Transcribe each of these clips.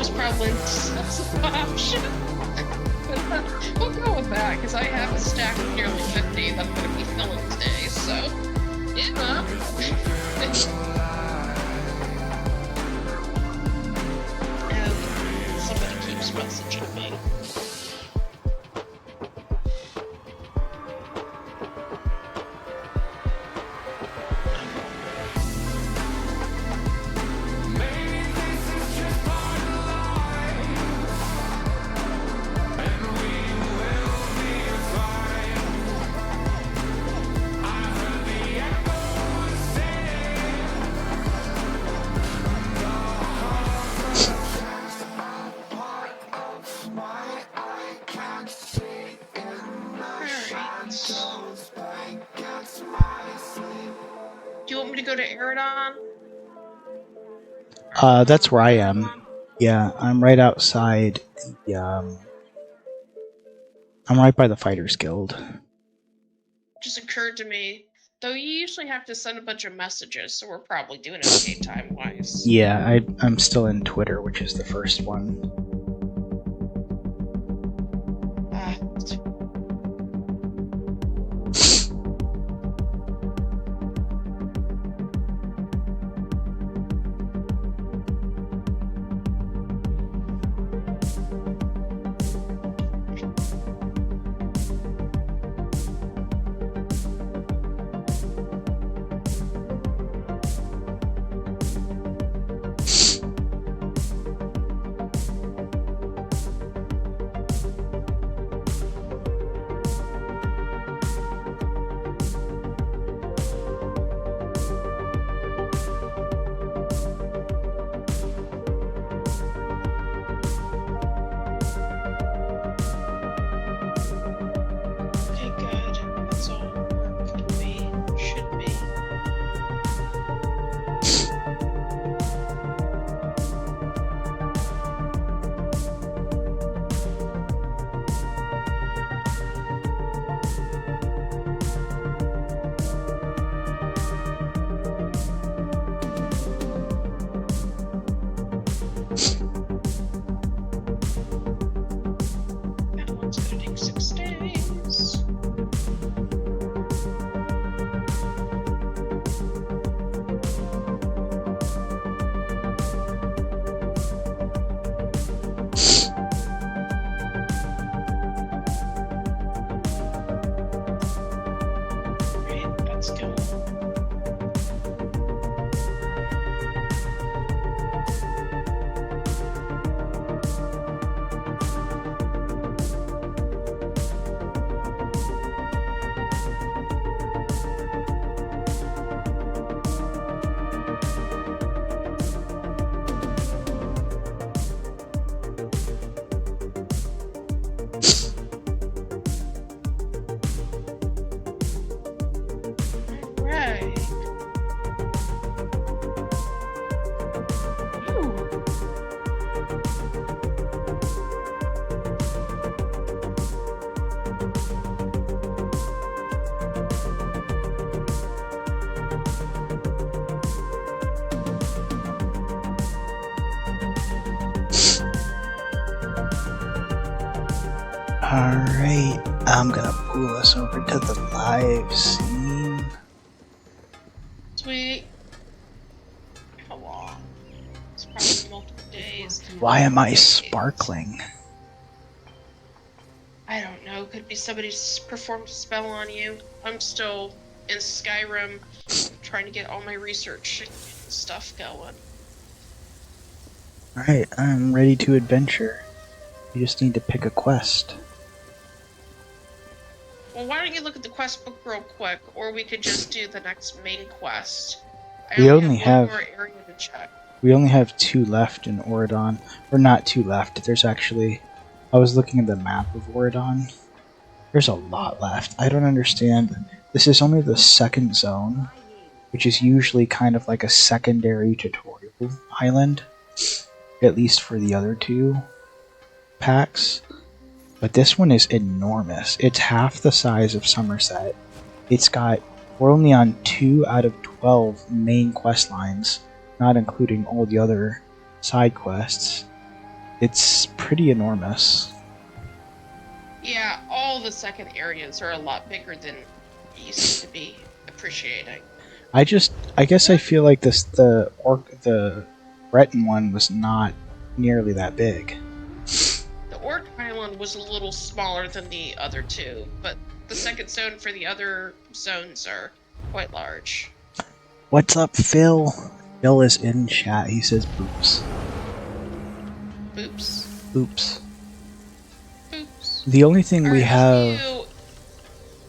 was probably the option. But we'll go with that, because I have a stack of nearly 50 that I'm going to be filling today, so, yeah. And somebody keeps messaging me. Do you want me to go to Aerodon? That's where I am. Yeah, I'm right outside the, I'm right by the Fighters Guild. Just occurred to me, though you usually have to send a bunch of messages, so we're probably doing okay time-wise. Yeah, I'm still in Twitter, which is the first one. Alright, I'm gonna pull us over to the live scene. Sweet. How long? It's probably multiple days. Why am I sparkling? I don't know. Could be somebody's performed a spell on you. I'm still in Skyrim trying to get all my research stuff going. Alright, I'm ready to adventure. You just need to pick a quest. Well, why don't you look at the quest book real quick, or we could just do the next main quest. We only have one more area to check. We only have 2 left in Auridon. Or not 2 left. There's actually... I was looking at the map of Auridon. There's a lot left. I don't understand. This is only the second zone, which is usually kind of like a secondary tutorial island, at least for the other 2 packs. But this one is enormous. It's half the size of Somerset. We're only on 2 out of 12 main quest lines, not including all the other side quests. It's pretty enormous. Yeah, all the second areas are a lot bigger than you seem to be appreciating. I guess I feel like the Breton one was not nearly that big. The Orc Island was a little smaller than the other two, but the second zone for the other zones are quite large. What's up, Phil? Phil is in chat. He says boops. Boops. Boops. Boops. The only thing we have...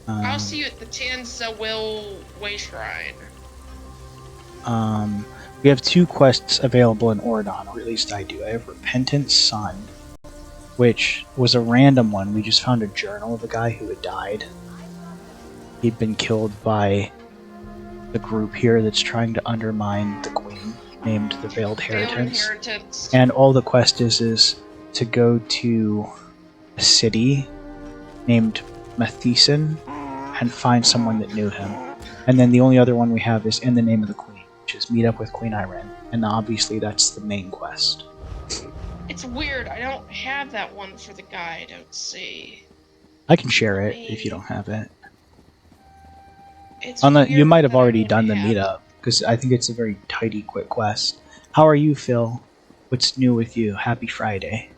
I'll see you at the Tanzawil Way Shrine. We have 2 quests available in Oridon, or at least I do. I have Repentant Son, which was a random one. We just found a journal of a guy who had died. He'd been killed by the group here that's trying to undermine the queen, named the Veiled Inheritance. And all the quest is to go to a city named Matheson and find someone that knew him. And then the only other one we have is In the Name of the Queen, which is meet up with Queen Irene. And obviously that's the main quest. It's weird, I don't have that one for the guy, I don't see. I can share it if you don't have it. It's you might have already done the meetup, because I think it's a very tidy, quick quest. How are you, Phil? What's new with you? Happy Friday.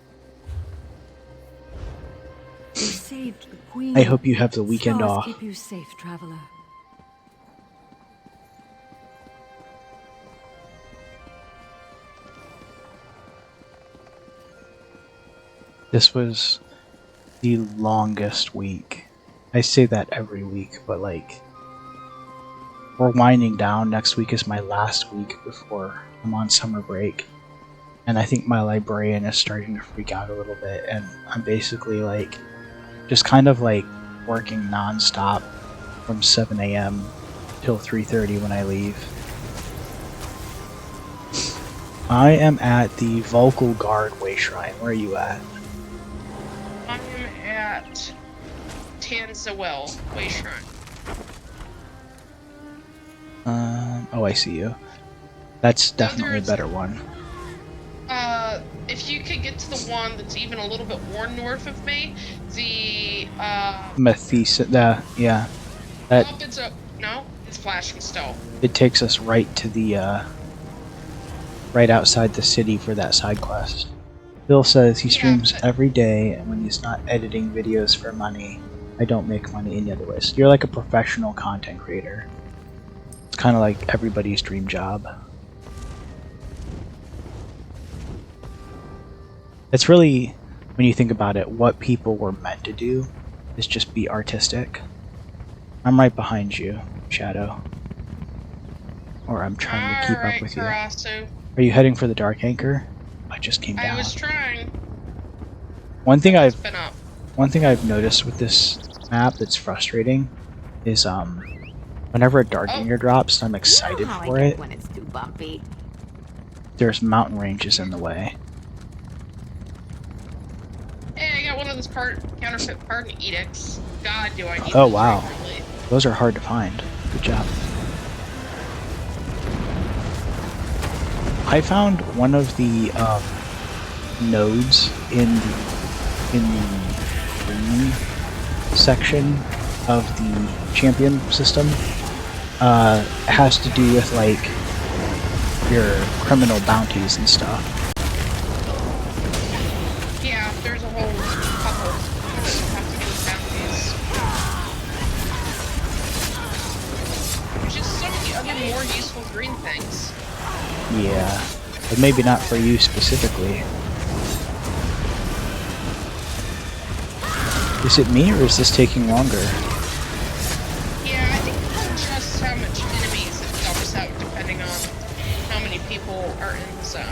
You saved the queen. I hope you have the weekend Stars off. Keep you safe, traveler. This was the longest week. I say that every week, but like, we're winding down. Next week is my last week before I'm on summer break. And I think my librarian is starting to freak out a little bit, and I'm basically like, just kind of like working non-stop from 7 a.m. till 3:30 when I leave. I am at the Vocal Guard Way Shrine. Where are you at? I am at Tanzawil Way Shrine. Oh, I see you. That's definitely a better one. If you could get to the one that's even a little bit more north of me, the, Matheson, yeah. That, no, it's flashing still. it takes us right to the, right outside the city for that side quest. Bill says he streams every day, and when he's not editing videos for money, I don't make money any other ways. You're like a professional content creator. It's kind of like everybody's dream job. It's really, when you think about it, what people were meant to do is just be artistic. I'm right behind you, Shadow. Or I'm trying to keep up with you. Karasu. Are you heading for the Dark Anchor? I just came down. I was trying. One thing I've noticed with this map that's frustrating is whenever a Dark Anchor drops, I'm excited for it. When it's too bumpy. There's mountain ranges in the way. Hey, I got one of those counterfeit pardon edicts. God, do I need Oh those wow, regularly. those are hard to find. Good job. I found one of the nodes in the green section of the champion system. Has to do with like your criminal bounties and stuff. Yeah, there's a whole couple that have to do with bounties. There's just so many other more useful green things. Yeah, but maybe not for you specifically. Is it me, or is this taking longer? Yeah, I think it's just how much enemies it dumps out depending on how many people are in the zone.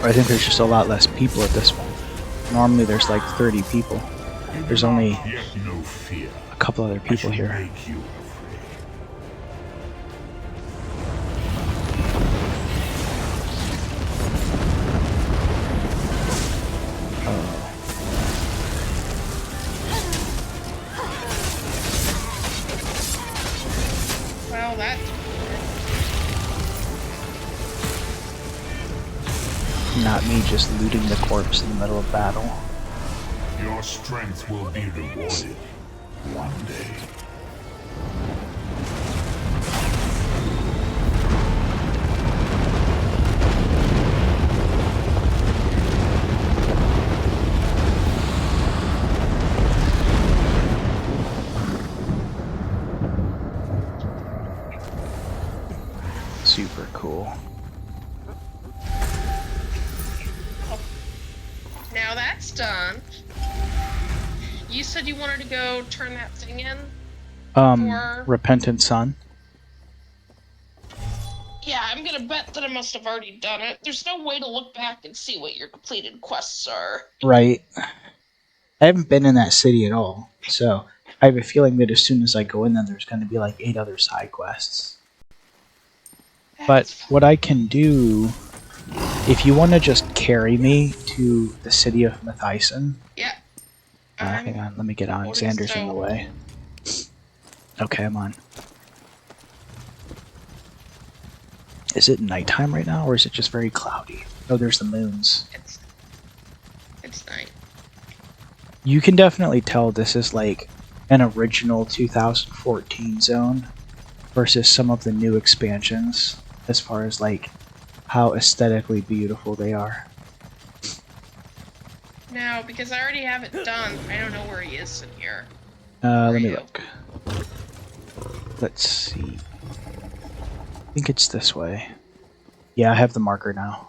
Or I think there's just a lot less people at this one. Normally there's like 30 people. There's only a couple other people here. Well, that... not me just looting the corpse in the middle of battle. Your strength will be rewarded one day. Super cool. Now that's done. You said you wanted to go turn that thing in? Repentant Son. Yeah, I'm gonna bet that I must have already done it. There's no way to look back and see what your completed quests are. Right. I haven't been in that city at all, so I have a feeling that as soon as I go in there, there's going to be like 8 other side quests. But what I can do, if you want to just carry me to the city of Mathison. Yeah. Hang on, let me get on. Xander's in the way. Okay, I'm on. Is it nighttime right now, or is it just very cloudy? Oh, there's the moons. It's night. You can definitely tell this is like an original 2014 zone versus some of the new expansions, as far as like how aesthetically beautiful they are. Now, because I already have it done, I don't know where he is in here. Let me look. Let's see. I think it's this way. Yeah, I have the marker now.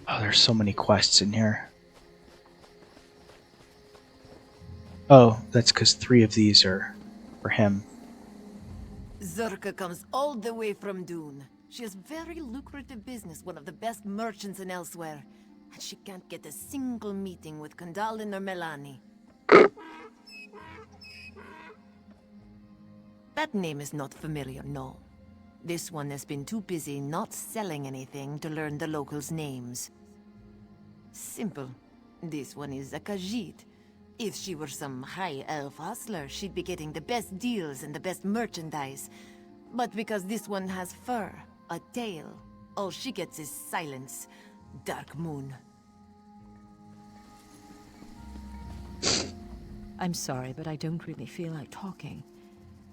Oh, there's so many quests in here. Oh, that's because 3 of these are for him. Zurka comes all the way from Dune. She has very lucrative business, one of the best merchants in elsewhere. And she can't get a single meeting with Kandalin or Melani. That name is not familiar, no. This one has been too busy not selling anything to learn the locals' names. Simple. This one is a Khajiit. If she were some high elf hustler, she'd be getting the best deals and the best merchandise. But because this one has fur, a tail, all she gets is silence. Dark Moon. I'm sorry, but I don't really feel like talking.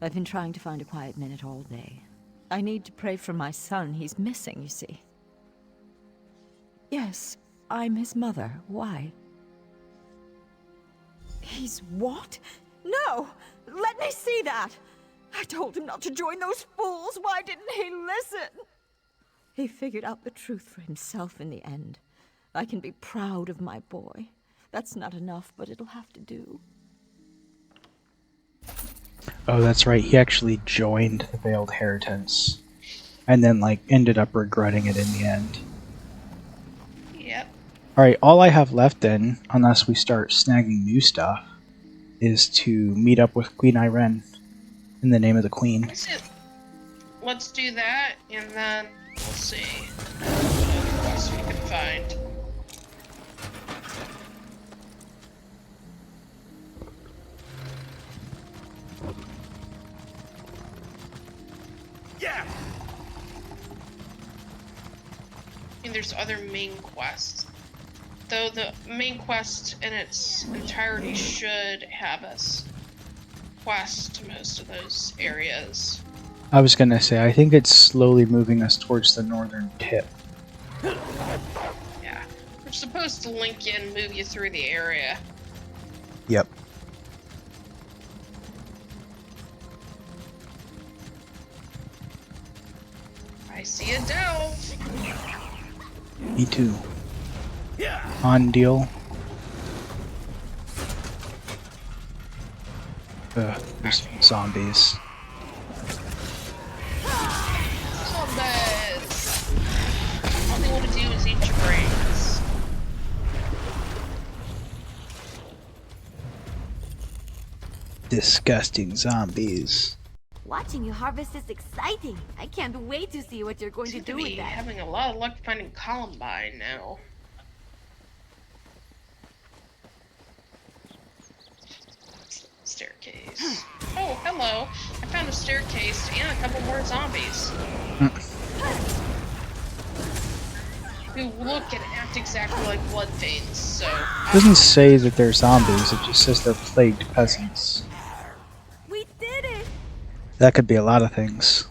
I've been trying to find a quiet minute all day. I need to pray for my son. He's missing, you see. Yes, I'm his mother. Why? He's what? No! Let me see that! I told him not to join those fools. Why didn't he listen? He figured out the truth for himself in the end. I can be proud of my boy. That's not enough, but it'll have to do. Oh, that's right. He actually joined the Veiled Heritance, and then like ended up regretting it in the end. Yep. All right, all I have left then, unless we start snagging new stuff, is to meet up with Queen Irene in the name of the Queen. Let's do that, and then we'll see what else we can find. Yeah. And there's other main quests. Though the main quest in its entirety should have us quest to most of those areas. I was gonna say, I think it's slowly moving us towards the northern tip. Yeah. We're supposed to link in, move you through the area. Yep. I see a delve. Me too. On deal. There's zombies. Zombies! All they want to do is eat your brains. Disgusting zombies. Watching you harvest is exciting. I can't wait to see what you're going to Seem do to be with that. having a lot of luck finding Columbine now. Staircase. Oh, hello. I found a staircase and a couple more zombies. who look and act exactly like blood veins, so... It doesn't say that they're zombies, it just says they're plagued peasants. We did it! That could be a lot of things.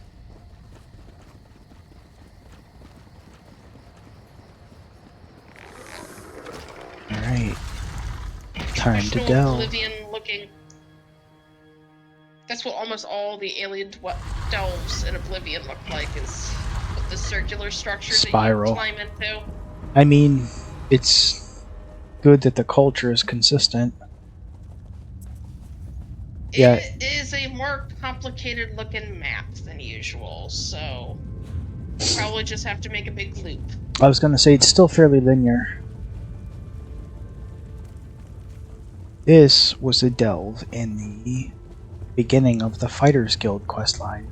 Alright. Time to Professional delve. Oblivion looking. That's what almost all the alien delves in Oblivion look like, is with the circular structure Spiral. that you climb into. I mean, it's good that the culture is consistent. Yeah. It is a more complicated looking map than usual, so we'll probably just have to make a big loop. I was gonna say, it's still fairly linear. This was a delve in the beginning of the Fighters Guild questline.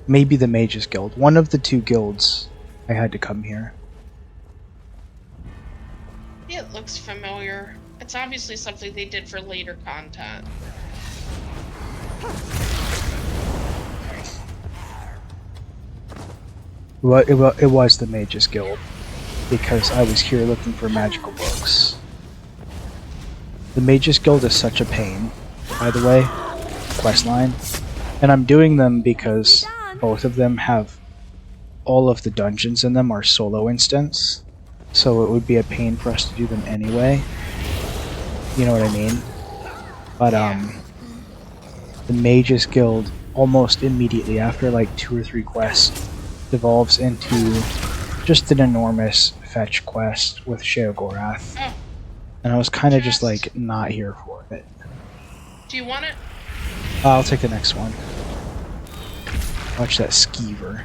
Maybe the Mages Guild. One of the two guilds I had to come here. Yeah, it looks familiar. It's obviously something they did for later content. Well, it was the Mages Guild, because I was here looking for magical books. The Mages Guild is such a pain, by the way, questline. And I'm doing them because both of them have all of the dungeons in them are solo instance, so it would be a pain for us to do them anyway. You know what I mean? But the Mages Guild almost immediately after like 2 or 3 quests devolves into just an enormous fetch quest with Sheogorath. Oh, And I was kind of just like not here for it. do you want it? I'll take the next one. Watch that skeever.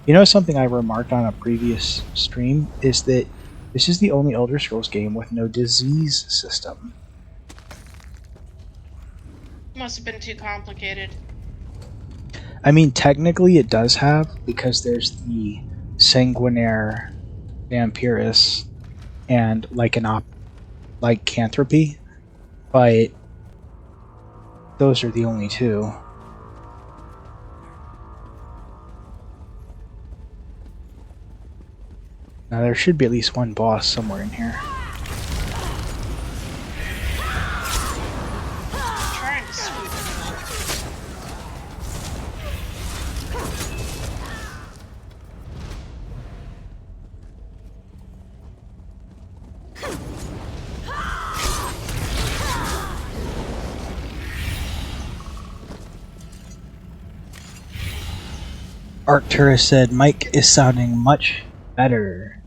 You know something I remarked on a previous stream is that this is the only Elder Scrolls game with no disease system. Must have been too complicated. I mean, technically it does have, because there's the Sanguinaire Vampirus and Lycanthropy, but those are the only two. Now there should be at least one boss somewhere in here. I'm trying to swoop. Arcturus said, Mike is sounding much better.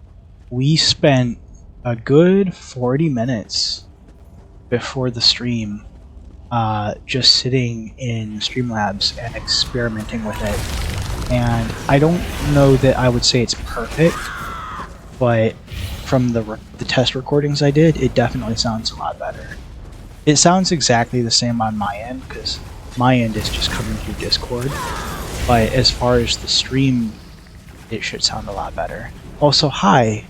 We spent a good 40 minutes before the stream just sitting in Streamlabs and experimenting with it. And I don't know that I would say it's perfect, but from the test recordings I did, it definitely sounds a lot better. It sounds exactly the same on my end, because my end is just coming through Discord. But as far as the stream, it should sound a lot better. Also, hi,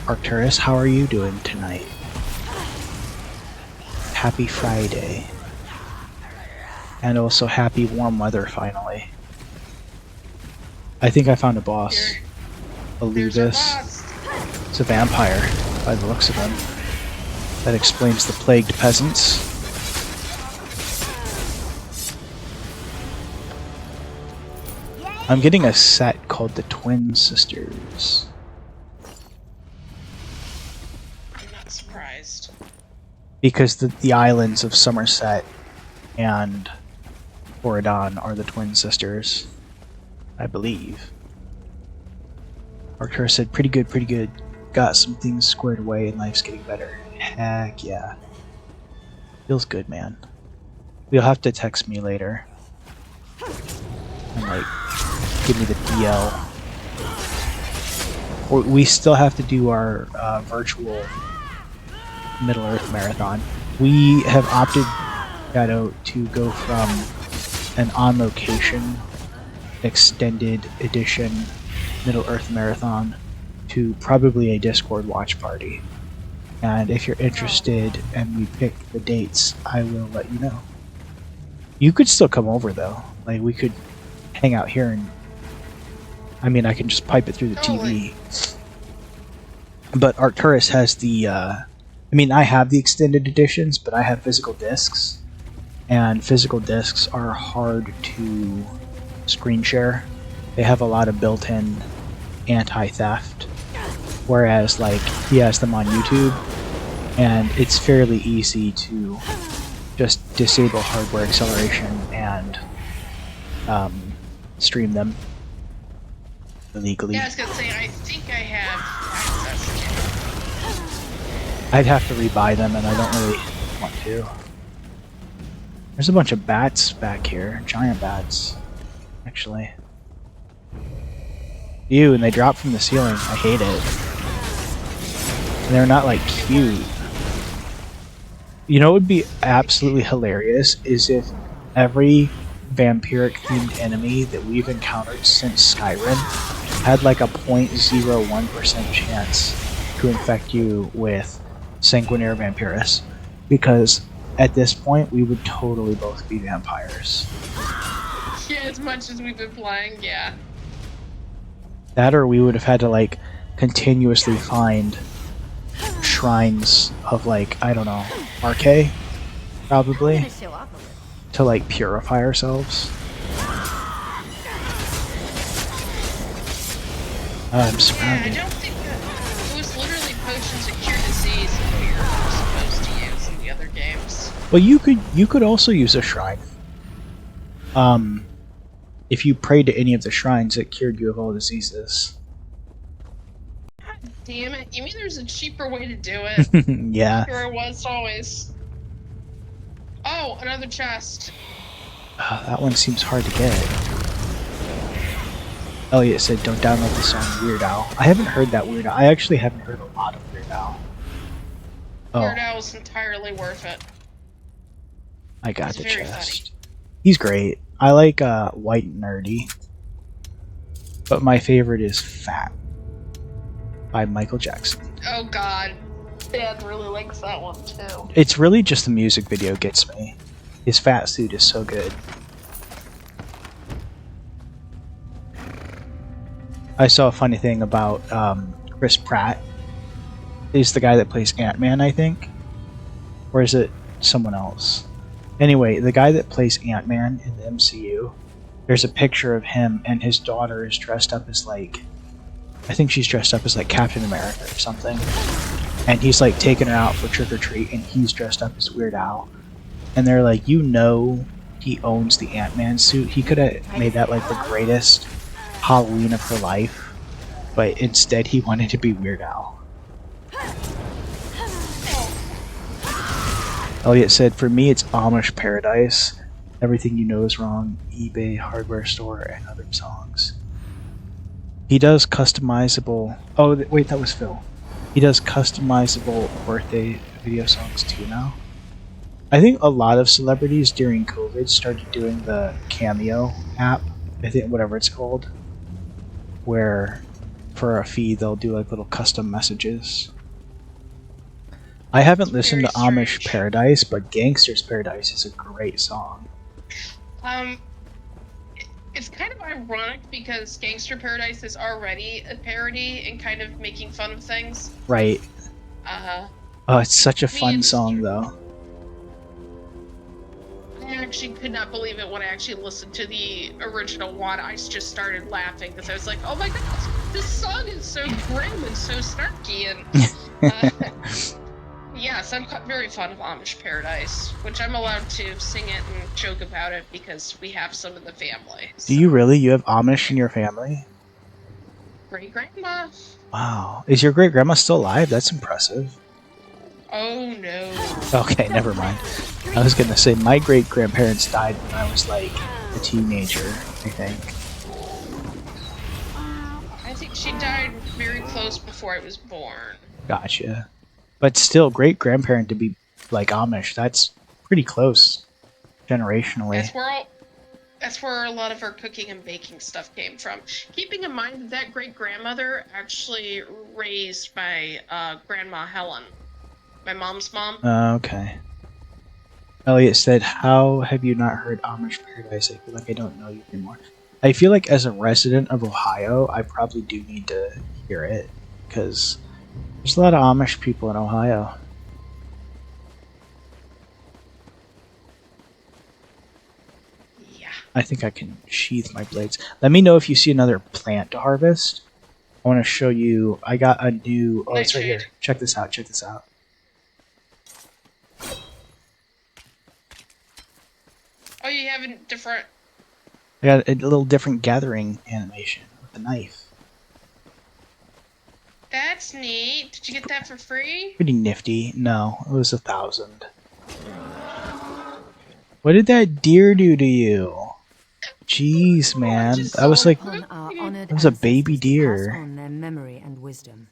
Arcturus, how are you doing tonight? Happy Friday. And also happy warm weather, finally. I think I found a boss. Here's our Eludus. boss. It's a vampire, by the looks of him. That explains the plagued peasants. I'm getting a set called the Twin Sisters. I'm not surprised. Because the islands of Somerset and Oridon are the Twin Sisters, I believe. Arcturus said, pretty good, pretty good. Got some things squared away and life's getting better. Heck yeah. Feels good, man. You'll have to text me later. And like, give me the DL. We still have to do our virtual Middle-earth marathon. We have opted, Shadow, to go from an on-location extended edition Middle-earth marathon to probably a Discord watch party. And if you're interested and we pick the dates, I will let you know. You could still come over though. Like, we could hang out here and I mean, I can just pipe it through the Totally. TV. But Arcturus has the, I mean, I have the extended editions, but I have physical discs. And physical discs are hard to screen share. They have a lot of built-in anti-theft. Whereas, like, he has them on YouTube, and it's fairly easy to just disable hardware acceleration and stream them illegally. Yeah, I was gonna say, I think I have access to. I'd have to rebuy them, and I don't really want to. There's a bunch of bats back here, giant bats, actually. Ew, and they drop from the ceiling. I hate it. And they're not, like, cute. You know what would be absolutely hilarious is if every vampiric-themed enemy that we've encountered since Skyrim had like a 0.01% chance to infect you with Sanguinaire Vampirus. Because at this point, we would totally both be vampires. Yeah, as much as we've been playing, yeah. That or we would have had to like continuously find shrines of like, I don't know, RK? Probably. To like purify ourselves. I'm Yeah, surrounded. I don't think that it was literally potions that cure disease that we were supposed to use in the other games. Well, you could also use a shrine. If you prayed to any of the shrines, it cured you of all diseases. Damn it! You mean there's a cheaper way to do it? Yeah. Sure was always. Oh, another chest. That one seems hard to get. Elliot said, "Don't download the song Weird Al." I haven't heard that Weird Al. I actually haven't heard a lot of Weird Al. Oh, Weird Al was entirely worth it. I got It's the very chest. He's great. I like White and Nerdy, but my favorite is Fat by Michael Jackson. Oh God, Dad really likes that one too. It's really just the music video gets me. His fat suit is so good. I saw a funny thing about Chris Pratt. He's the guy that plays Ant-Man, I think. Or is it someone else? Anyway, the guy that plays Ant-Man in the MCU, there's a picture of him and his daughter is dressed up as like, I think she's dressed up as like Captain America or something. And he's like taking her out for trick-or-treat and he's dressed up as Weird Al. And they're like, you know he owns the Ant-Man suit. He could have made that like the greatest Halloween of her life. But instead he wanted to be Weird Al. Elliot said, for me it's Amish Paradise. Everything You Know Is Wrong, eBay, Hardware Store, and other songs. He does customizable... Oh, wait, that was Phil. He does customizable birthday video songs too now. I think a lot of celebrities during COVID started doing the Cameo app. I think whatever it's called. Where for a fee they'll do like little custom messages. I haven't listened to Amish Paradise, but Gangster's Paradise is a great song. It's kind of ironic because Gangster Paradise is already a parody and kind of making fun of things. Right. Oh, it's such a fun song, though. I actually could not believe it when I actually listened to the original one. I just started laughing because I was like, oh my god, this song is so grim and so snarky. And yes, I'm very fond of Amish Paradise, which I'm allowed to sing it and joke about it because we have some in the family. So. Do you really? You have Amish in your family? Great-grandma. Wow. Is your great-grandma still alive? That's impressive. Oh no. Okay, never mind. I was gonna say, my great-grandparents died when I was like a teenager, I think. I think she died very close before I was born. Gotcha. But still, great-grandparent to be like Amish, that's pretty close generationally. That's where a lot of our cooking and baking stuff came from. Keeping in mind that great-grandmother actually raised my Grandma Helen, my mom's mom. Okay. Elliot said, how have you not heard Amish Paradise? I feel like I don't know you anymore. I feel like as a resident of Ohio, I probably do need to hear it, because there's a lot of Amish people in Ohio. Yeah. I think I can sheath my blades. Let me know if you see another plant to harvest. I want to show you. I got a new. Oh, it's right here. Nightshade. Check this out. Check this out. Oh, you have a different. I got a little different gathering animation with the knife. That's neat. Did you get that for free? Pretty nifty. No, it was 1,000. What did that deer do to you? Jeez, man. just That was saw like. it. That was a baby deer. On their memory and wisdom.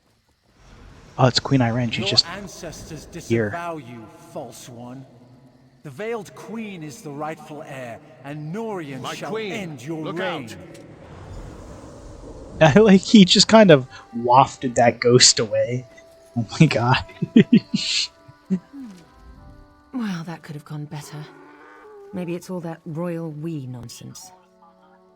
Oh, it's Queen Irene. She's Your just ancestors here. disavow you, false one. The veiled queen is the rightful heir, and Norian My shall queen, end your look reign. out. Like he just kind of wafted that ghost away. Oh my god. Well, that could have gone better. Maybe it's all that royal we nonsense.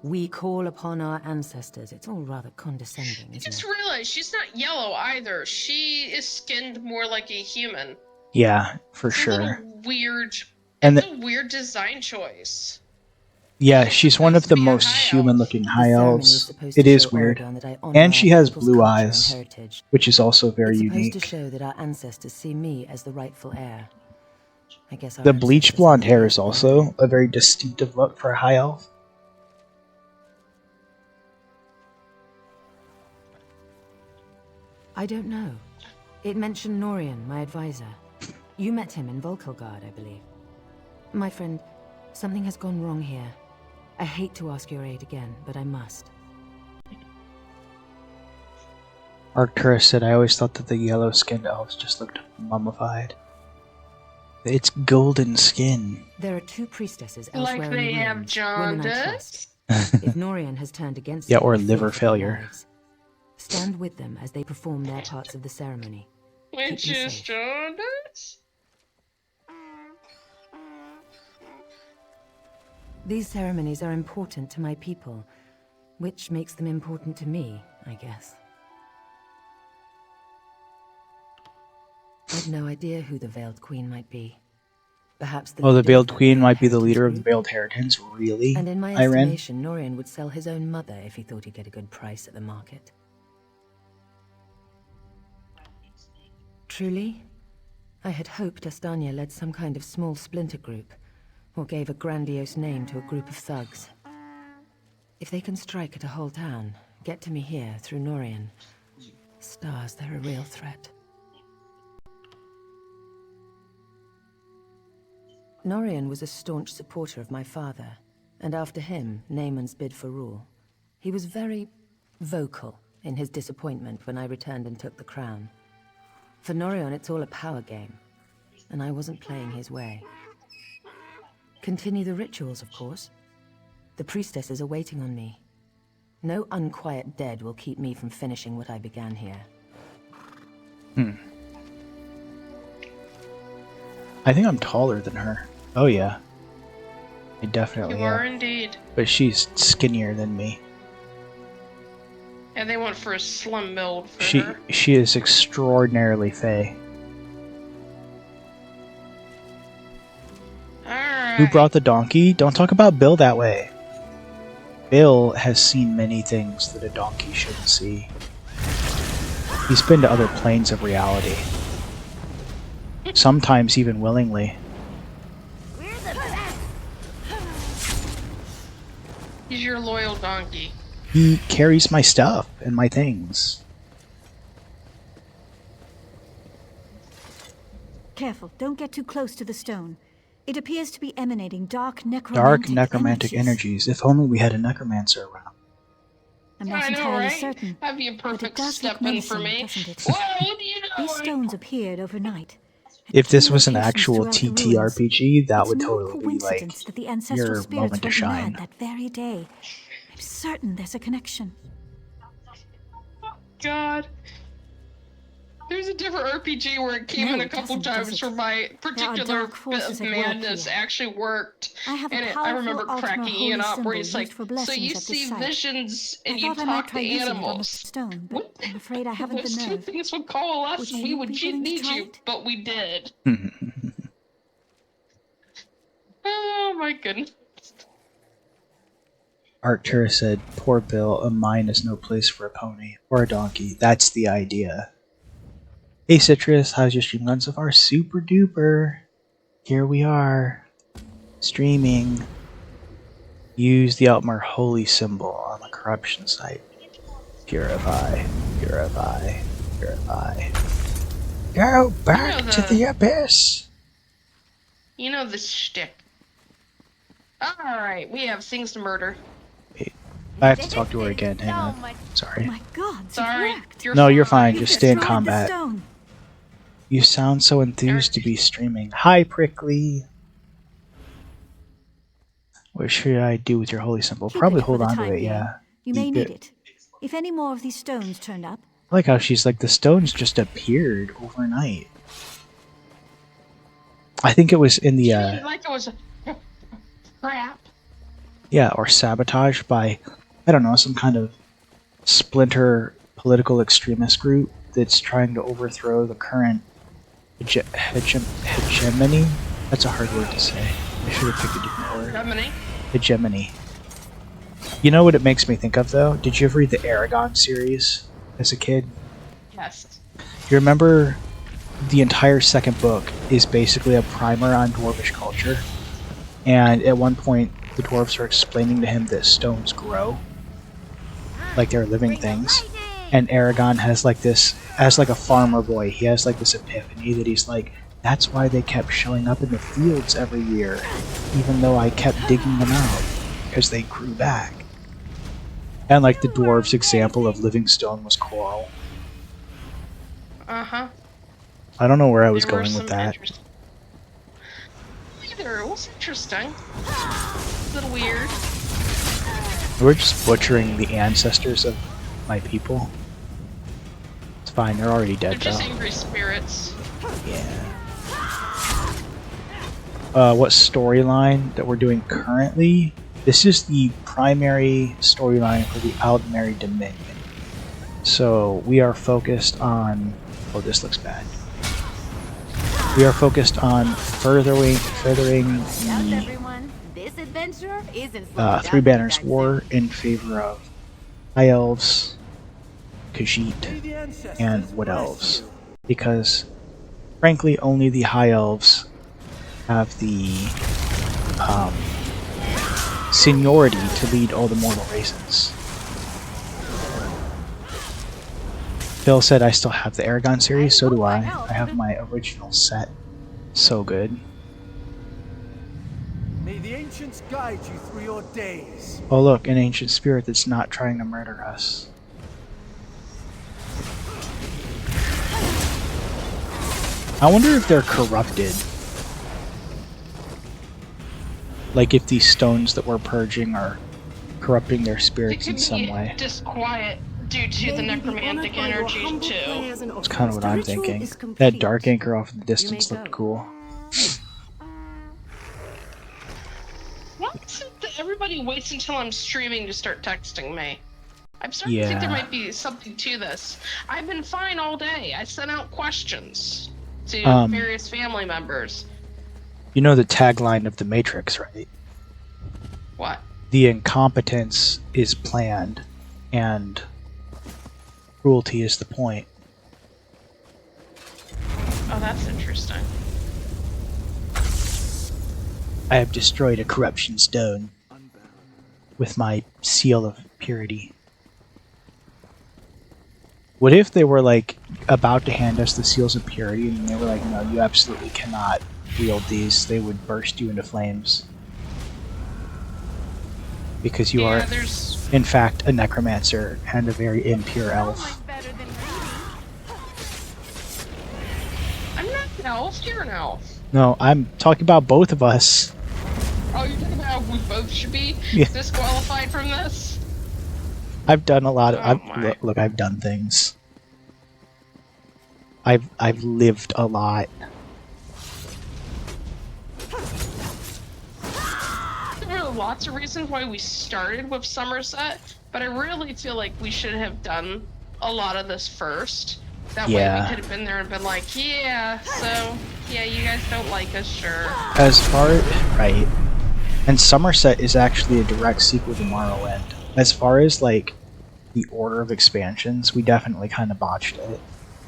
We call upon our ancestors. It's all rather condescending, I isn't just it? realized she's not yellow either. She is skinned more like a human. Yeah, for It's a sure. little weird. And It's a weird design choice. Yeah, she's one of supposed the to be a most high elf. human-looking This high ceremony elves. supposed It to is show weird. Oregon that I honor And our she has people's blue culture and eyes, heritage. which is also very It's supposed unique. to show that our ancestors see me as the rightful heir. I guess our The bleach ancestors blonde are hair both is also wrong. a very distinctive look for a high elf. I don't know. It mentioned Norian, my advisor. You met him in Volkelgard, I believe. My friend, something has gone wrong here. I hate to ask your aid again, but I must. Arcturus said, I always thought that the yellow-skinned elves just looked mummified. It's golden skin. There are two priestesses Like elsewhere they in the have ruins, women I jaundice. trust. If Norian has turned against Yeah, them, or I fear liver for their failure. lives. Stand with them as they perform their parts of the ceremony. Which Keep me is safe. jaundice? These ceremonies are important to my people, which makes them important to me, I guess. I've no idea who the Veiled Queen might be. Perhaps the Oh, the leader of Veiled that Queen Veiled might be the Heritage leader of the group. Veiled Inheritance. Really? And in my Irene? estimation, Norian would sell his own mother if he thought he'd get a good price at the market. Truly? I had hoped Astania led some kind of small splinter group, or gave a grandiose name to a group of thugs. If they can strike at a whole town, get to me here through Norian. Stars, they're a real threat. Norian was a staunch supporter of my father, and after him, Naaman's bid for rule. He was very vocal in his disappointment when I returned and took the crown. For Norian, it's all a power game, and I wasn't playing his way. Continue the rituals, of course. The priestesses are waiting on me. No unquiet dead will keep me from finishing what I began here. I think I'm taller than her. Oh yeah. I definitely You are am. indeed. But she's skinnier than me. And they went for a slim build for her. She is extraordinarily fey. Alright. Who brought the donkey? Don't talk about Bill that way. Bill has seen many things that a donkey shouldn't see. He's been to other planes of reality. Sometimes even willingly. He's your loyal donkey. He carries my stuff and my things. Careful, don't get too close to the stone. It appears to be emanating dark Necromantic energies. If only we had a necromancer around. I'm Yeah, not I know, entirely right? certain, That'd be a but it perfect does look step in for menacing, me. doesn't it? Whoa, what do you know? These stones appeared overnight. at If this key was an locations actual throughout the ruins. TTRPG, that It's would no totally be like coincidence that the ancestral your spirits moment to went shine. mad that very day. I'm certain there's a connection. God. There's a different RPG where it came No, in a it couple doesn't, does times it? where my There are particular dark bit forces of at work madness here. actually worked. I have a And I powerful remember Ultima cracking Ian Holy up where symbol he's like, used for so blessings you at this see site. visions and I you thought I might talk to try using it on the animals. stone, but What? I'm afraid I haven't the Those two nerve. things would coalesce Would and we you would be willing to need try you, it? but we did. Oh my goodness. Arcturus said, "Poor Bill, a mine is no place for a pony or a donkey. That's the idea." Hey Citrus, how's your stream gone so far? Super duper. Here we are, streaming. Use the Altmar holy symbol on the corruption site. Purify, purify, purify. Go back to the abyss. You know the shtick. Alright, we have things to murder. Wait, I have to talk to her again. Hang on. Sorry. My God, Sorry. it worked. No, you're fine. You Just stay in destroyed the combat. stone. You sound so enthused to be streaming. Hi, Prickly. What should I do with your holy symbol? Keep Probably it for hold the on to time it, being. yeah. You may Keep need it. it. If any more of these stones turned up, I like how she's like, the stones just appeared overnight. I think it was in the, Like it was a crap. yeah, or sabotage by, I don't know, some kind of splinter political extremist group that's trying to overthrow the current hegemony. That's a hard word to say. I should have picked a different word. Hegemony? Hegemony. You know what it makes me think of, though? Did you ever read the Aragon series as a kid? Yes. You remember the entire second book is basically a primer on dwarvish culture, and at one point the dwarves are explaining to him that stones grow like they're living things, and Aragon has like this, as like a farmer boy, he has like this epiphany that he's like, that's why they kept showing up in the fields every year, even though I kept digging them out, because they grew back. And like the dwarves' example of living stone was coral. Uh-huh. I don't know where I was There were going with some that. Either. It was interesting. A little weird. We're just butchering the ancestors of my people. It's fine, they're already They're dead just though. angry spirits. Yeah. What storyline that we're doing currently? This is the primary storyline for the Aldmeri Dominion. So we are focused on... Oh, this looks bad. We are focused on furthering How's the everyone? This adventure isn't slowing Three down Banners anytime War soon. in favor of High Elves, Khajiit, May the ancestors and Wood bless Elves. you. Because, frankly, only the High Elves have the seniority to lead all the mortal races. Phil said I still have the Aragon series, so do I. I have my original set. So good. May the ancients guide you through your days. Oh look, an ancient spirit that's not trying to murder us. I wonder if they're corrupted. Like if these stones that we're purging are corrupting their It spirits could in some be way. disquiet due to the necromantic energy, too. That's kind of what I'm thinking. That dark anchor off in the distance looked cool. Why is it that everybody waits until I'm streaming to start texting me? I'm starting to think there Yeah. might be something to this. I've been fine all day. I sent out questions to various family members. You know the tagline of the Matrix, right? What? The incompetence is planned, and cruelty is the point. Oh, that's interesting. I have destroyed a corruption stone with my seal of purity. What if they were like about to hand us the seals of purity and they were like, no, you absolutely cannot wield these, they would burst you into flames. Because you are, There's... in fact, a necromancer and a very impure elf. I'm not an elf, you're an elf. No, I'm talking about both of us. Oh, you're talking about how we both should be Yeah. disqualified from this? I've done a lot of... Oh my. Look, I've done things. I've lived a lot. There are lots of reasons why we started with Somerset, but I really feel like we should have done a lot of this first. That way we Yeah. could have been there and been like, yeah, so, yeah, you guys don't like us, sure. As far right, and Somerset is actually a direct sequel to Morrowind. As far as like the order of expansions, we definitely kind of botched it.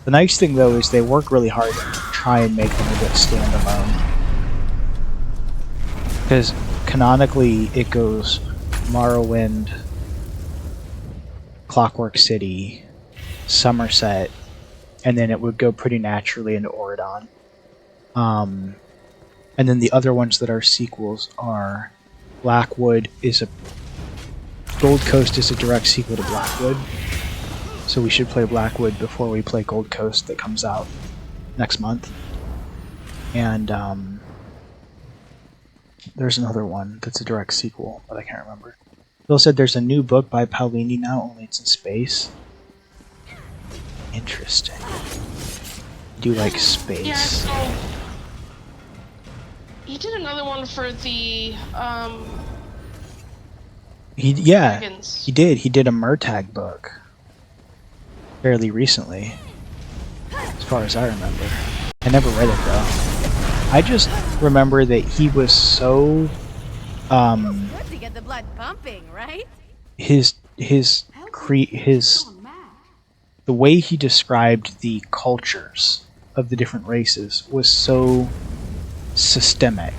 The nice thing though is they work really hard to try and make them a bit standalone. Because canonically it goes Morrowind, Clockwork City, Somerset, and then it would go pretty naturally into Auridon. And then the other ones that are sequels are Blackwood is a Gold Coast is a direct sequel to Blackwood. So we should play Blackwood before we play Gold Coast that comes out next month. And there's another one that's a direct sequel, but I can't remember. Bill said there's a new book by Paolini now, only it's in space. Interesting. Do you like space? Yeah, so he did another one for the dragons. He did. He did a Murtagh book fairly recently, as far as I remember. I never read it though. I just remember that he was so Good to get the blood pumping, right? the way he described the cultures of the different races was so systemic.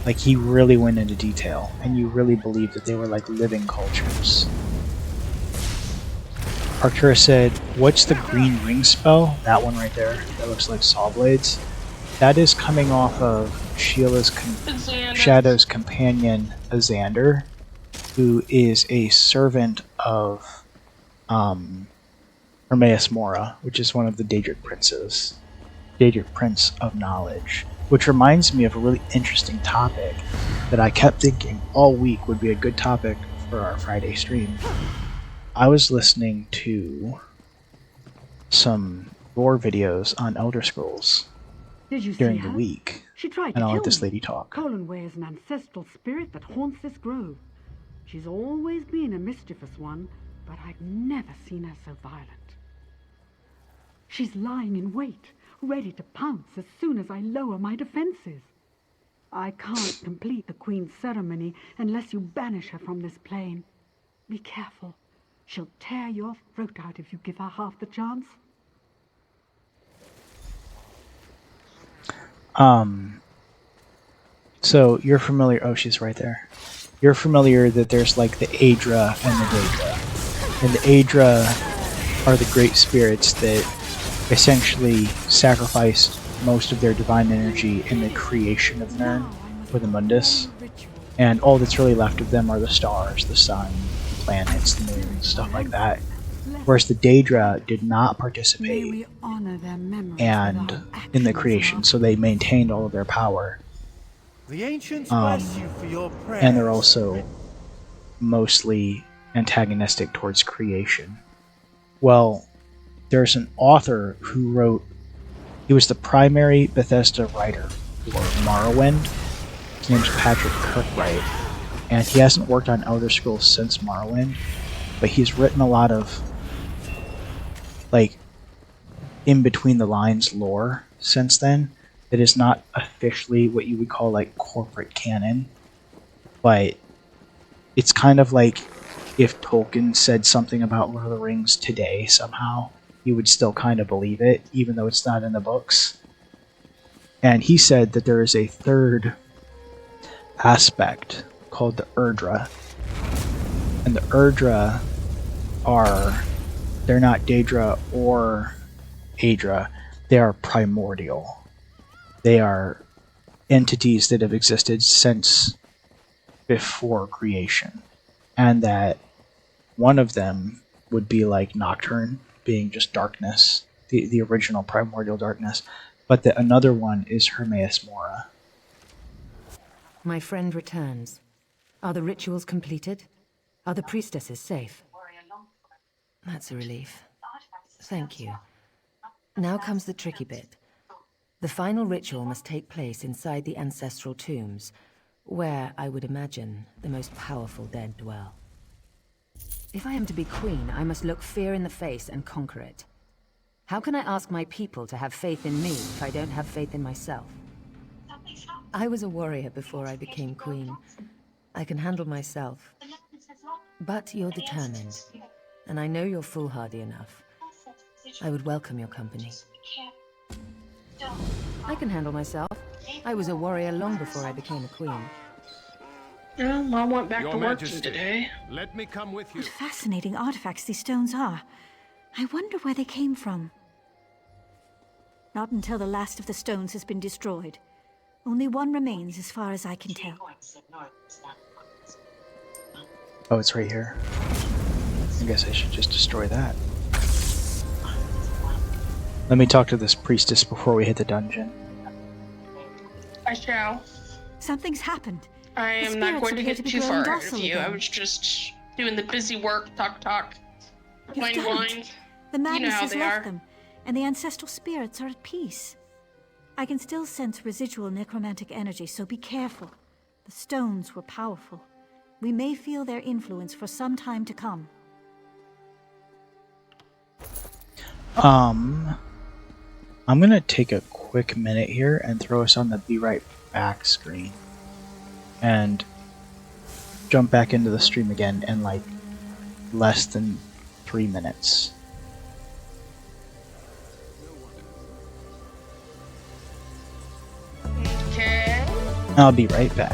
Like, he really went into detail, and you really believed that they were like living cultures. Arctura said, what's the green ring spell? That one right there, that looks like saw blades. That is coming off of Shadow's companion, Azander, who is a servant of Hermaeus Mora, which is one of the Daedric princes. Daedric Prince of Knowledge. Which reminds me of a really interesting topic that I kept thinking all week would be a good topic for our Friday stream. I was listening to some lore videos on Elder Scrolls during the week, She tried and to I'll let kill this me. lady talk. Colinway is an ancestral spirit that haunts this grove. She's always been a mischievous one, but I've never seen her so violent. She's lying in wait, ready to pounce as soon as I lower my defenses. I can't complete the Queen's ceremony unless you banish her from this plane. Be careful. She'll tear your throat out if you give her half the chance. So you're familiar, oh, she's right there. You're familiar that there's like the Aedra and the Daedra. And the Aedra are the great spirits that essentially sacrificed most of their divine energy in the creation of Nirn, or the Mundus. And all that's really left of them are the stars, the sun, the planets, the moon, stuff like that. Whereas the Daedra did not participate and in the creation, so they maintained all of their power. The ancients bless you for your prayers. And they're also mostly antagonistic towards creation. Well, there's an author who wrote, he was the primary Bethesda writer for Morrowind. His name's Patrick Kirkwright, and he hasn't worked on Elder Scrolls since Morrowind, but he's written a lot of like in between the lines lore since then that is not officially what you would call like corporate canon, but it's kind of like if Tolkien said something about Lord of the Rings today somehow, you would still kind of believe it, even though it's not in the books. And he said that there is a third aspect called the Erdra. And the Erdra are, they're not Daedra or Aedra, they are primordial. They are entities that have existed since before creation. And that one of them would be like Nocturne, being just darkness, the original primordial darkness, but that another one is Hermaeus Mora. My friend returns. Are the rituals completed? Are the priestesses safe? That's a relief. Thank you. Now comes the tricky bit. The final ritual must take place inside the ancestral tombs, where, I would imagine, the most powerful dead dwell. If I am to be queen, I must look fear in the face and conquer it. How can I ask my people to have faith in me if I don't have faith in myself? I was a warrior before I became queen. I can handle myself. But you're determined, and I know you're foolhardy enough. I would welcome your company. I can handle myself. I was a warrior long before I became a queen. Well, Mom went back Your to working Majesty, today. let me come with you. What fascinating artifacts these stones are. I wonder where they came from. Not until the last of the stones has been destroyed. Only one remains as far as I can tell. Oh, it's right here. I guess I should just destroy that. Let me talk to this priestess before we hit the dungeon. I shall. Something's happened. I am not spirits going to appear get to be too growing far ahead of docile you. I again. was just doing the busy work, talk, You've whine, done whine. it. The madness how has they left are. them, and the ancestral spirits are at peace. I can still sense residual necromantic energy, so be careful. The stones were powerful. We may feel their influence for some time to come. I'm gonna take a quick minute here and throw us on the be right back screen. And jump back into the stream again in like less than 3 minutes. Okay. I'll be right back.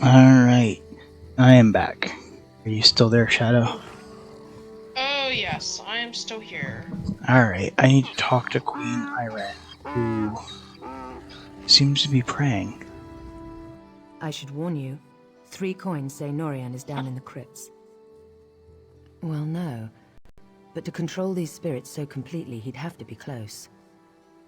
Alright, I am back. Are you still there, Shadow? Oh yes, I am still here. Alright, I need to talk to Queen Irene, who seems to be praying. I should warn you. 3 coins say Norian is down in the crypts. Well, no. But to control these spirits so completely, he'd have to be close.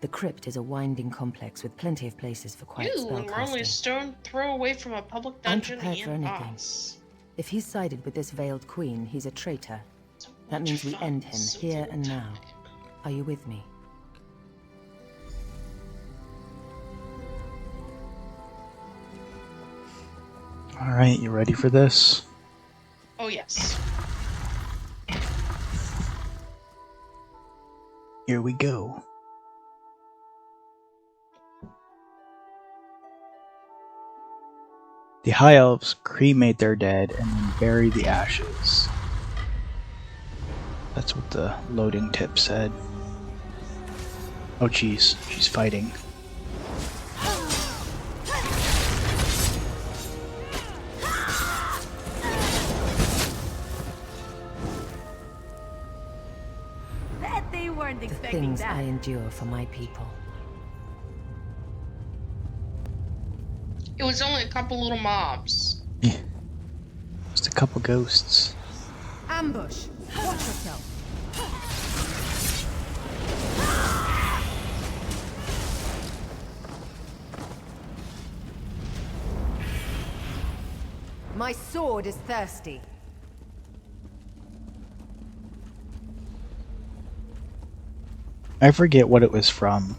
The crypt is a winding complex with plenty of places for quiet Ew, and we're only a spellcasting. stone throw away from a public I'm dungeon prepared for and anything. boss. If he's sided with this veiled queen, he's a traitor. That means we end him here and now. Are you with me? Alright, you ready for this? Oh yes. Here we go. The High Elves cremate their dead and then bury the ashes. That's what the loading tip said. Oh jeez, she's fighting. Bet they weren't The expecting things that. I endure for my people. It was only a couple little mobs. Yeah. Just a couple ghosts. Ambush! Watch yourself! My sword is thirsty. I forget what it was from.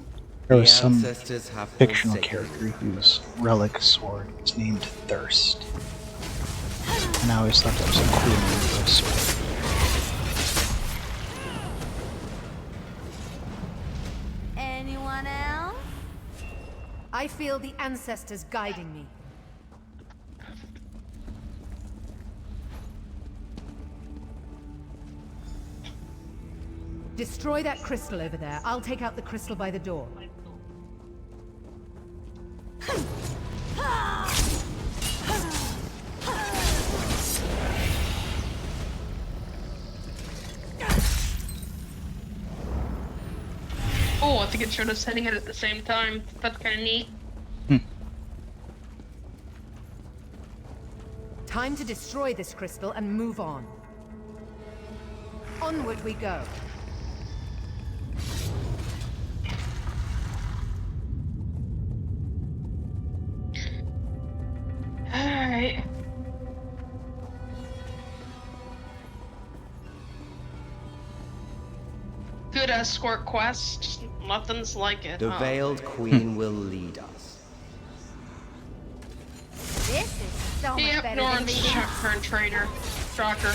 There The was some ancestors have fictional forsaken character you. whose relic sword was named Thirst. And I always thought that was a cool name for a sword. Anyone else? I feel the ancestors guiding me. Destroy that crystal over there. I'll take out the crystal by the door. Oh, I think it showed us hitting it at the same time. That's kind of neat. Time to destroy this crystal and move on. Onward we go. Alright. Good escort quest. Nothing's like it. The huh? Veiled Queen will lead us. This is so much Yep, better than Norn's reading. current trader. Shocker.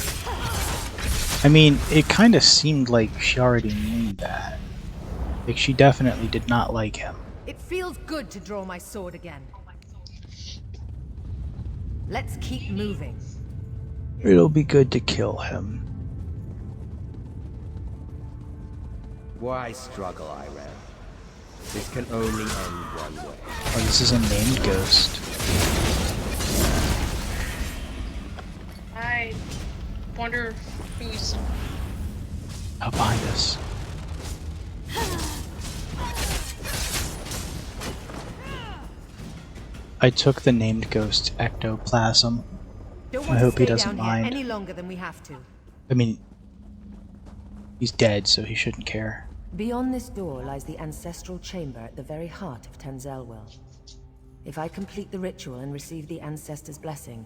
I mean, it kind of seemed like she already knew that. Like, she definitely did not like him. It feels good to draw my sword again. Let's keep moving. It'll be good to kill him. Why struggle, Irem? This can only end one way. Oh, this is a named ghost. I wonder who's... Up behind us. I took the named ghost ectoplasm. Don't I want to hope he stay doesn't down mind. here any longer than we have to. I mean, he's dead, so he shouldn't care. Beyond this door lies the ancestral chamber at the very heart of Tenzelwell. If I complete the ritual and receive the ancestors' blessing,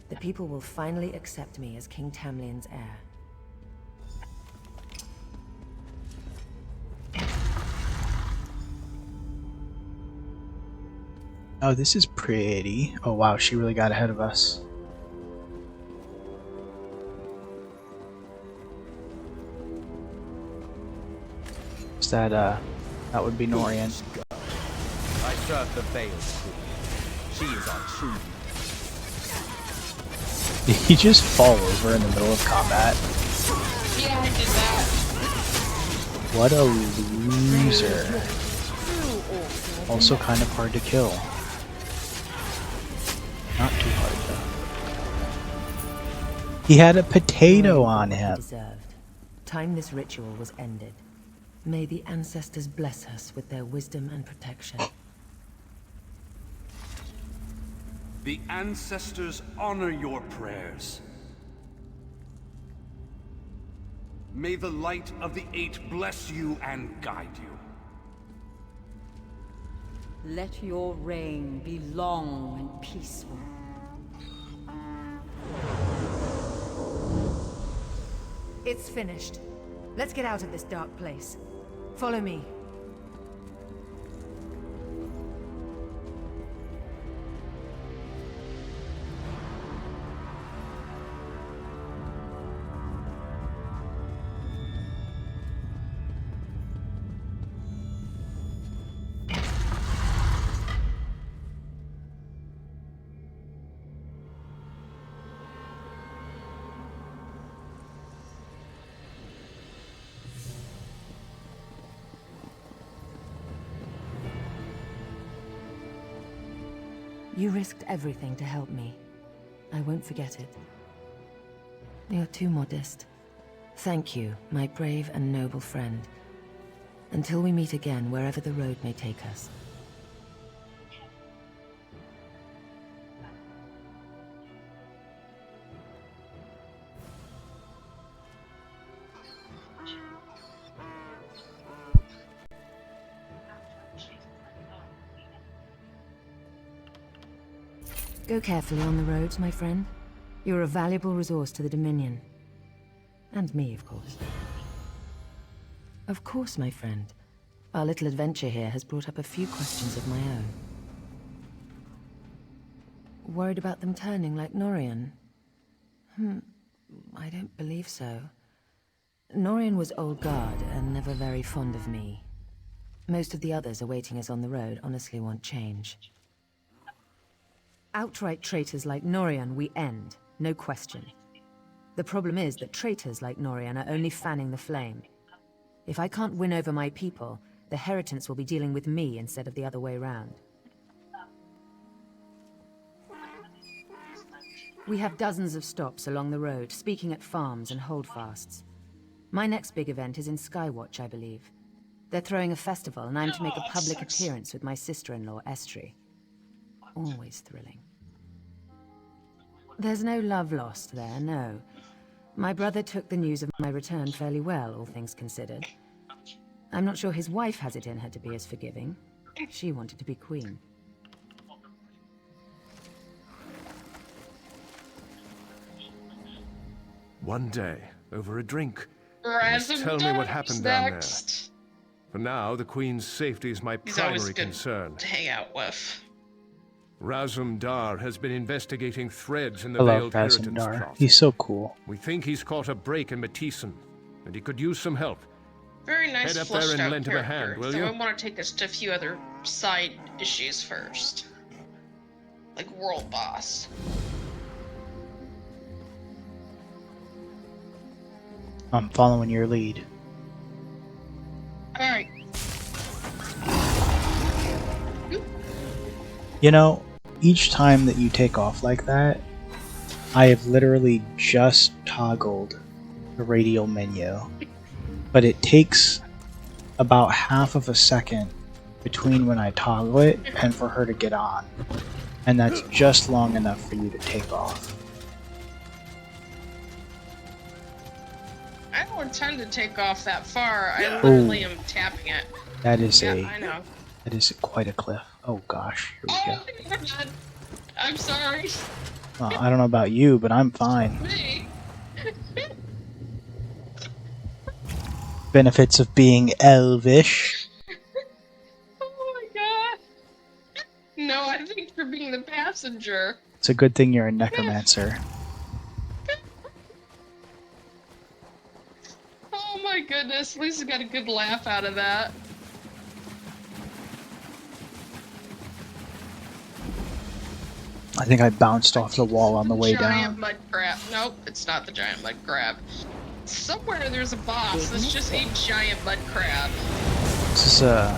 the people will finally accept me as King Tamlin's heir. Oh, this is pretty. Oh wow, she really got ahead of us. Is that, that would be Norian. I serve the Veiled Queen. She is our true. Did he just fall over in the middle of combat? Yeah, I did that. What a loser. Also kind of hard to kill. Not too hard though. He had a potato on him. Deserved. Time this ritual was ended. May the ancestors bless us with their wisdom and protection. The ancestors honor your prayers. May the light of the Eight bless you and guide you. Let your reign be long and peaceful. It's finished. Let's get out of this dark place. Follow me. You risked everything to help me. I won't forget it. You're too modest. Thank you, my brave and noble friend. Until we meet again, wherever the road may take us. Go carefully on the roads, my friend. You're a valuable resource to the Dominion. And me, of course. Of course, my friend. Our little adventure here has brought up a few questions of my own. Worried about them turning like Norian? I don't believe so. Norian was old guard and never very fond of me. Most of the others awaiting us on the road honestly want change. Outright traitors like Norian we end, no question. The problem is that traitors like Norian are only fanning the flame. If I can't win over my people, the Heritants will be dealing with me instead of the other way round. We have dozens of stops along the road, speaking at farms and holdfasts. My next big event is in Skywatch, I believe. They're throwing a festival, and I'm to make a public appearance with my sister-in-law, Estri. Always thrilling. There's no love lost there, no. My brother took the news of my return fairly well, all things considered. I'm not sure his wife has it in her to be as forgiving. She wanted to be queen. One day, over a drink, Razum tell me what happened down there. For now, the Queen's safety is my primary concern. To hang out with. Razum Dar has been investigating threads in the I love Veiled Razum Inheritance Dar. plot. He's so cool. We think he's caught a break in Matissan, and he could use some help. Very nice, Head up there fleshed and out lend him a character. hand, will So you? I want to take us to a few other side issues first. Like World Boss. I'm following your lead. Alright. You know, each time that you take off like that, I have literally just toggled the radial menu. But it takes about half of a second between when I toggle it and for her to get on. And that's just long enough for you to take off. I don't intend to take off that far. I literally am tapping it. That is I know. That is quite a cliff. Oh gosh, here we go. I'm sorry. Well, I don't know about you, but I'm fine. Me. Benefits of being elvish. Oh my god. No, I think you're being the passenger. It's a good thing you're a necromancer. Oh my goodness, Lisa got a good laugh out of that. I think I bounced off the wall on the way Giant down. mud crab. Nope, it's not the giant mud crab. Somewhere there's a boss that's just a giant mud crab. This is like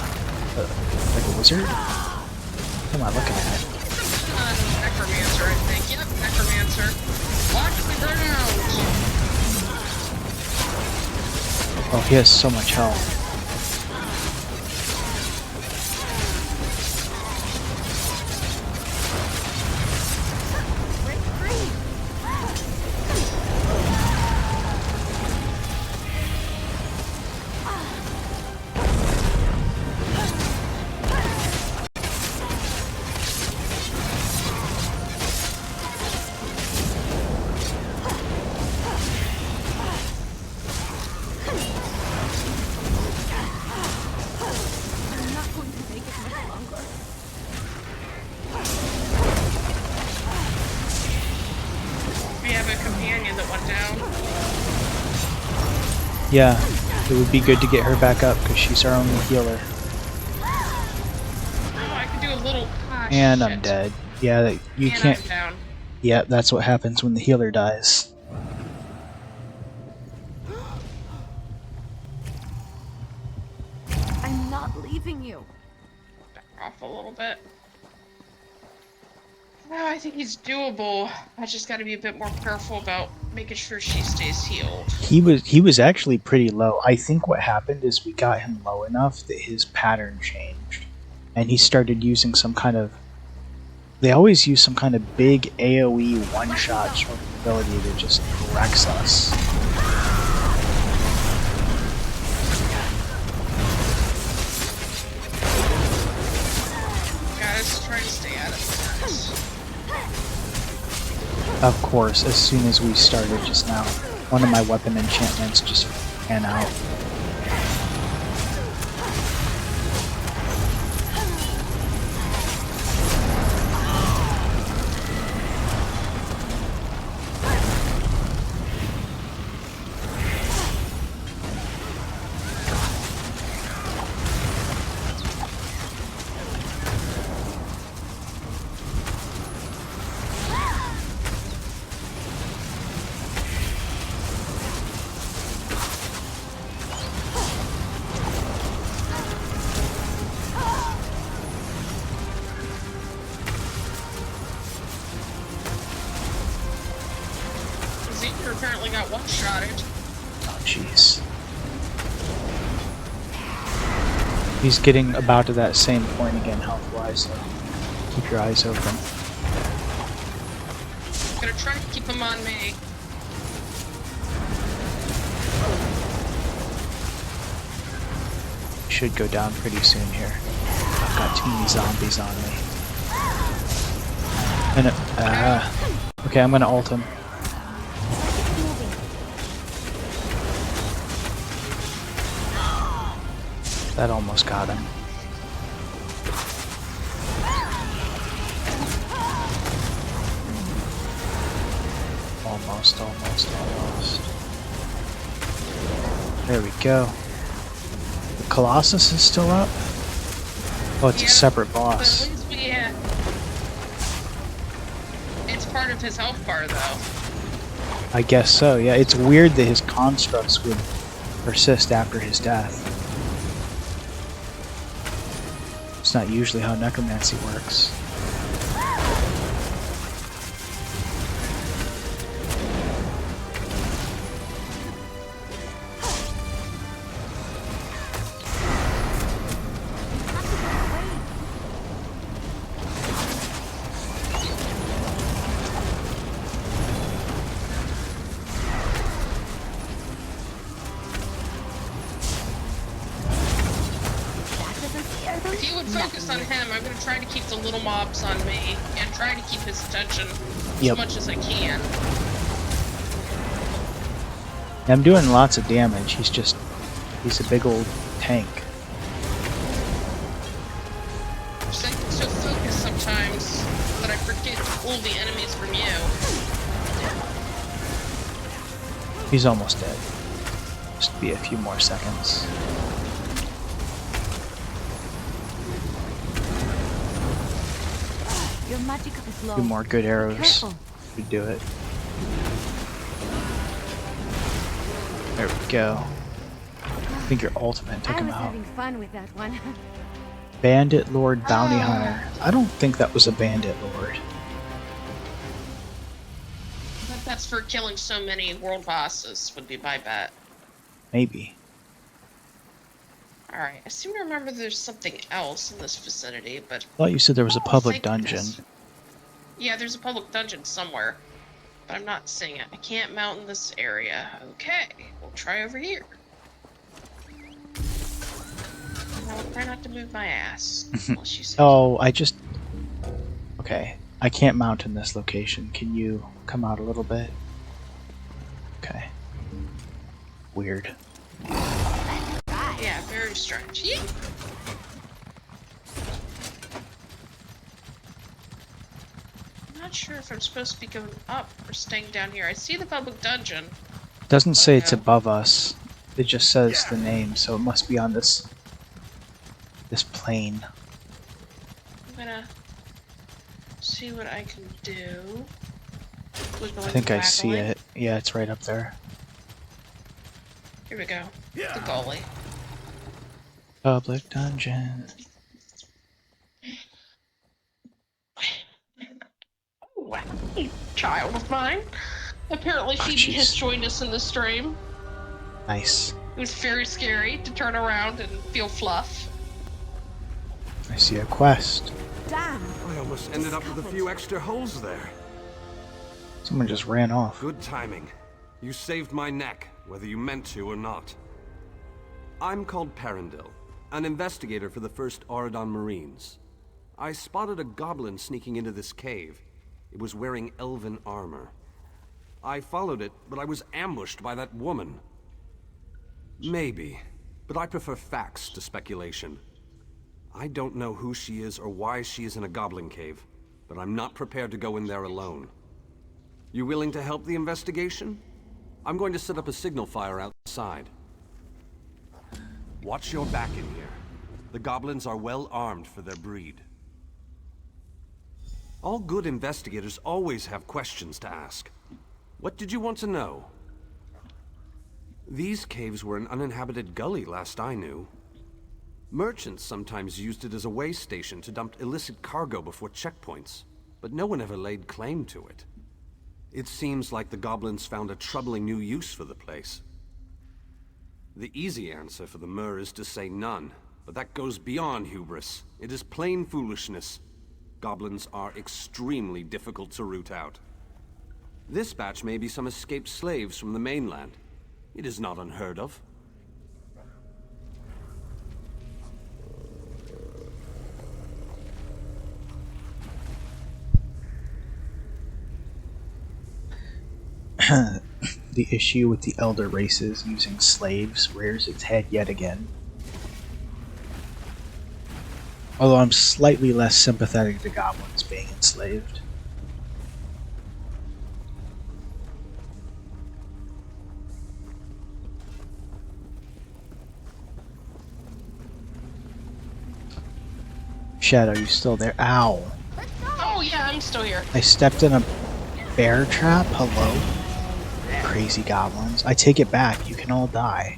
a wizard? What am I looking at? Necromancer, I think. Yep, necromancer. Watch the ground. Oh, he has so much health. Yeah, it would be good to get her back up because she's our only healer. Oh, I could do a little. And shit. I'm dead. Yeah, you And can't. I'm down. Yeah, that's what happens when the healer dies. I'm not leaving you. Back off a little bit. I think he's doable. I just got to be a bit more careful about making sure she stays healed. He was actually pretty low. I think what happened is we got him low enough that his pattern changed, and he started using some kind of. They always use some kind of big AOE one-shot sort of ability that just wrecks us. Guys, try to stay out of this. Of course, as soon as we started just now, one of my weapon enchantments just ran out. Apparently got one-shotted. Oh, jeez. He's getting about to that same point again, health-wise, so keep your eyes open. Gonna try to keep him on me. Should go down pretty soon here. I've got too many zombies on me. And okay, I'm gonna ult him. That almost got him. Almost. There we go. The Colossus is still up? Oh, it's a separate boss. But at least it's part of his health bar, though. I guess so, yeah. It's weird that his constructs would persist after his death. It's not usually how necromancy works. If you would focus on him, I'm going to try to keep the little mobs on me and try to keep his attention as much as I can. I'm doing lots of damage. He's a big old tank. Just like so focused sometimes that I forget to pull the enemies from you. He's almost dead. Just be a few more seconds. Your magic is low. 2 more good arrows should do it. There we go. I think your ultimate took him out. Having fun with that one. Bandit Lord Bounty Hunter. I don't think that was a Bandit Lord. But that's for killing so many world bosses, would be my bet. Maybe. Alright, I seem to remember there's something else in this vicinity, but... I thought you said there was a public dungeon. Yeah, there's a public dungeon somewhere, but I'm not seeing it. I can't mount in this area. Okay, we'll try over here. I'll try not to move my ass, unless you say Oh, okay. I can't mount in this location. Can you come out a little bit? Okay. Weird. Yeah, very strange. Yeet. I'm not sure if I'm supposed to be going up or staying down here. I see the public dungeon. It doesn't say it's above us. It just says the name, so it must be on this plane. I'm gonna see what I can do. I think I see it. Yeah, it's right up there. Here we go. The gully. Public dungeon. child of mine. Apparently Phoebe has joined us in the stream. Nice. It was very scary to turn around and feel fluff. I see a quest. Damn! I almost ended up with a few extra holes there. Someone just ran off. Good timing. You saved my neck, whether you meant to or not. I'm called Perendil, an investigator for the 1st Auradon Marines. I spotted a goblin sneaking into this cave. It was wearing elven armor. I followed it, but I was ambushed by that woman. Maybe, but I prefer facts to speculation. I don't know who she is or why she is in a goblin cave, but I'm not prepared to go in there alone. You willing to help the investigation? I'm going to set up a signal fire outside. Watch your back in here. The goblins are well armed for their breed. All good investigators always have questions to ask. What did you want to know? These caves were an uninhabited gully last I knew. Merchants sometimes used it as a way station to dump illicit cargo before checkpoints, but no one ever laid claim to it. It seems like the goblins found a troubling new use for the place. The easy answer for the Mer is to say none, but that goes beyond hubris. It is plain foolishness. Goblins are extremely difficult to root out. This batch may be some escaped slaves from the mainland. It is not unheard of. The issue with the elder races using slaves rears its head yet again. Although I'm slightly less sympathetic to goblins being enslaved. Shadow, you still there? Ow. Oh yeah, I'm still here. I stepped in a bear trap? Hello? Crazy goblins. I take it back. You can all die.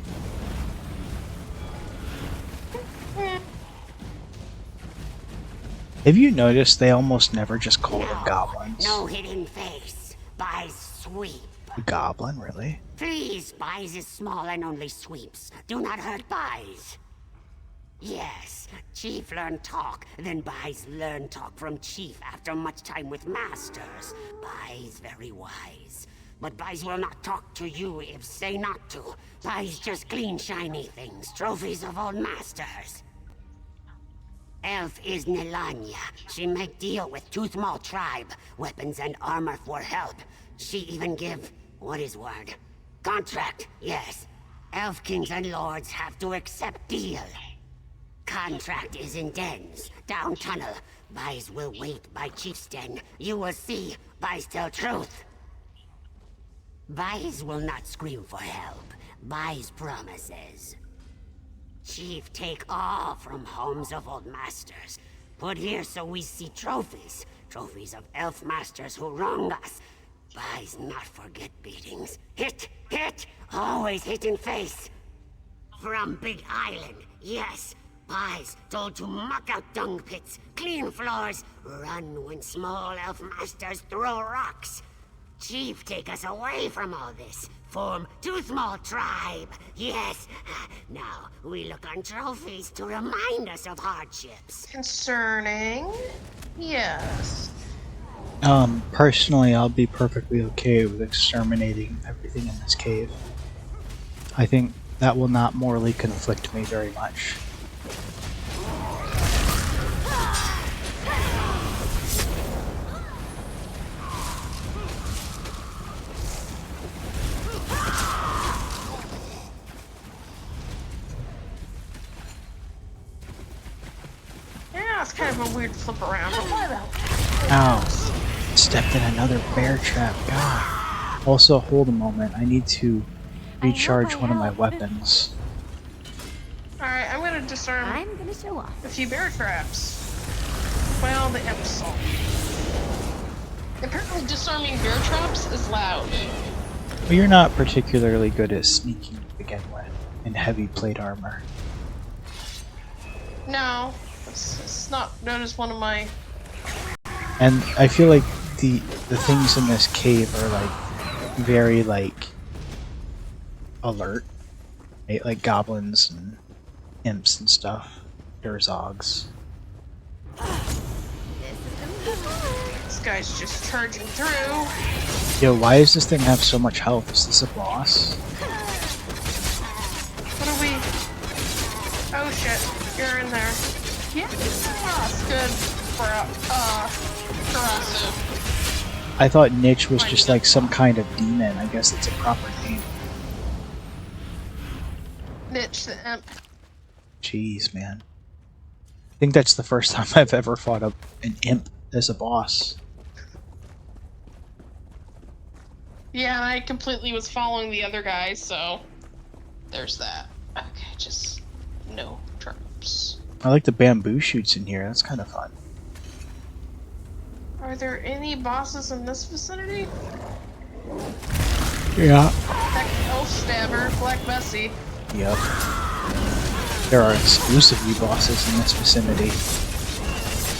Have you noticed they almost never just call them goblins? No hidden face. By sweep. A goblin, really? Please, Buys is small and only sweeps. Do not hurt Buys. Yes, Chief learn talk, then Buys learn talk from Chief after much time with masters. Buys very wise. But Buys will not talk to you if say not to. Buys just clean shiny things, trophies of old masters. Elf is Nelanya. She make deal with Toothmaw tribe, weapons and armor for help. She even give, what is word? Contract, yes. Elf kings and lords have to accept deal. Contract is in dens, down tunnel. Buys will wait by Chief's den. You will see, Buys tell truth. Buys will not scream for help. Buys promises. Chief take all from homes of old masters. Put here so we see trophies. Trophies of elf masters who wronged us. Buys not forget beatings. Hit, hit, always hit in face. From Big Island, yes. Buys told to muck out dung pits, clean floors, run when small elf masters throw rocks. Chief take us away from all this. Form Toothmaw tribe. Yes. Now we look on trophies to remind us of hardships. Concerning? Yes. Personally, I'll be perfectly okay with exterminating everything in this cave. I think that will not morally conflict me very much. Yeah, it's kind of a weird flip around, but why the hell? Ow. Stepped in another bear trap. God. Also, hold a moment. I need to recharge one of my weapons. Alright, I'm gonna disarm show off a few bear traps. Well, the episode. Apparently disarming bear traps is loud. Well, you're not particularly good at sneaking to begin with, in heavy plate armor. No, it's not known as one of my... And I feel like the the things in this cave are like very like alert, right? Like goblins and imps and stuff. Durzogs. This guy's just charging through. Yo, why does this thing have so much health? Is this a boss? What are we? Oh shit, you're in there. Yeah, that's good for corrosive. I thought Niche was just like some kind of demon. I guess it's a proper name. Niche the imp. Jeez, man. I think that's the first time I've ever fought an imp as a boss. Yeah, I completely was following the other guy, so there's that. Okay, just no traps. I like the bamboo shoots in here. That's kind of fun. Are there any bosses in this vicinity? Yeah. Black Elf Stabber, Black Bessie. Yep. There are exclusively bosses in this vicinity.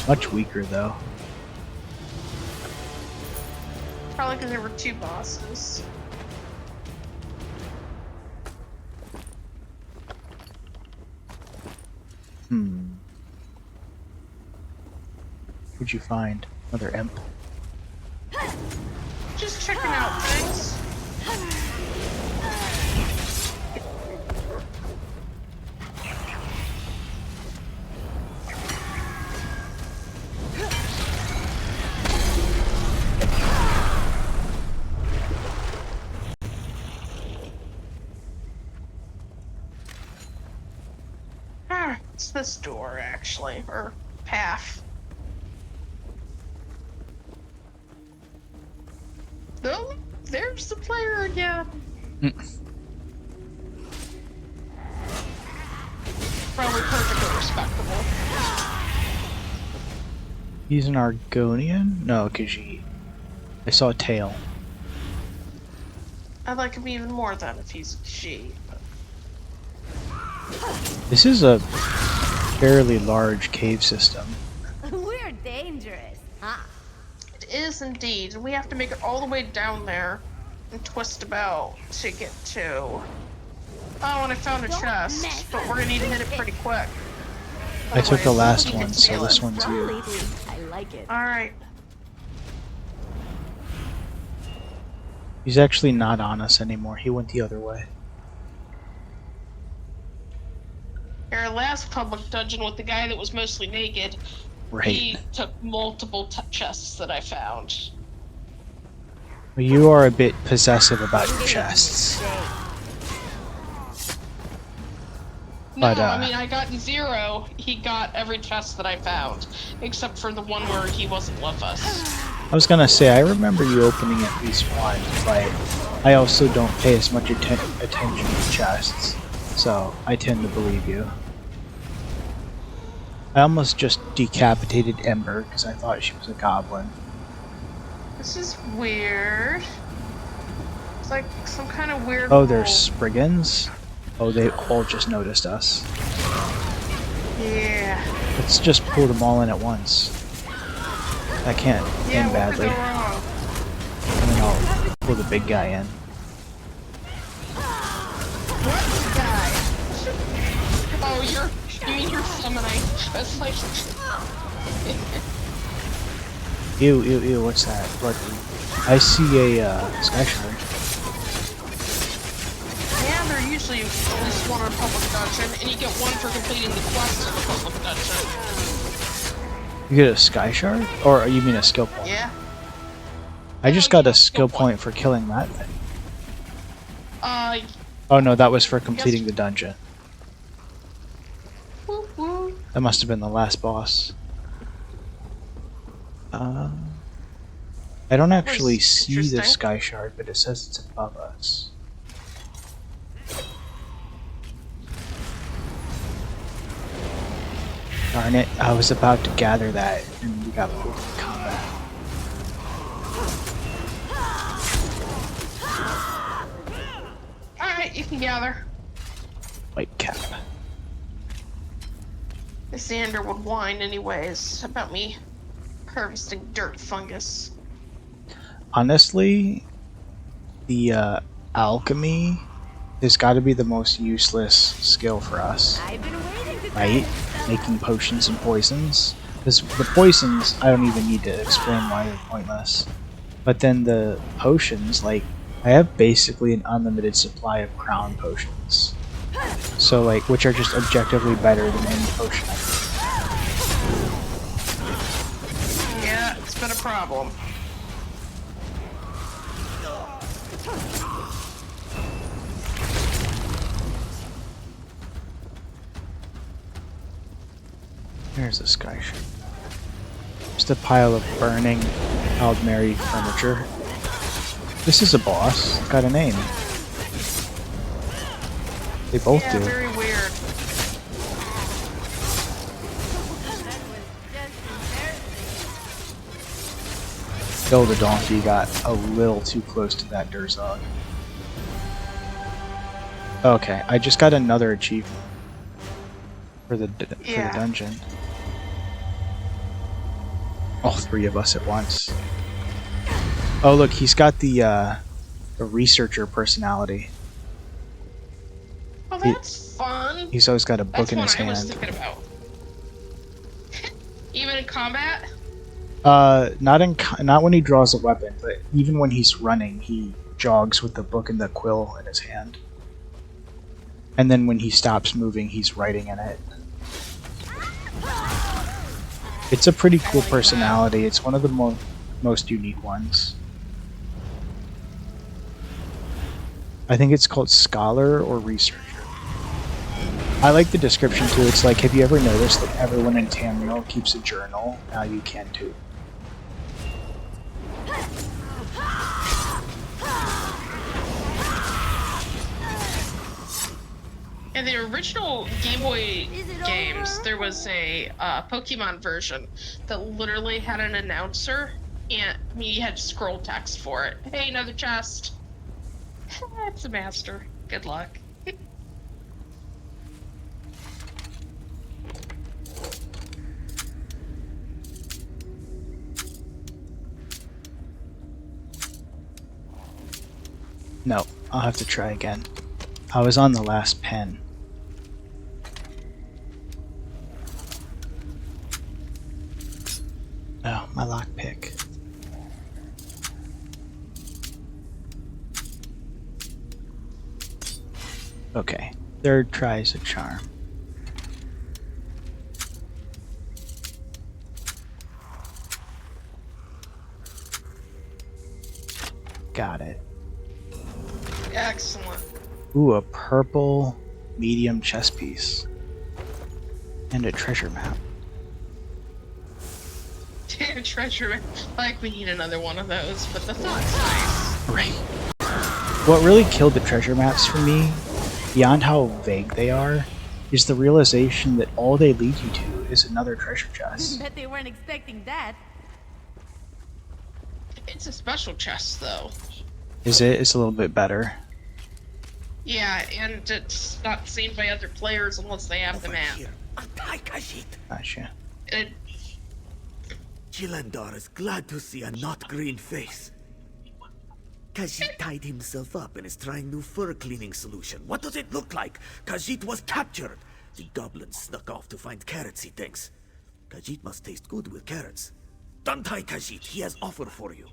Much weaker, though. Probably because there were 2 bosses. What'd you find? Another imp. Just checking out things. It's this door, actually, or path. Oh, there's the player again. Probably perfectly respectable. He's an Argonian? No, Khajiit. I saw a tail. I like him even more than if he's a she. This is a fairly large cave system. We're dangerous, huh? It is indeed, and we have to make it all the way down there and twist about to get to. Oh, and I found a chest, but we're gonna need to hit it pretty quick. I took the last you one, can so steal this it. one's you. I like it. Alright. He's actually not on us anymore. He went the other way. Our last public dungeon with the guy that was mostly naked, Right. he took multiple chests that I found. Well, you are a bit possessive about your chests. No, But, I mean, I got 0. He got every chest that I found, except for the one where he wasn't with us. I was gonna say, I remember you opening at least one, but I also don't pay as much attention to chests, so I tend to believe you. I almost just decapitated Ember because I thought she was a goblin. This is weird. It's like some kind of weird. Oh, there's Spriggans? Oh, they all just noticed us. Yeah. Let's just pull them all in at once. That can't end badly. What could go wrong? And then I'll pull the big guy in. What guy? Oh, you mean you're summoning? That's like. Ew, ew, ew, what's that? Blood. I see a sky shard. Yeah, they're usually at least one on public dungeon, and you get one for completing the quest in the public dungeon. You get a sky shard? Or you mean a skill point? Yeah. I just got a skill point for killing that thing. Oh no, that was for completing the dungeon. Woo woo. That must have been the last boss. I don't actually see the sky shard, but it says it's above us. Darn it, I was about to gather that, and we got pulled into combat. Alright, you can gather. White cap. This Xander would whine anyways about me harvesting dirt fungus. Honestly, the alchemy has got to be the most useless skill for us, right? Making potions and poisons. Because the poisons, I don't even need to explain why they're pointless. But then the potions, like, I have basically an unlimited supply of crown potions. So, like, which are just objectively better than any potion I can. Yeah, it's been a problem. There's a sky ship. Just a pile of burning Hail Mary furniture. This is a boss. It's got a name. They both do. Very weird. Still, the donkey got a little too close to that Durzog. Okay, I just got another achievement for the dungeon. All three of us at once. Oh look, he's got the researcher personality. Oh, that's fun. He's always got a book in his hand. That's what I was thinking about. Even in combat? Not when he draws a weapon, but even when he's running, he jogs with the book and the quill in his hand. And then when he stops moving, he's writing in it. It's a pretty cool personality. It's one of the most unique ones. I think it's called Scholar or Researcher. I like the description too. It's like, have you ever noticed that everyone in Tamriel keeps a journal? Now you can too. In the original Game Boy games, there was a Pokemon version that literally had an announcer, and you had scroll text for it. Hey, another chest. It's a master. Good luck. No, I'll have to try again. I was on the last pen. Oh, my lockpick. Okay, third try's a charm. Got it. Excellent. Ooh, a purple medium chess piece. And a treasure map. Treasure map. Like, we need another one of those, but the thought's nice. Right. What really killed the treasure maps for me, beyond how vague they are, is the realization that all they lead you to is another treasure chest. Bet they weren't expecting that. It's a special chest, though. Is it? It's a little bit better. Yeah, and it's not seen by other players unless they have the map. Gotcha. Jilandar is glad to see a not green face. Khajiit tied himself up and is trying new fur cleaning solution. What does it look like? Khajiit was captured. The goblin snuck off to find carrots, he thinks. Khajiit must taste good with carrots. Don't tie Khajiit. He has offer for you.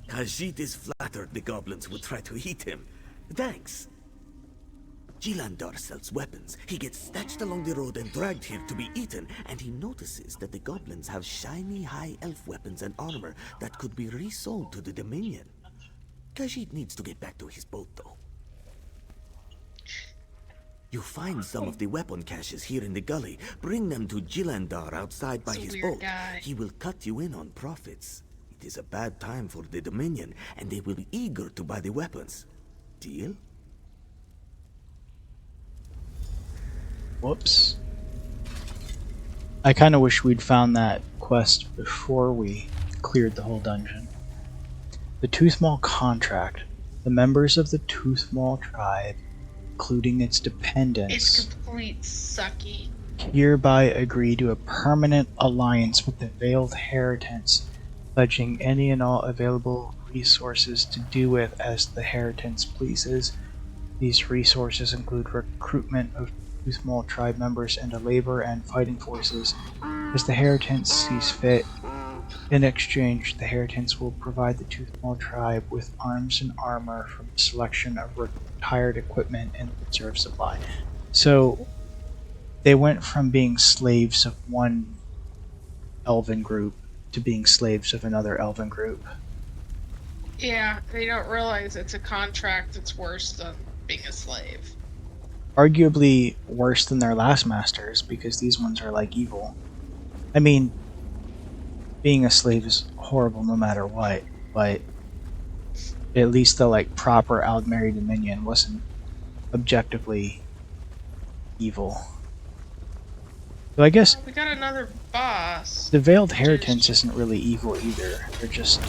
Khajiit is flattered the goblins would try to eat him. Thanks. Jilandar sells weapons. He gets snatched along the road and dragged here to be eaten, and he notices that the goblins have shiny high elf weapons and armor that could be resold to the Dominion. Khajiit needs to get back to his boat, though. You find some of the weapon caches here in the gully. Bring them to Jilandar outside by his boat. He will cut you in on profits. It is a bad time for the Dominion, and they will be eager to buy the weapons. Deal? Whoops. I kind of wish we'd found that quest before we cleared the whole dungeon. The Toothmaw Contract. The members of the Toothmaw tribe, including its dependents. It's complete sucky. hereby agree to a permanent alliance with the Veiled Heritance, pledging any and all available resources to do with as the Heritance pleases. These resources include recruitment of Toothmole tribe members into labor and fighting forces as the Heritance sees fit. In exchange, the Heritance will provide the Toothmole tribe with arms and armor from a selection of retired equipment and reserve supply. So they went from being slaves of one elven group to being slaves of another elven group. Yeah, they don't realize it's a contract that's worse than being a slave. Arguably worse than their last masters, because these ones are like evil. I mean, being a slave is horrible no matter what, but at least the like proper Aldmeri Dominion wasn't objectively evil. So I guess we got another boss. The Veiled Heritance isn't really evil either. They're just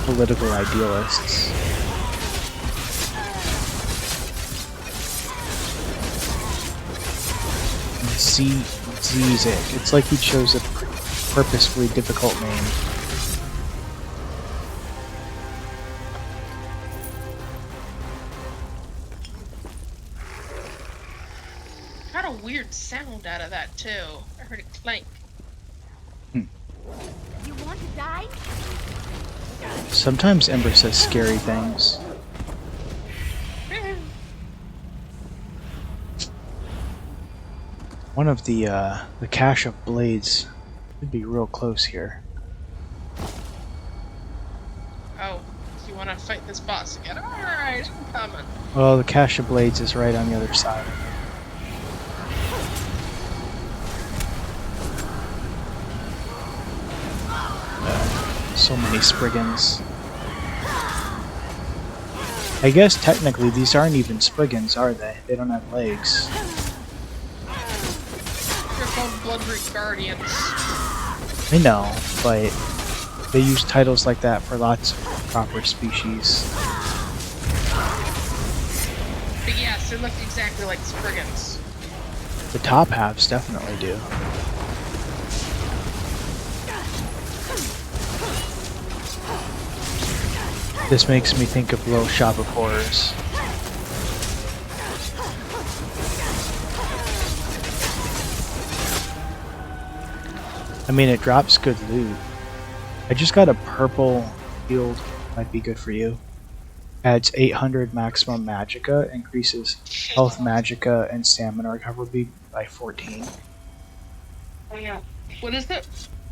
political idealists. Zizik. It's like he chose a purposefully difficult name. Got a weird sound out of that too. I heard it clank. You want to die? Sometimes Ember says scary things. One of the cache of blades should be real close here. Oh, you want to fight this boss again? Alright, I'm coming. Well, the cache of blades is right on the other side. So many Spriggans. I guess technically these aren't even Spriggans, are they? They don't have legs. They're called Bloodroot Guardians. I know, but they use titles like that for lots of proper species. But yes, they look exactly like Spriggans. The top halves definitely do. This makes me think of Little Shop of Horrors. I mean, it drops good loot. I just got a purple shield, might be good for you. Adds 800 maximum magicka, increases health magicka and stamina recovery by 14. Oh yeah. What is it?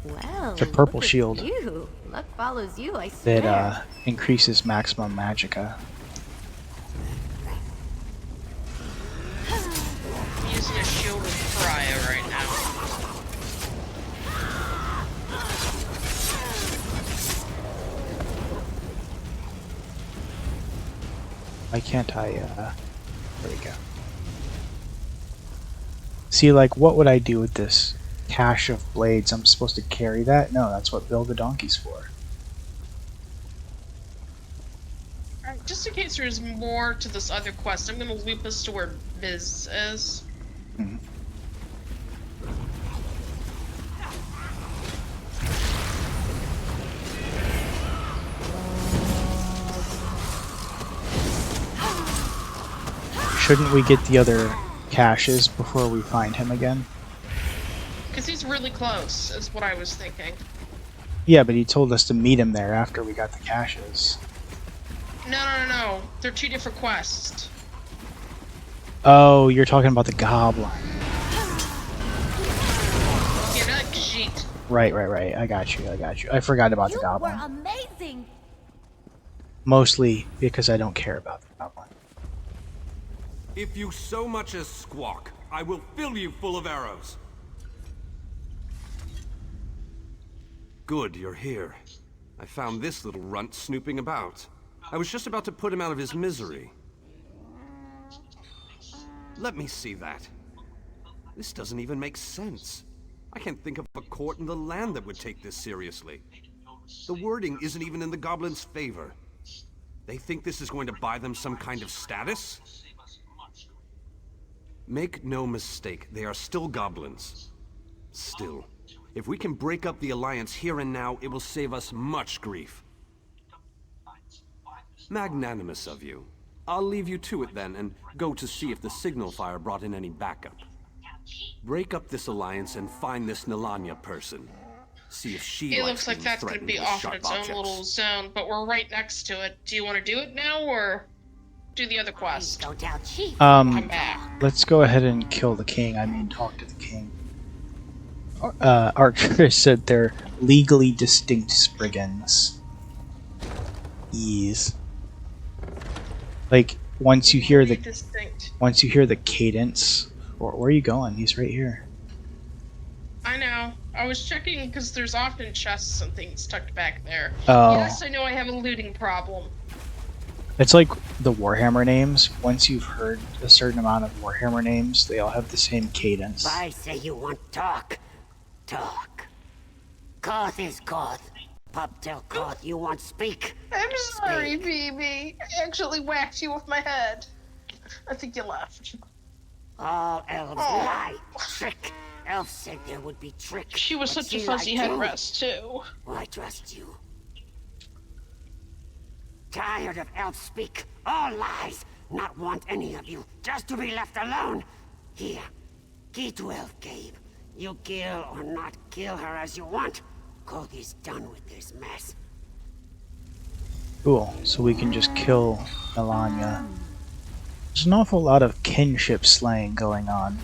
Well, it's a purple shield. You. Luck follows you, I swear. That increases maximum magicka. I'm using a shield with Pariah right now. Why can't I, there we go. See, like, what would I do with this cache of blades? I'm supposed to carry that? No, that's what Build a Donkey's for. Alright, just in case there's more to this other quest, I'm gonna loop us to where Biz is. Mm-hmm. Shouldn't we get the other caches before we find him again? Because he's really close, is what I was thinking. Yeah, but he told us to meet him there after we got the caches. No. They're two different quests. Oh, you're talking about the goblin. Yeah, not Khajiit. Right. I got you. I forgot about the goblin. You were amazing. Mostly because I don't care about the goblin. If you so much as squawk, I will fill you full of arrows. Good, you're here. I found this little runt snooping about. I was just about to put him out of his misery. Let me see that. This doesn't even make sense. I can't think of a court in the land that would take this seriously. The wording isn't even in the goblins' favor. They think this is going to buy them some kind of status? Make no mistake, they are still goblins. Still, if we can break up the Alliance here and now, it will save us much grief. Magnanimous of you. I'll leave you to it then, and go to see if the signal fire brought in any backup. Break up this alliance and find this Nalanya person. See if she It looks like that's going to be off in its own little zone, but we're right next to it. Do you want to do it now, or do the other quest? Go tell Chief. Come back. Let's go ahead and kill the king. I mean, talk to the king. Archer said they're legally distinct Spriggans. Ease. Like, once you hear the cadence, where are you going? He's right here. I know. I was checking because there's often chests and things tucked back there. Oh. Yes, I know I have a looting problem. It's like the Warhammer names. Once you've heard a certain amount of Warhammer names, they all have the same cadence. I say you want talk. Talk. Koth is Koth. Pub tell Koth you want speak. I'm sorry, BB. I actually whacked you with my head. I think you left. All elves lie. Trick. Elf said there would be trick. She was such a fuzzy headrest, too. Well, I trust you. Tired of elf speak. All lies. Not want any of you. Just to be left alone. Here. Key to Elf Cave. You kill or not kill her as you want. Koth is done with this mess. Cool. So we can just kill Nalanya. There's an awful lot of kinship slaying going on.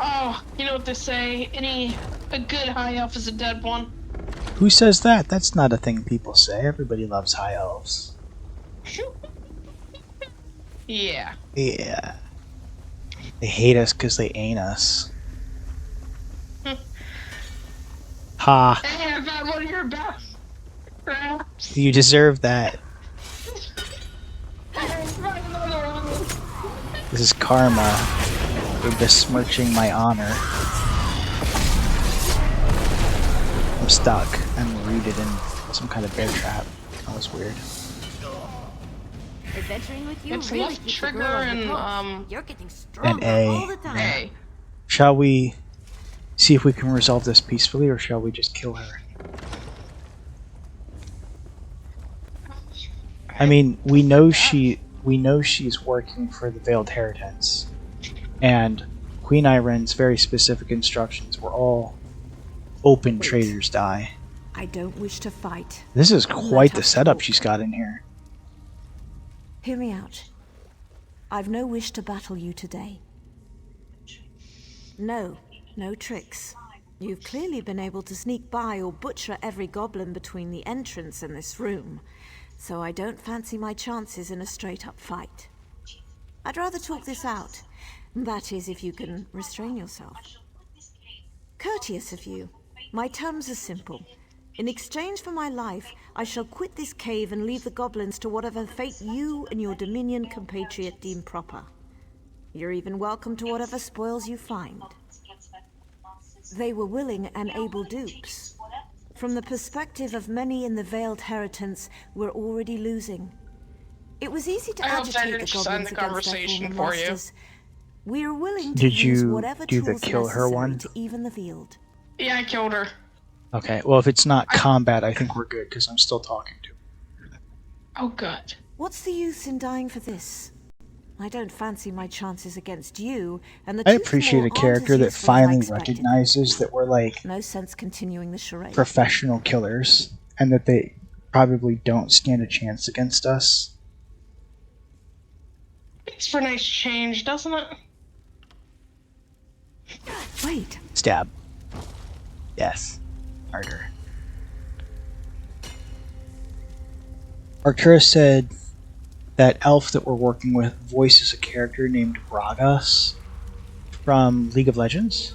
Oh, you know what they say? A good high elf is a dead one. Who says that? That's not a thing people say. Everybody loves high elves. Yeah. Yeah. They hate us because they ain't us. Ha. Hey, I found one of your best traps. You deserve that. This is karma for besmirching my honor. I'm stuck. I'm rooted in some kind of bear trap. That was weird. Adventuring with you It's really left keeps the trigger girl on and the pulse. You're getting And stronger all the time. A. Shall we see if we can resolve this peacefully, or shall we just kill her? I mean, we know she's working for the Veiled Heritance, and Queen Iren's very specific instructions were all open traitors die. I don't wish to fight. This is quite the setup she's got in here. Hear me out. I've no wish to battle you today. No tricks. You've clearly been able to sneak by or butcher every goblin between the entrance and this room, so I don't fancy my chances in a straight-up fight. I'd rather talk this out. That is, if you can restrain yourself. Courteous of you. My terms are simple. In exchange for my life, I shall quit this cave and leave the goblins to whatever fate you and your Dominion compatriot deem proper. You're even welcome to whatever spoils you find. They were willing and able dupes. From the perspective of many in the Veiled Heritance, we're already losing. It was easy to agitate the goblins against their former masters. We are willing to use whatever tools necessary to even the field. Yeah, I killed her. Okay, well if it's not combat, I think we're good, because I'm still talking to her. Oh, good. What's the use in dying for this? I don't fancy my chances against you, and the I appreciate a character that finally recognizes that we're like no sense continuing the charade. Professional killers, and that they probably don't stand a chance against us. It's for nice change, doesn't it? Wait. Stab. Yes. Harder. Arcturus said that elf that we're working with voices a character named Bragas from League of Legends.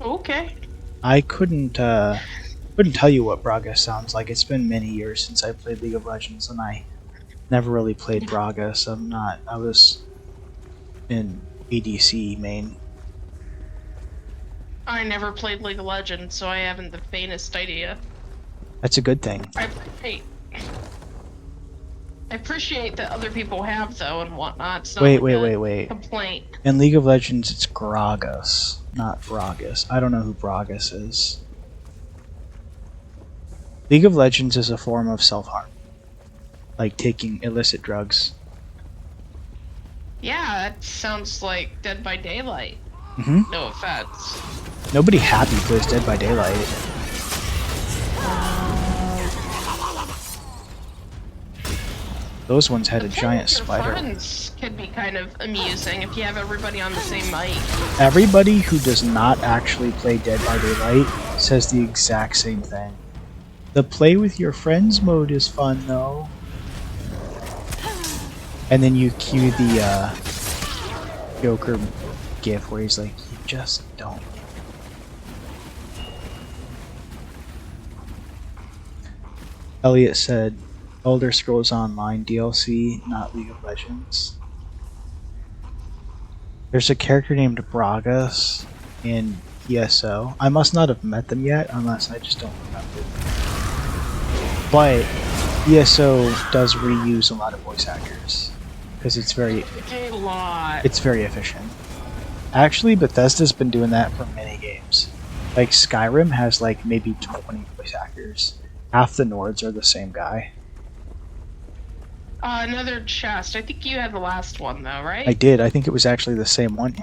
Okay. I couldn't tell you what Bragas sounds like. It's been many years since I played League of Legends, and I never really played Bragas. I was in ADC main. I never played League of Legends, so I haven't the faintest idea. That's a good thing. Hey. I appreciate that other people have, though, and whatnot. It's not Wait. a complaint. In League of Legends, it's Gragas, not Bragas. I don't know who Bragas is. League of Legends is a form of self-harm. Like taking illicit drugs. Yeah, that sounds like Dead by Daylight. Mm-hmm. No offense. Nobody happy plays Dead by Daylight. Those ones had a giant spider. Friends could be kind of amusing if you have everybody on the same mic. Everybody who does not actually play Dead by Daylight says the exact same thing. The play with your friends mode is fun though. And then you cue the Joker gif where he's like, you just don't. Elliot said, Elder Scrolls Online DLC, not League of Legends. There's a character named Bragas in ESO. I must not have met them yet, unless I just don't remember. But ESO does reuse a lot of voice actors because it's very efficient. Actually, Bethesda's been doing that for many games. Like Skyrim has like maybe 20 voice actors. Half the Nords are the same guy. Another chest. I think you had the last one, though, right? I did. I think it was actually the same one.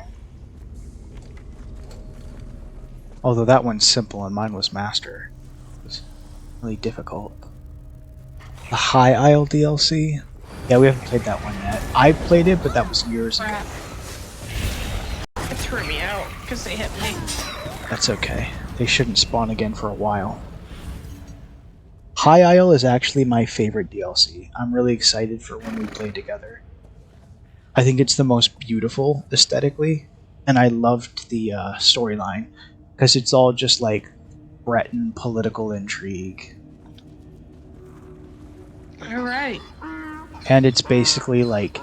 Although that one's simple and mine was Master. It was really difficult. The High Isle DLC? Yeah, we haven't played that one yet. I played it, but that was years ago. It threw me out because they hit me. That's okay. They shouldn't spawn again for a while. High Isle is actually my favorite DLC. I'm really excited for when we play together. I think it's the most beautiful aesthetically, and I loved the storyline because it's all just like Breton political intrigue. Alright. And it's basically like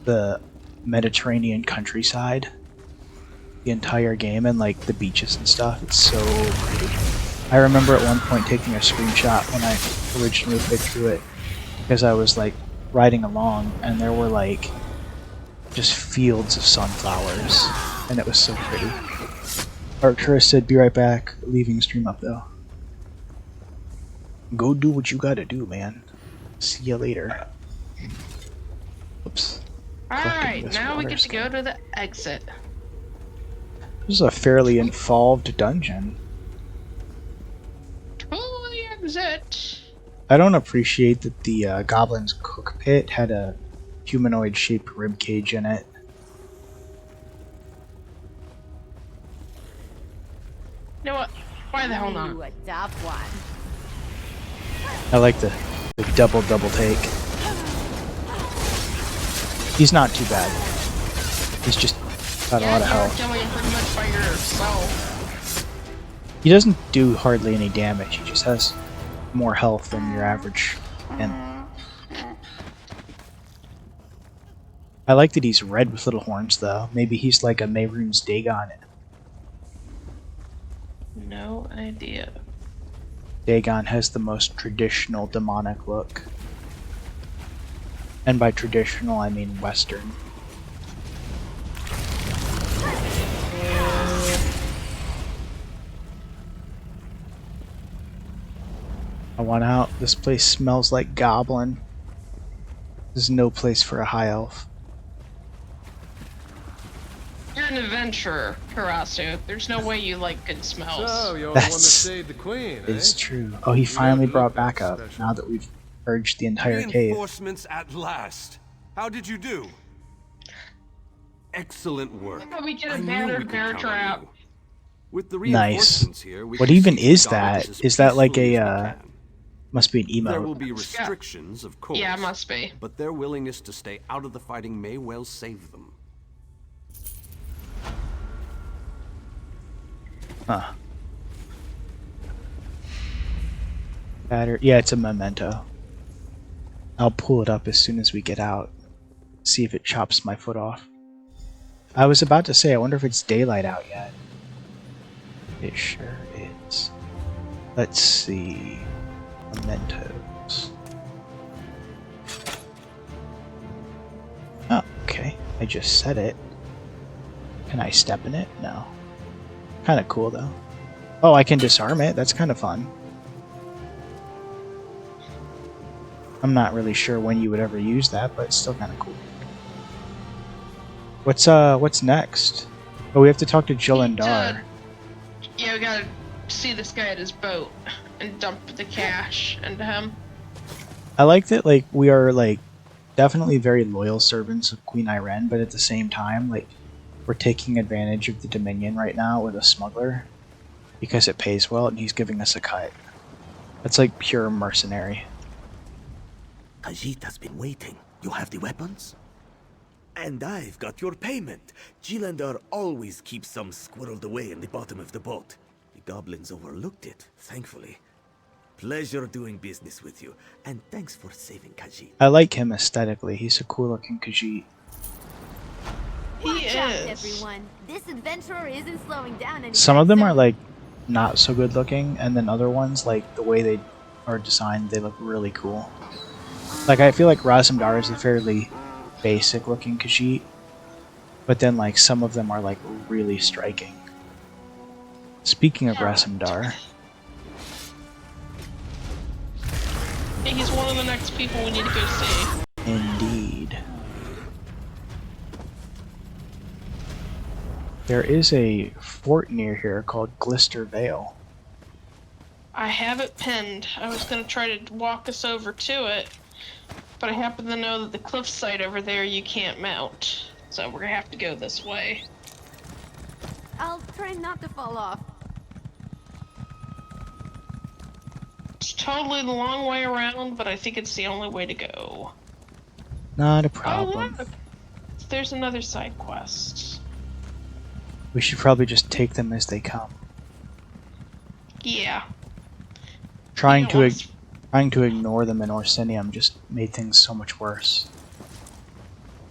the Mediterranean countryside, the entire game, and like the beaches and stuff. It's so pretty. I remember at one point taking a screenshot when I originally played through it because I was like riding along and there were like just fields of sunflowers and it was so pretty. Arcturus said, be right back, leaving stream up though. Go do what you gotta do, man. See ya later. Oops. Alright, now we get to go to the exit. This is a fairly involved dungeon. Totally exit. I don't appreciate that the Goblin's cook pit had a humanoid-shaped ribcage in it. You know what? Why the hell not? You adopt one. I like the double take. He's not too bad. He's just got a lot of health. You're killing him pretty much by yourself. He doesn't do hardly any damage. He just has more health than your average. And I like that he's red with little horns, though. Maybe he's like a Mehrunes Dagon. No idea. Dagon has the most traditional demonic look. And by traditional, I mean Western. I want out. This place smells like goblin. There's no place for a high elf. You're an adventurer, Karasu. There's no way you like good smells. So, you're the one that saved the queen, It's true. Oh, he finally brought back up, now that we've purged the entire cave. Reinforcements at last. How did you do? Excellent work. We get a better bear trap. With the Nice. reinforcements here, we What can even see is the that? goblins Is that like peacefully as we a can. must be an emote? There will be restrictions, of course. Yeah, must be. But their willingness to stay out of the fighting may well save them. Huh. Yeah, it's a memento. I'll pull it up as soon as we get out. See if it chops my foot off. I was about to say, I wonder if it's daylight out yet. It sure is. Let's see. Mementos. I just said it. Can I step in it? No. Kind of cool though. Oh, I can disarm it. That's kind of fun. I'm not really sure when you would ever use that, but it's still kind of cool. What's next? Oh, we have to talk to Jillandar. Yeah, we gotta see this guy at his boat and dump the cash into him. I like that, like, we are, like, definitely very loyal servants of Queen Irene, but at the same time, like, we're taking advantage of the Dominion right now with a smuggler because it pays well and he's giving us a cut. That's like pure mercenary. Khajiit has been waiting. You have the weapons? And I've got your payment. Jillandar always keeps some squirreled away in the bottom of the boat. The goblins overlooked it, thankfully. Pleasure doing business with you, and thanks for saving Khajiit. I like him aesthetically. He's a cool-looking Khajiit. Watch out, everyone. This adventurer isn't slowing down anytime Some of them soon. are, like, not so good looking, and then other ones, like, the way they are designed, they look really cool. Like, I feel like Razumdar is a fairly basic looking Khajiit, but then, like, some of them are, like, really striking. Speaking of Razumdar... Yeah, he's one of the next people we need to go see. Indeed. There is a fort near here called Glister Vale. I have it pinned. I was gonna try to walk us over to it, but I happen to know that the cliffside over there you can't mount. So we're gonna have to go this way. I'll try not to fall off. It's totally the long way around, but I think it's the only way to go. Not a problem. Oh, look. There's another side quest. We should probably just take them as they come. Yeah. Trying to ignore them in Orsinium just made things so much worse.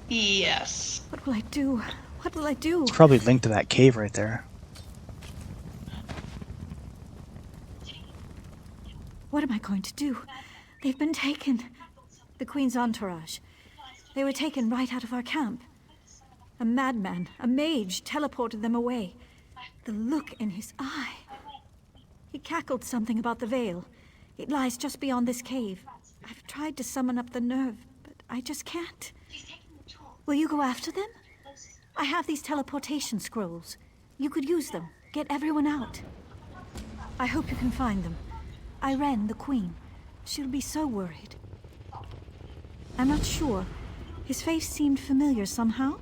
Yes. What will I do? What will I do? It's probably linked to that cave right there. What am I going to do? They've been taken. The Queen's entourage. They were taken right out of our camp. A madman, a mage, teleported them away. The look in his eye. He cackled something about the veil. It lies just beyond this cave. I've tried to summon up the nerve, but I just can't. Will you go after them? I have these teleportation scrolls. You could use them. Get everyone out. I hope you can find them. Irene, the Queen. She'll be so worried. I'm not sure. His face seemed familiar somehow.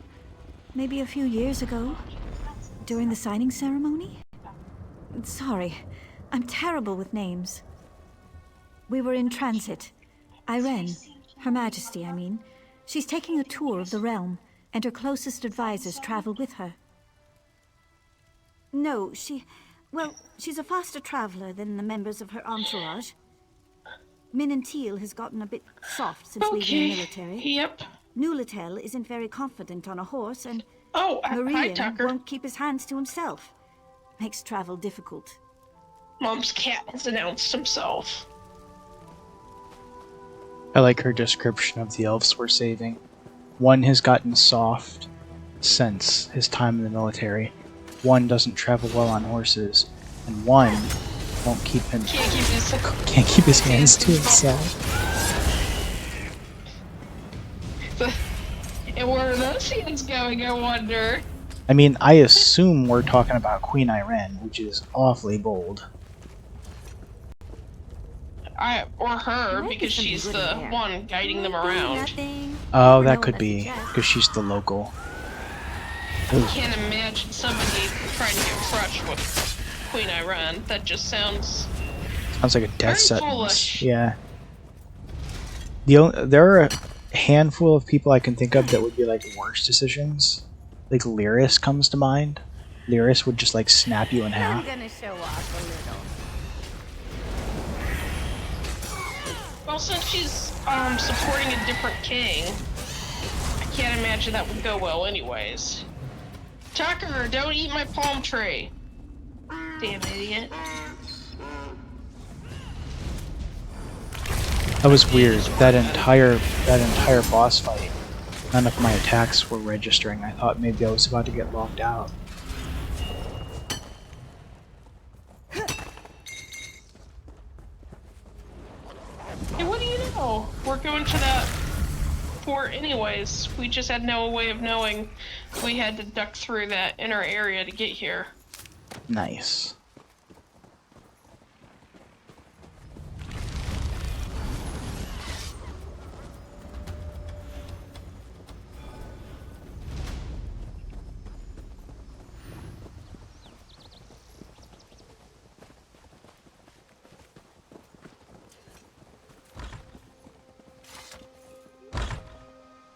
Maybe a few years ago. During the signing ceremony? Sorry. I'm terrible with names. We were in transit. Irene, Her Majesty, I mean. She's taking a tour of the realm, and her closest advisors travel with her. No, well, she's a faster traveler than the members of her entourage. Minantil has gotten a bit soft since leaving the military. Yep. Nulatel isn't very confident on a horse, and hi, Marian Tucker. won't keep his hands to himself. Makes travel difficult. Mom's cat has announced himself. I like her description of the elves we're saving. One has gotten soft since his time in the military. One doesn't travel well on horses, and one won't keep him. Can't keep his hands to himself. And where are those hands going, I wonder? I mean, I assume we're talking about Queen Irene, which is awfully bold. Or her, because she's the one guiding them around. Oh, that could be, because she's the local. I can't imagine somebody trying to get crushed with Queen Irene. That just sounds... Sounds like a death sentence. Foolish. Yeah. There are a handful of people I can think of that would be like worse decisions. Like Lyris comes to mind. Lyris would just like snap you in half. I'm gonna show off a little. Well, since she's supporting a different king, I can't imagine that would go well anyways. Tucker, don't eat my palm tree. Damn idiot. That was weird. That entire boss fight None of my attacks were registering. I thought maybe I was about to get locked out. Hey, what do you know? We're going to that fort anyways. We just had no way of knowing. We had to duck through that inner area to get here. Nice.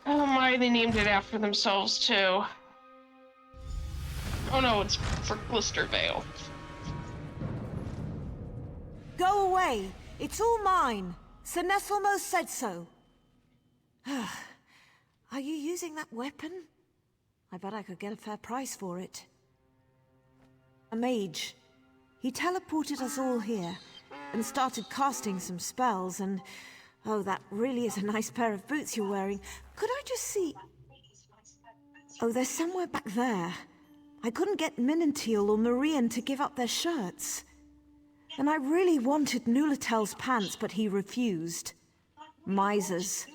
Oh my, they named it after themselves too. Oh no, it's for Glister Vale. Go away! It's all mine! Sir Nesselmo said so. Are you using that weapon? I bet I could get a fair price for it. A mage. He teleported us all here, and started casting some spells, and... Oh, that really is a nice pair of boots you're wearing. Could I just see... Oh, they're somewhere back there. I couldn't get Minantil or Marian to give up their shirts. And I really wanted Nulatel's pants, but he refused. Misers.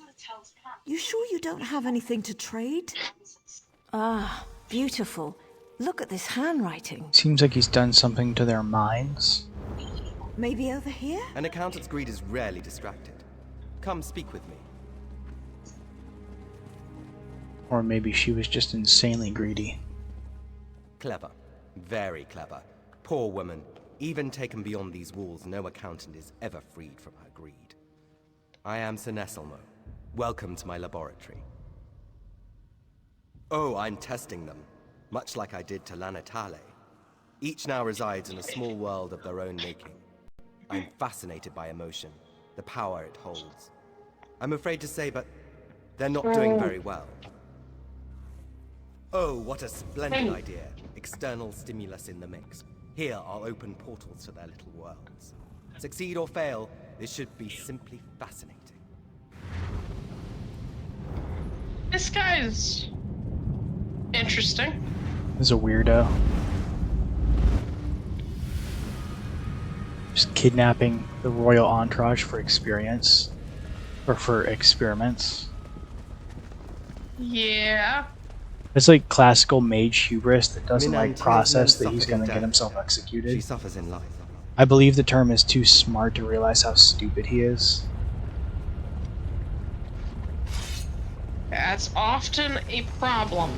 You sure you don't have anything to trade? Ah, beautiful. Look at this handwriting. Seems like he's done something to their minds. Maybe over here? An accountant's greed is rarely distracted. Come speak with me. Or maybe she was just insanely greedy. Clever. Very clever. Poor woman. Even taken beyond these walls, no accountant is ever freed from her greed. I am Sir Nesselmo. Welcome to my laboratory. Oh, I'm testing them, much like I did to Lanatale. Each now resides in a small world of their own making. I'm fascinated by emotion, the power it holds. I'm afraid to say, but they're not doing very well. Oh, what a splendid idea. External stimulus in the mix. Here I'll open portals to their little worlds. Succeed or fail, this should be simply fascinating. This guy's interesting. He's a weirdo. Just kidnapping the royal entourage for experience. Or for experiments. Yeah. It's like classical mage hubris that doesn't like process that he's going gonna get himself executed. She suffers in life. I believe the term is too smart to realize how stupid he is. That's often a problem.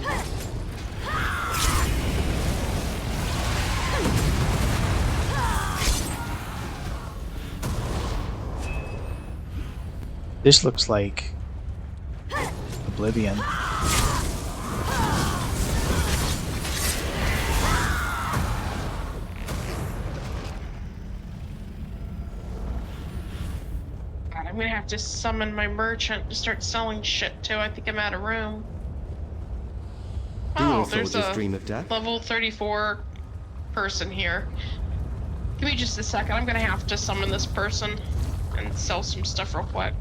This looks like Oblivion. I'm gonna have to summon my merchant to start selling shit to. I think I'm out of room. Oh, there's a dream of death? level 34 person here. Give me just a second. I'm gonna have to summon this person and sell some stuff real quick.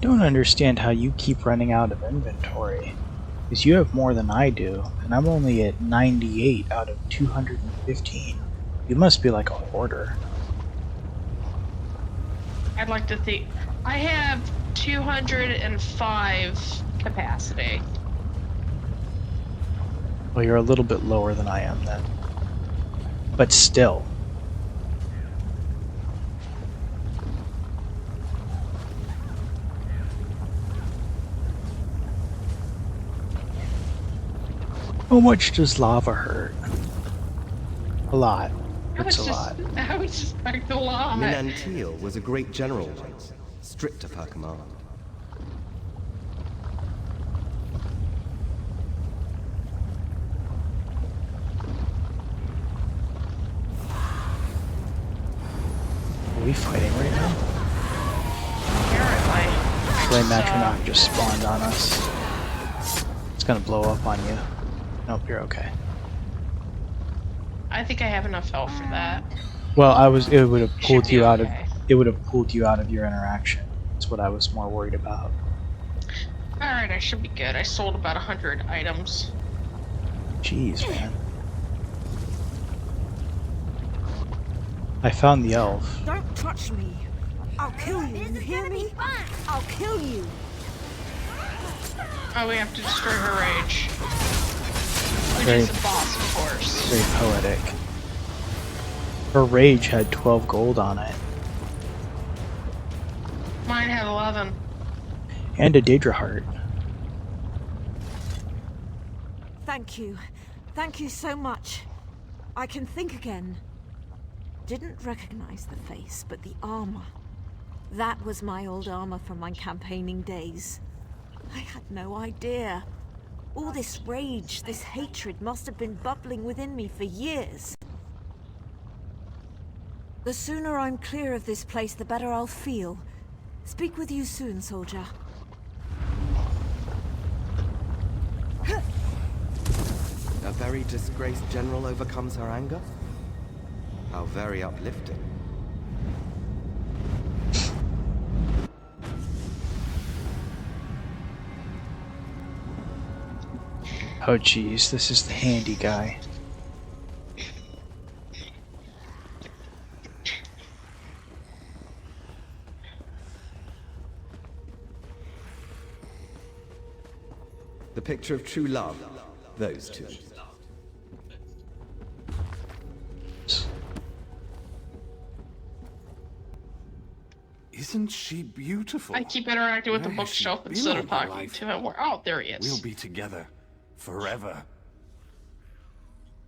Don't understand how you keep running out of inventory. Because you have more than I do, and I'm only at 98 out of 215. You must be like a hoarder. I'd like to think... I have 205 capacity. Well, you're a little bit lower than I am then. But still. How much does lava hurt? A lot. It's a lot. I would suspect a lot. Minantil was a great general once, stripped of her command. Are we fighting right now? Apparently. Flame Metronach just spawned on us. It's gonna blow up on you. Nope, you're okay. I think I have enough health for that. Well, it would have pulled you out of your interaction. That's what I was more worried about. Alright, I should be good. I sold about 100 items. Jeez, man. I found the elf. Don't touch me. I'll kill you. You hear me? I'll kill you. Oh, we have to destroy her rage. Which Very- is the boss, of course. Very poetic. Her rage had 12 gold on it. Mine had 11. And a Daedra heart. Thank you. Thank you so much. I can think again. Didn't recognize the face, but the armor. That was my old armor from my campaigning days. I had no idea. All this rage, this hatred must have been bubbling within me for years. The sooner I'm clear of this place, the better I'll feel. Speak with you soon, soldier. A very disgraced general overcomes her anger? How very uplifting. Oh geez, this is the handy guy. The picture of true love. Those two. Isn't she beautiful? I keep interacting with the Where has she bookshelf been instead all of my talking life? to him. Oh, there he is. We'll be together. Forever.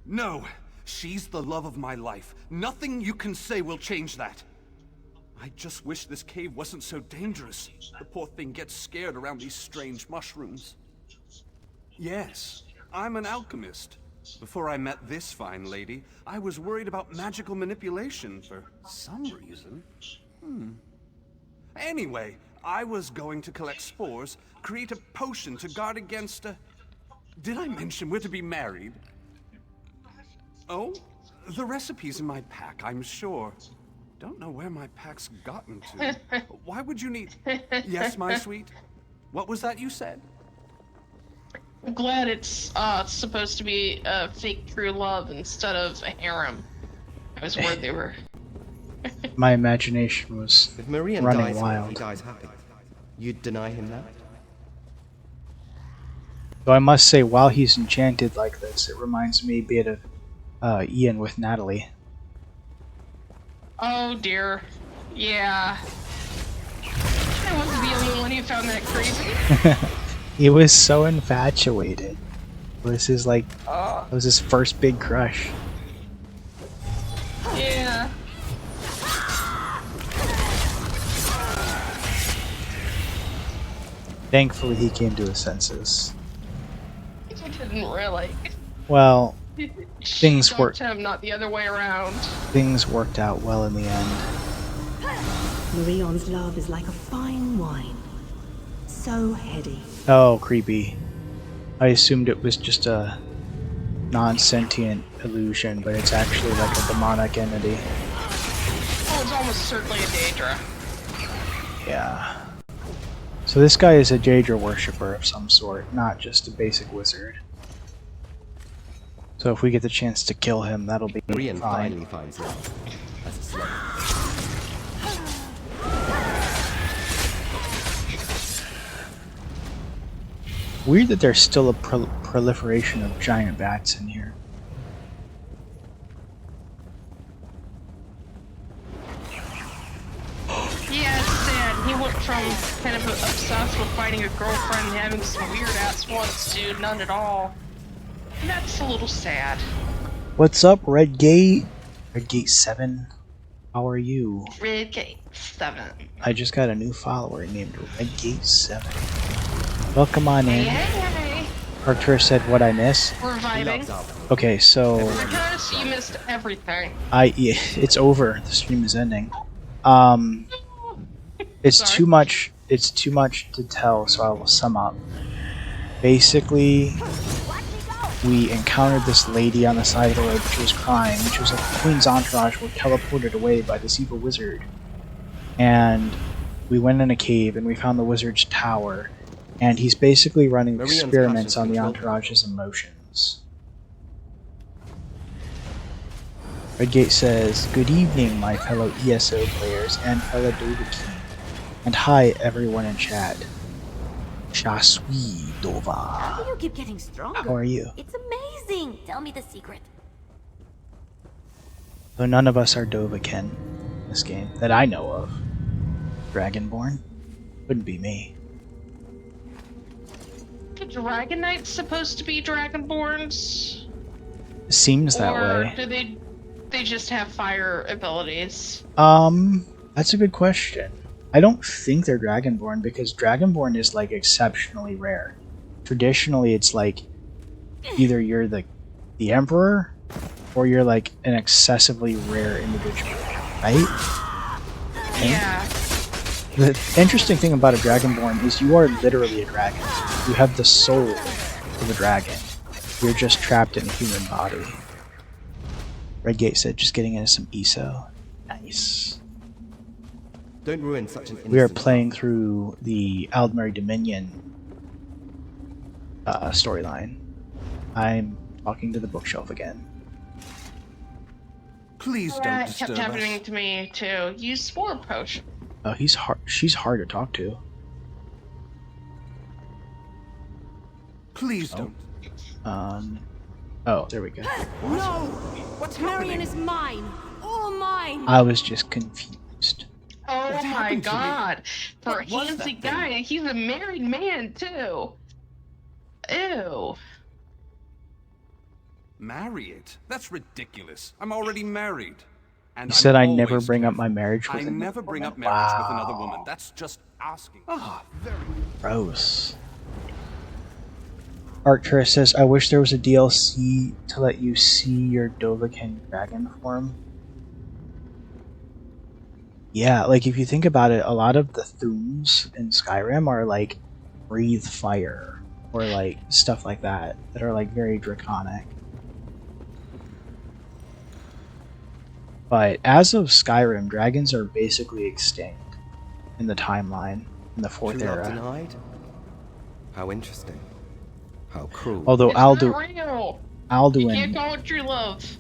No! She's the love of my life. Nothing you can say will change that. I just wish this cave wasn't so dangerous. The poor thing gets scared around these strange mushrooms. Yes, I'm an alchemist. Before I met this fine lady, I was worried about magical manipulation for some reason. Anyway, I was going to collect spores, create a potion to guard against a... Did I mention we're to be married? Oh, the recipe's in my pack, I'm sure. Don't know where my pack's gotten to. Why would you need... Yes, my sweet? What was that you said? I'm glad it's supposed to be a fake true love instead of a harem. I was worried they were... My imagination was If Marian running dies here, wild. he dies happy. You'd deny him that? Though I must say, while he's enchanted like this, it reminds me a bit of Ian with Natalie. Oh dear. Yeah. I wasn't the only one who found that crazy. He was so infatuated. It was his it was his first big crush. Yeah. Thankfully, he came to his senses. I didn't really. Well, things She worked. dumped him, not the other way around. Things worked out well in the end. Marion's love is like a fine wine. So heady. Oh, creepy. I assumed it was just a non-sentient illusion, but it's actually like a demonic entity. Oh, it's almost certainly a Daedra. Yeah. So this guy is a Daedra worshipper of some sort, not just a basic wizard. So if we get the chance to kill him, that'll be Marian fine. finally finds love. As a slave. Weird that there's still a proliferation of giant bats in here. Yeah, it's sad. He went from kind of obsessed with finding a girlfriend and having some weird-ass ones to none at all. And that's a little sad. What's up, Redgate? Redgate 7? How are you? Redgate 7. I just got a new follower named Redgate 7. Welcome on in. Hey. Arctur said what I miss. We're vibing. Okay, so Because you missed everything. yeah, it's over. The stream is ending. It's Sorry. too much. It's too much to tell, so I will sum up. Basically, we encountered this lady on the side of the road. She was crying. She was like the queen's entourage were teleported away by this evil wizard. And we went in a cave and we found the wizard's tower. And he's basically running Marianne's experiments on passions the control entourage's emotions. Redgate says, "Good evening, my fellow ESO players and fellow Dovahkiin. And hi, everyone in chat. Je suis Dova. How do you keep getting stronger? How are you?" It's amazing. Tell me the secret. So none of us are Dovahkiin in this game, that I know of. Dragonborn? Wouldn't be me. The Dragon Knights supposed to be Dragonborns? Seems that or way. do they just have fire abilities? That's a good question. I don't think they're Dragonborn because Dragonborn is like exceptionally rare. Traditionally, it's like either you're the Emperor or you're like an excessively rare individual, right? Yeah. The interesting thing about a Dragonborn is you are literally a dragon. You have the soul of a dragon. You're just trapped in a human body. Redgate said, "Just getting into some ESO." Nice. Don't ruin such an We are innocent playing through the Aldmeri Dominion storyline. I'm talking to the bookshelf again. Please Yeah, don't it kept disturb happening us. to me too. Use Spore Potion. Oh, he's hard. She's hard to talk to. Please don't. Oh, there we go. No! What's Marion happening? is mine. All mine. I was just confused. Oh What my happened to me? god! For a What was that handsy thing? guy, he's a married man too. Ew. Marry it? That's ridiculous. I'm already married. And You I'm said I never always bring up careful. my marriage with I another never bring woman? up marriage with Wow. another woman. That's just asking. Ah, very. Gross. Arcturus says, "I wish there was a DLC to let you see your Dovahkiin dragon form." Yeah, like if you think about it, a lot of the Thunes in Skyrim are like breathe fire or like stuff like that that are like very draconic. But as of Skyrim, dragons are basically extinct in the timeline in the Fourth True love Era. denied? How interesting. How cruel. Although It's not real. You can't Alduin call it true love.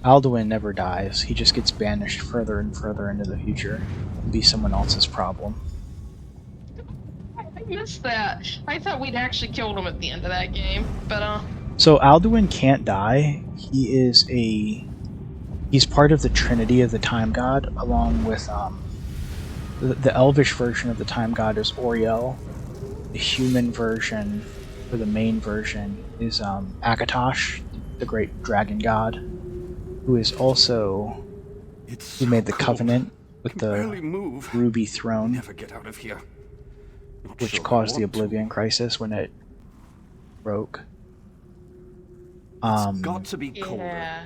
Alduin never dies. He just gets banished further and further into the future and be someone else's problem. I missed that. I thought we'd actually killed him at the end of that game, but So Alduin can't die. He's part of the Trinity of the Time God, along with the Elvish version of the Time God is Oriel. The human version, or the main version, is Akatosh, the great dragon god, who is also who made the covenant with the ruby throne, Never get out of here. which sure I caused the want to. Oblivion Crisis when it broke. Got to be colder.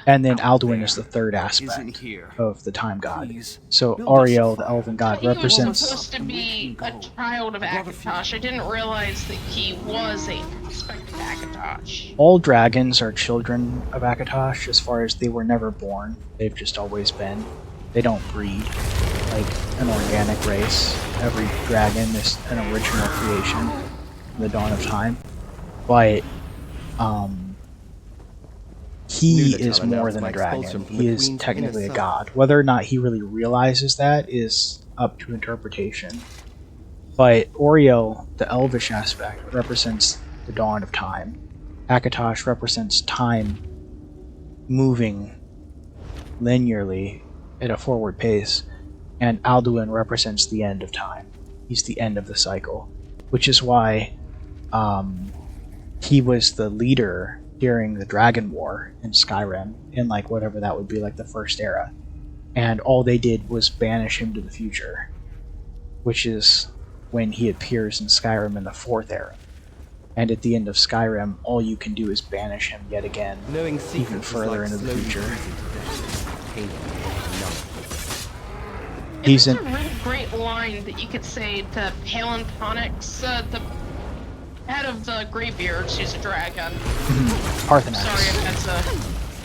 And then Out Alduin there. is the third Isn't aspect here. of the Time God. Please, So build us a Ariel, the fire. elven god, he was represents supposed to be a child of Akatosh. I didn't realize that he was a aspect of Akatosh. all dragons are children of Akatosh as far as they were never born. They've just always been. They don't breed like an organic race. Every dragon is an original creation from the dawn of time. But he Nuna is Talon more announced than my a dragon. expulsion from He the is Queen's technically a inner god. Whether or not he really realizes that is up to interpretation. But Oriel, the elvish aspect, represents the dawn of time. Akatosh represents time moving linearly at a forward pace, and Alduin represents the end of time. He's the end of the cycle, which is why he was the leader during the Dragon War in Skyrim, in like whatever that would be, like the first era. And all they did was banish him to the future, which is when he appears in Skyrim in the Fourth Era. And at the end of Skyrim, all you can do is banish him yet again, Knowing even secrets is further like into the slowly future. freezing to death. Painful, numb. He's There's in. a really great line that you could say to Palantonix, the head of the Greybeards, who's a dragon. Parthenax. Sorry if that's a...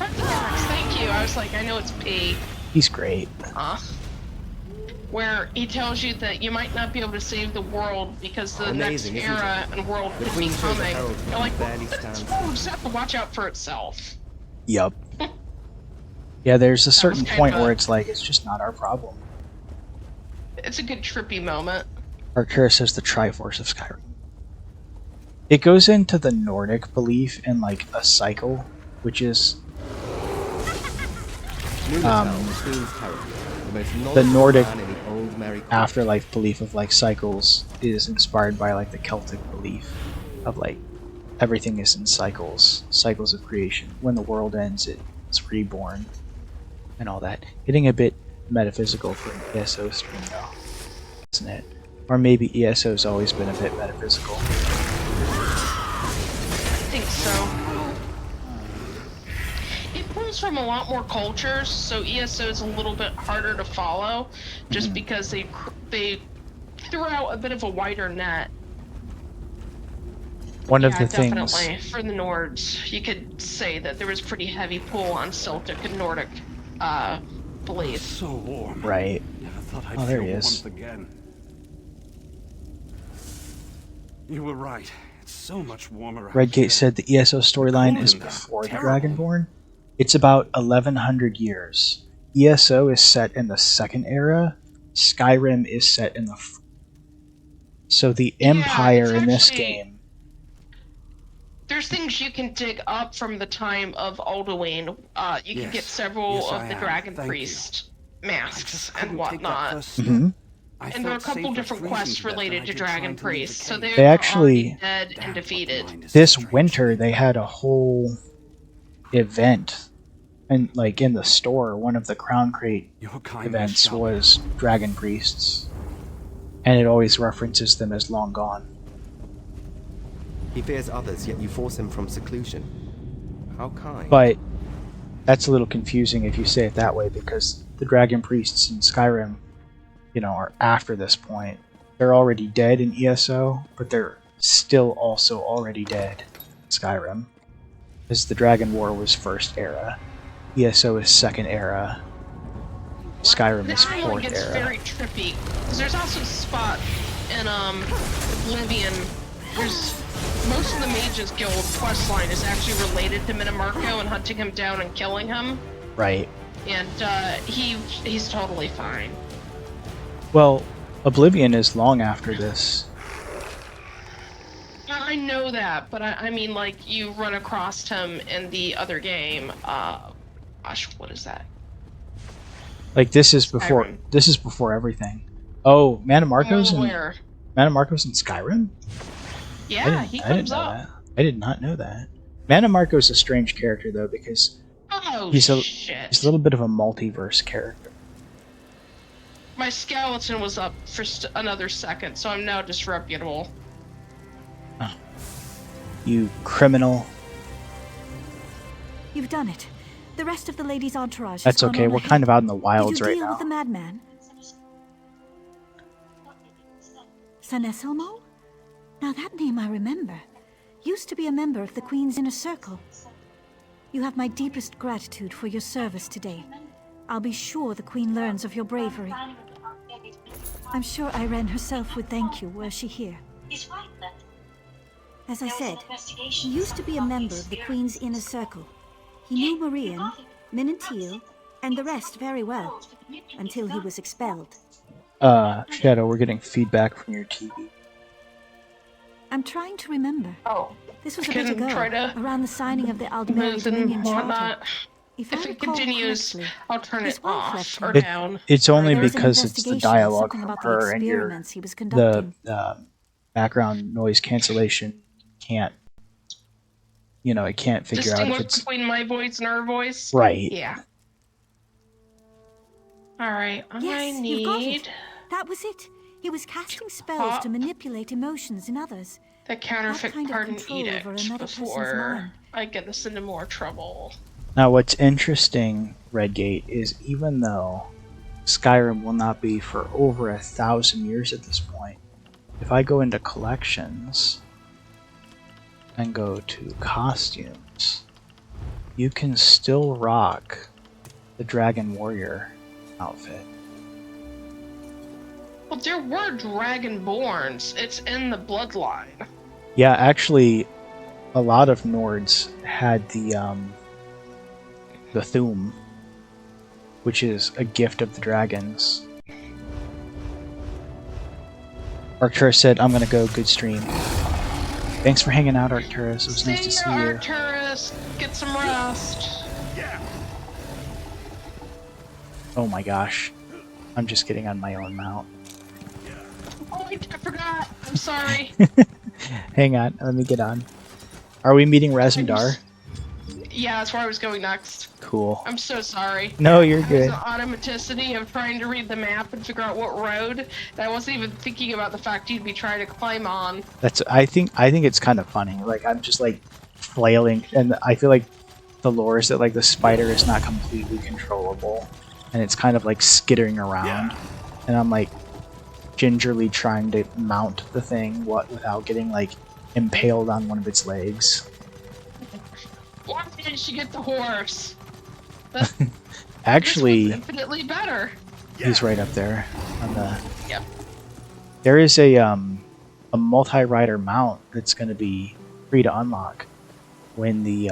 Parthenax, thank you. I was like, I know it's P. He's great. where he tells you that you might not be able to save the world because the Amazing, next isn't era it? and world The could Queen be shows a coming. herald You're like, barely well, stands. we'll just have to watch out for itself. Yup. Yeah, there's a certain kind point of a- where it's like, it's just not our problem. It's a good trippy moment. Arcturus says the Triforce of Skyrim. It goes into the Nordic belief in like a cycle, which is the Nordic afterlife belief of like cycles is inspired by like the Celtic belief of like everything is in cycles of creation. When the world ends, it's reborn and all that. Getting a bit metaphysical for an ESO stream though, isn't it? Or maybe ESO's always been a bit metaphysical. I think so. It pulls from a lot more cultures, so ESO is a little bit harder to follow, just because they threw out a bit of a wider net. One of the definitely. things For the Nords, you could say that there was pretty heavy pull on Celtic and Nordic belief. So warm. Right. Never thought I'd Oh, there feel he is. warmth again. You were right. It's so much warmer out Redgate here. said the ESO storyline is Cold and before the terrible. Dragonborn. It's about 1100 years. ESO is set in the Second Era. Skyrim is set in the So the Empire in this game. There's things you can dig up from the time of Alduin. You can get several of the Dragon Priest masks and whatnot. And there are a couple different quests related to Dragon Priests, so they're They actually already dead and defeated. this winter they had a whole event, and like in the store, one of the Crown Crate events was Dragon Priests, and it always references them as long gone. He fears others, yet you force him from seclusion. How kind. But that's a little confusing if you say it that way, because the Dragon Priests in Skyrim, you know, are after this point. They're already dead in ESO, but they're still also already dead in Skyrim. Because the Dragon War was First Era. ESO is Second Era. Skyrim is This really Fourth gets Era. very trippy, because there's also a spot in Oblivion. There's most of the Mages Guild questline is actually related to Minimarco and hunting him down and killing him. Right. And he's totally fine. Well, Oblivion is long after this. I know that, but I mean, like, you run across him in the other game. Gosh, what is that? Like this is before Skyrim. this is before everything. Oh, Manamarco's in Where? Manamarco's in Skyrim? Yeah, he comes know up. that. I did not know that. Manamarco's a strange character though, because Oh, he's a shit. little bit of a multiverse character. My skeleton was up for another second, so I'm now disreputable. You criminal. You've done it. The rest of the lady's entourage has That's gone okay. on We're ahead. kind of out in the wilds Did you right deal now. with the madman? Saneselmo? Now that name I remember. Used to be a member of the Queen's Inner Circle. You have my deepest gratitude for your service today. I'll be sure the Queen learns of your bravery. I'm sure Irene herself would thank you were she here. As I said, he used to be a member of the Queen's Inner Circle. He knew Marian, Minantil, and the rest very well, until he was expelled. Shadow, we're getting feedback from your TV. I'm trying to remember. Oh. This was I a bit can ago, try to around the signing of the Aldmeri move Dominion and Charter. whatnot. If If I it recall continues, correctly, I'll turn his it wife off left or him. down. It's only There was an because it's the investigation, dialogue something from about the her and your experiments he was conducting. the background noise cancellation can't, you know, it can't figure out if Distinguish it's between my voice and her voice? right. Yeah. Alright, Yes, I you've got need it. That was it. He was casting spells to manipulate emotions in others. the counterfeit That kind of pardon control over edict another person's before mind. I get this into more trouble. Now, what's interesting, Redgate, is even though Skyrim will not be for over 1,000 years at this point, if I go into collections and go to costumes, you can still rock the Dragon Warrior outfit. Well, there were dragonborns. It's in the bloodline. Yeah, actually, a lot of Nords had the Thuum, which is a gift of the dragons. Arcturus said, "I'm gonna go. Good stream." Thanks for hanging out, Arcturus. It was nice to see you. Arcturus, get some rest. Oh my gosh, I'm just getting on my own mount. Oh, I forgot. I'm sorry. Hang on, let me get on. Are we meeting Razumdar? Yeah, that's where I was going next. Cool. I'm so sorry. No, you're I good. was the automaticity of trying to read the map and figure out what road. I wasn't even thinking about the fact you'd be trying to climb on. I think it's kind of funny. Like, I'm just like flailing, and I feel like the lore is that like the spider is not completely controllable, and it's kind of like skittering around, and I'm like gingerly trying to mount the thing without getting like impaled on one of its legs. Why didn't she get the horse? Actually, infinitely better. He's right up there on the. Yep. There is a multi-rider mount that's going to be free to unlock when the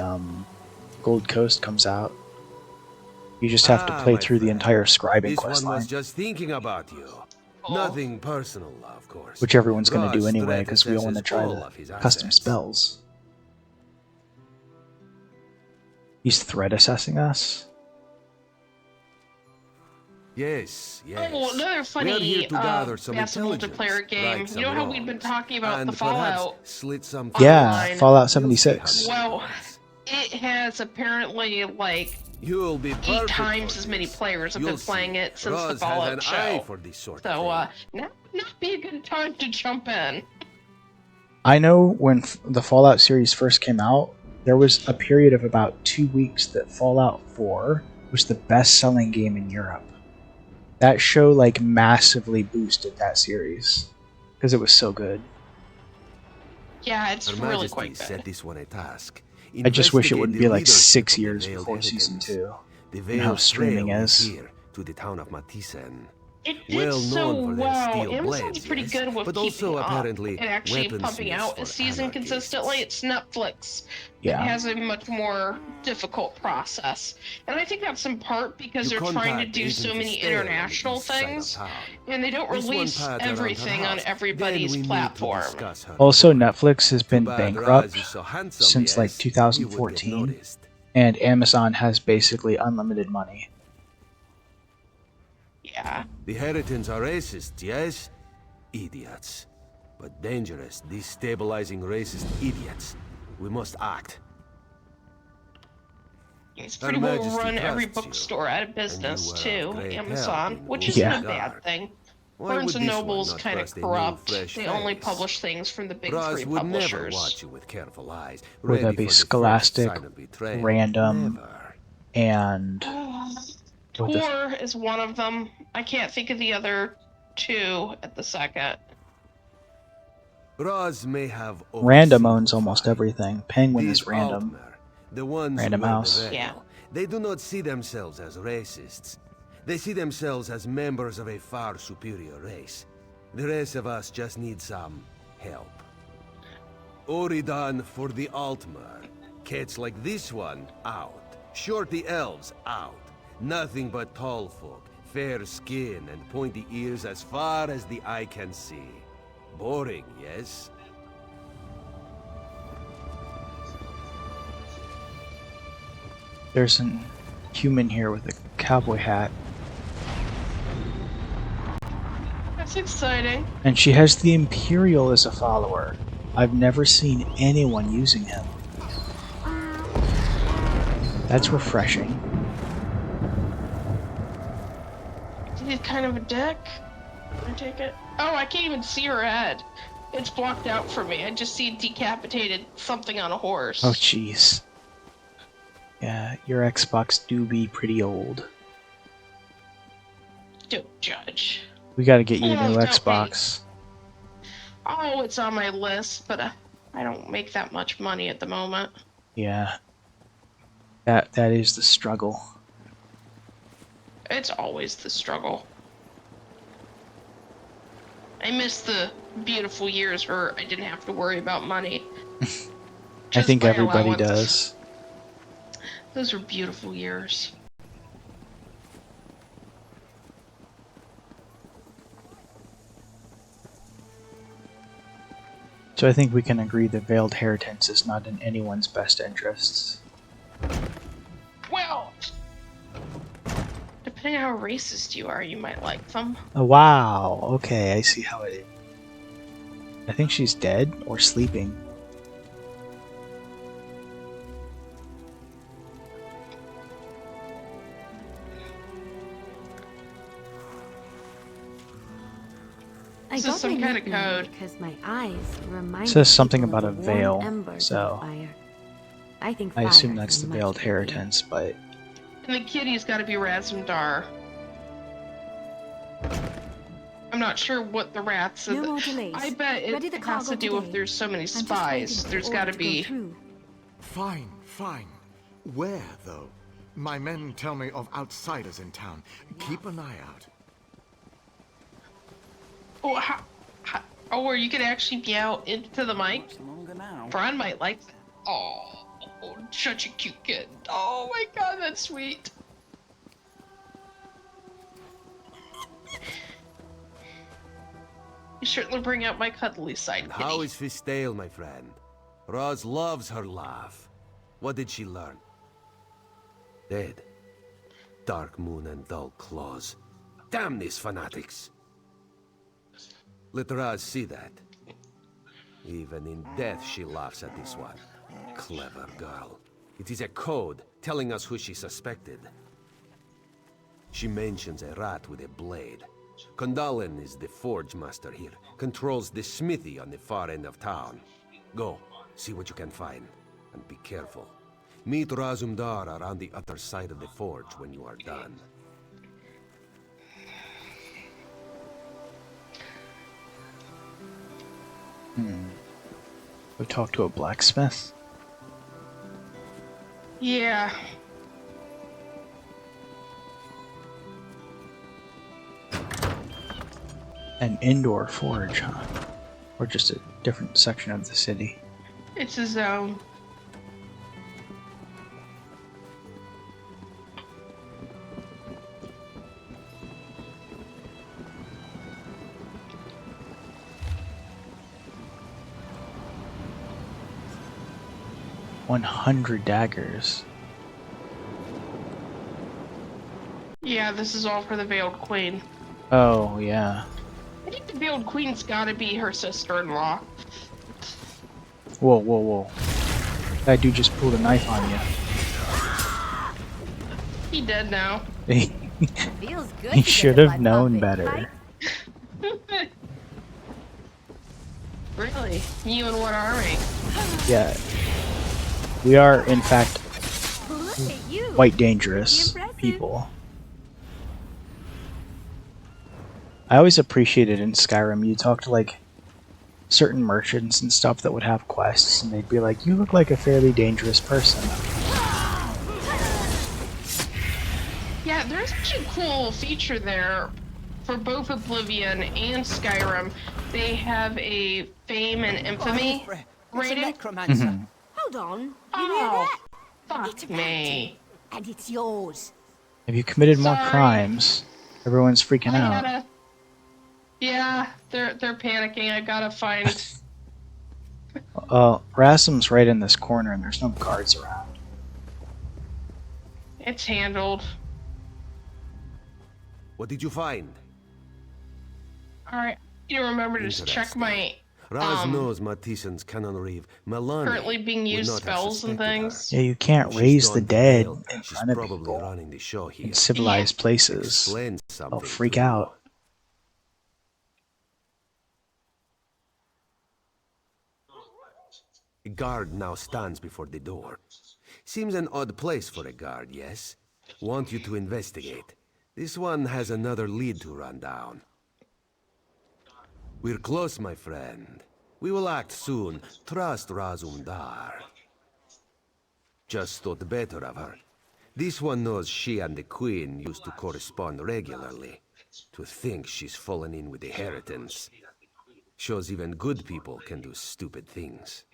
Gold Coast comes out. You just have to play through the entire scribing quest One was line, just thinking about you. Nothing personal, of course. which everyone's going to do Ross anyway because we all want to try full the of his custom assets. spells. He's threat assessing us. Yes, yes. Oh, another We are funny here to gather some massive intelligence, multiplayer game. right some You know how we've been wrongs, talking about and the Fallout? perhaps slit some Yeah, online? Fallout 76. Well, it has apparently like You'll be 8 times as many players have been playing it since the Fallout show. So, now would not be a good time to jump in. I know when the Fallout series first came out, there was a period of about 2 weeks that Fallout 4 was the best-selling game in Europe. That show like massively boosted that series because it was so good. Yeah, it's Her really Majesty quite good. set this one a task. I just wish it Investigate wouldn't the be like leadership 6 of the years Veiled before Season Inheritance. 2. The And how Veiled streaming Trail is. here to the town of Matisen. It did Well so known for their well. steel Amazon's blades, pretty yes, good with but keeping also up apparently and actually pumping weaponsmiths out a for season anarchists. consistently. It's Netflix Yeah. that has a much more difficult process, and I think that's in part because You they're trying to contact do Agent so many Estelle on the international east side of things, town. and they don't This one release path around her everything on house. everybody's Then we need to platform. discuss her Also, report. Netflix has been Too bad bankrupt Raz is so handsome, since like yes, he would get 2014, noticed. and Amazon has basically unlimited money. Yeah. The Heritans are racist, yes? Idiots. But dangerous, destabilizing racist idiots. We must act. It's Her pretty well Majesty run every trusts you, bookstore out of business and you too, were of great Amazon, help in which the isn't Yeah. a bad regard. thing. Why Barnes would and this one Noble's not kind of trust a new, corrupt. fresh They only face? publish things from the big Ross 3 would never publishers. watch you with careful eyes, Would that ready be for the first Scholastic, sign of betrayal. Random, Never. and what the Tor is one of them. I can't think of the other 2 at the second. Ross may have Random overseen owns the almost fight. everything. Penguin These is Random. Altmer, the ones Random who wear the House. veil, Yeah. They do not see themselves as racists. They see themselves as members of a far superior race. The rest of us just need some help. Oridan for the Altmer. Cats like this one, out. Shorty elves, out. Nothing but tall folk, fair skin and pointy ears as far as the eye can see. Boring, yes? There's a human here with a cowboy hat, That's exciting. and she has the Imperial as a follower. I've never seen anyone using him. That's refreshing. He's kind of a dick. I take it. Oh, I can't even see her head. It's blocked out for me. I just see decapitated something on a horse. Oh jeez. Yeah, your Xbox do be pretty old. Don't judge. We gotta get you a Oh, new don't Xbox. Oh, it's on my list, but I don't make that much money at the moment. Yeah. That is the struggle. It's always the struggle. miss the beautiful years where I didn't have to worry about money. I think my everybody allowance. does. Those were beautiful years. So I think we can agree that veiled inheritance is not in anyone's best interests. Well, depending on how racist you are, you might like them. Oh, wow. Okay, I see how it is. I think she's dead or sleeping. This is some kind of code. Because my eyes remind It says me something people about a of the warm veil, embers so of fire. I think I assume fire that's is the much veiled prettier. inheritance, but And the kitty's got to be Razumdar. I'm not sure what the rats are. No more delays. I bet Ready it the has cargo to do today. with there's so many I'm just spies. waiting for There's the got order to go be. through. Fine, fine. Where, though? My men tell me of outsiders in town. Keep an eye out. Oh, or you could actually be out into the mic. Brian might like that. Oh, such a cute kid. Oh my god, that's sweet. You certainly bring out my cuddly side, kitty. How is Fistale, my friend? Roz loves her laugh. What did she learn? Dead. Dark moon and dull claws. Damn these fanatics! Let Roz see that. Even in death she laughs at this one. Clever girl. It is a code telling us who she suspected. She mentions a rat with a blade. Condalen is the forge master here. Controls the smithy on the far end of town. Go, see what you can find. And be careful. Meet Razumdar around the other side of the forge when you are done. we talk to a blacksmith. Yeah. An indoor forge, huh? Or just a different section of the city. It's a zone. $100 daggers. Yeah, this is all for the Veiled Queen. Oh, yeah. I think the Veiled Queen's gotta be her sister-in-law. Whoa, whoa, whoa. That dude just pulled a knife on you. He dead now. Feels good. He should have known better. Really? You and what army? Yeah. We are, in fact, quite dangerous people. I always appreciated in Skyrim, you talk to, like, certain merchants and stuff that would have quests, and they'd be like, you look like a fairly dangerous person. Yeah, there's actually a cool feature there for both Oblivion and Skyrim. They have a fame and infamy rating. Hold on. You Oh, hear that? fuck It's me. and it's yours. If you committed more Sorry. crimes, everyone's freaking out. Gotta... Yeah, they're panicking. I gotta find. Rasm's right in this corner, and there's no guards around. It's handled. What did you find? Alright, you remember to just check my Raz knows Matissan's canonry. Melania currently being used would not have spells and suspected her. things. Yeah, you can't She's raise the gone dead veiled. in She's front of probably people running the show here. in civilized places. Explain They'll something freak to you. out. A guard now stands before the door. Seems an odd place for a guard, yes? Want you to investigate. This one has another lead to run down. We're close, my friend. We will act soon. Trust Razumdar. Just thought better of her. This one knows she and the Queen used to correspond regularly. To think she's fallen in with the inheritance. Shows even good people can do stupid things.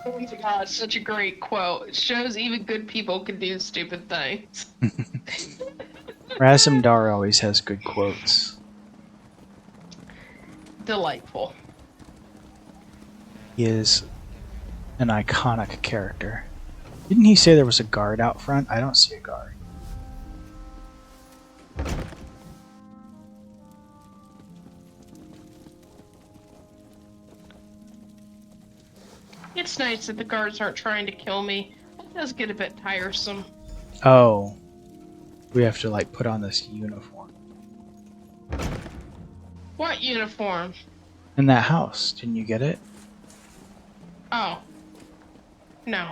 Oh my god, such a great quote. It shows even good people can do stupid things. Razumdar always has good quotes. Delightful. He is an iconic character. Didn't he say there was a guard out front? I don't see a guard. It's nice that the guards aren't trying to kill me. It does get a bit tiresome. Oh. We have to, like, put on this uniform. What uniform? In that house. Didn't you get it? Oh. No.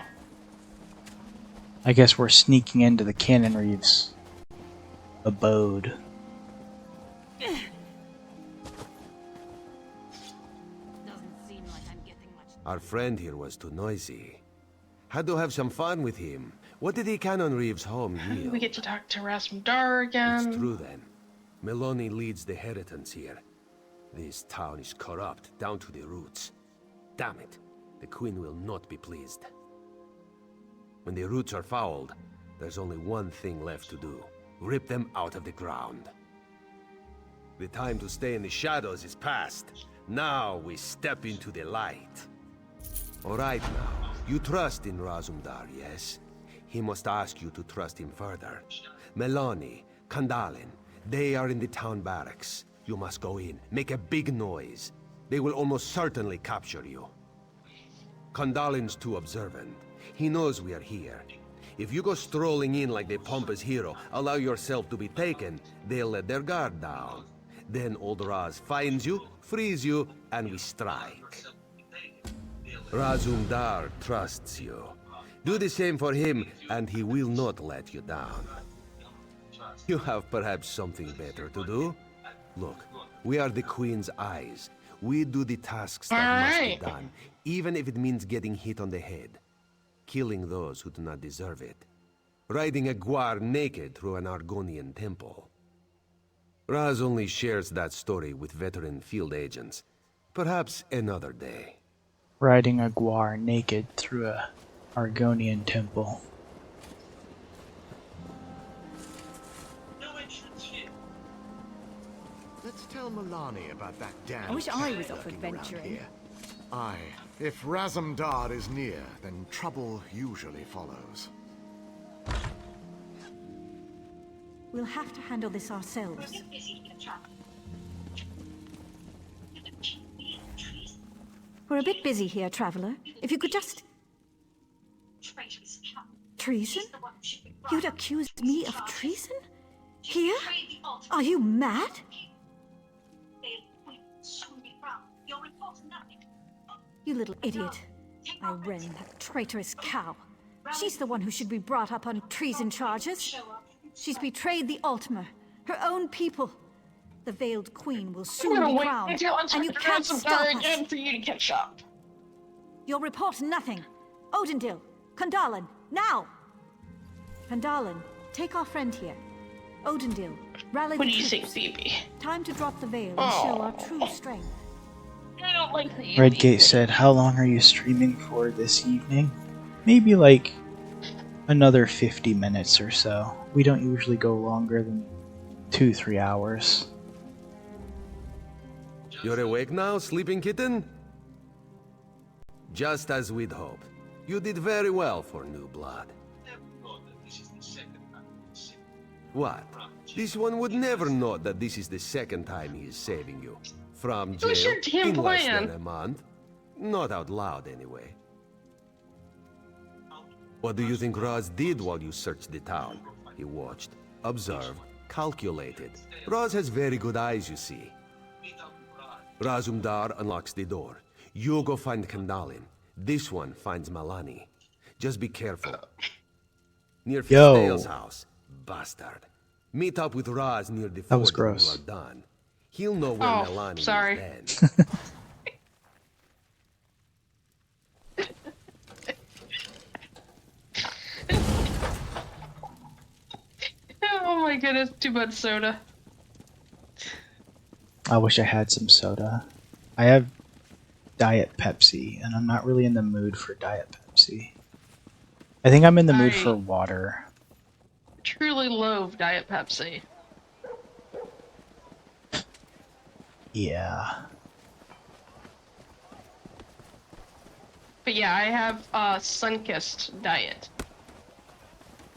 I guess we're sneaking into the Cannon Reeves' abode. Our friend here was too noisy. Had to have some fun with him. What did the Cannon Reeves' home yield? We get to talk to Razumdar again. It's true then. Meloni leads the Heritance here. This town is corrupt down to the roots. Damn it. The Queen will not be pleased. When the roots are fouled, there's only one thing left to do. Rip them out of the ground. The time to stay in the shadows is past. Now we step into the light. Alright now, you trust in Razumdar, yes? He must ask you to trust him further. Meloni, Kandalin, they are in the town barracks. You must go in, make a big noise. They will almost certainly capture you. Kandalin's too observant. He knows we are here. If you go strolling in like the pompous hero, allow yourself to be taken, they'll let their guard down. Then old Raz finds you, frees you, and we strike. Razumdar trusts you. Do the same for him, and he will not let you down. You have perhaps something better to do? Look, we are the Queen's eyes. We do the tasks that must be done, even if it means getting hit on the head. Killing those who do not deserve it. Riding a guar naked through an Argonian temple. Raz only shares that story with veteran field agents. Perhaps another day. Riding a guar naked through a Argonian temple. Let's tell Milani about that damn. I wish I was cat off lurking around adventuring. here. Aye, if Razumdar is near, then trouble usually follows. We'll have to handle this ourselves. We're a bit busy here, Traveler. If you could just... Treason? You'd accuse me of treason? Here? Are you mad? You little idiot. Irene, that traitorous cow. She's the one who should be brought up on treason charges. She's betrayed the Altmer, her own people. The Veiled Queen will soon be crowned, and you can't stop us. Again for you to catch up. You'll report nothing. Odindil, Kandalin, now! Kandalin, take our friend here. Odindil, rally the What do you troops. think, Phoebe? Time to drop the veil and show our true strength. I don't like the Redgate said, how long are you streaming for this evening? Maybe like another 50 minutes or so. We don't usually go longer than 2-3 hours. You're awake now, sleeping kitten? Just as we'd hoped. You did very well for new blood. What? This one would never know that this is the second time he is saving you. From jail was your damn in less plan? than a month. Not out loud, anyway. What do you think Raz did while you searched the town? He watched, observed, calculated. Raz has very good eyes, you see. Razumdar unlocks the door. You go find Kandalin. This one finds Milani. Just be careful. Near Fisdale's house. Bastard. Meet up with Raz near the That was forge when gross. you are done. He'll know where Milani sorry. is then. Oh my goodness, too much soda. I wish I had some soda. I have Diet Pepsi, and I'm not really in the mood for Diet Pepsi. I think I'm in the mood for water. Truly loathe Diet Pepsi. Yeah. But yeah, I have Sunkissed Diet.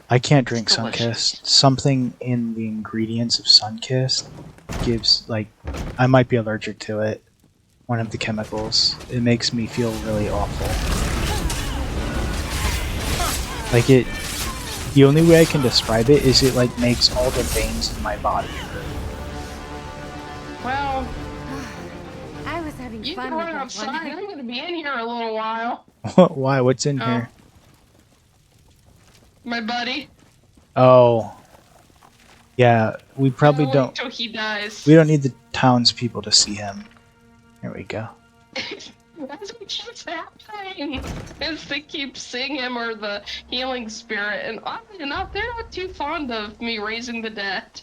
I can't drink Sunkissed. Something in the ingredients of Sunkissed gives, like, I might be allergic to it. One of the chemicals. It makes me feel really awful. Like it, the only way I can describe it is it like makes all the veins in my body hurt. Well, I was having you fun can with run that outside. one. I'm gonna be in here a little while. Why? What's in here? My buddy. Oh. Yeah, we probably don't. Until he dies. We don't need the townspeople to see him. There we go. That's what keeps happening. Is they keep seeing him or the healing spirit, and oddly enough, they're not too fond of me raising the dead.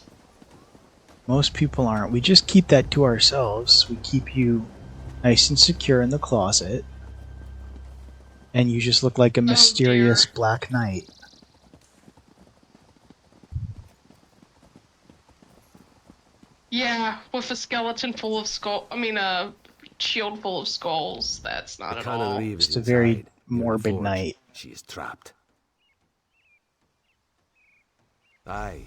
Most people aren't. We just keep that to ourselves. We keep you nice and secure in the closet. And you just look like a mysterious black knight. Yeah, with a skeleton full of a shield full of skulls. That's not at all. Just a very morbid knight. She is trapped. Aye.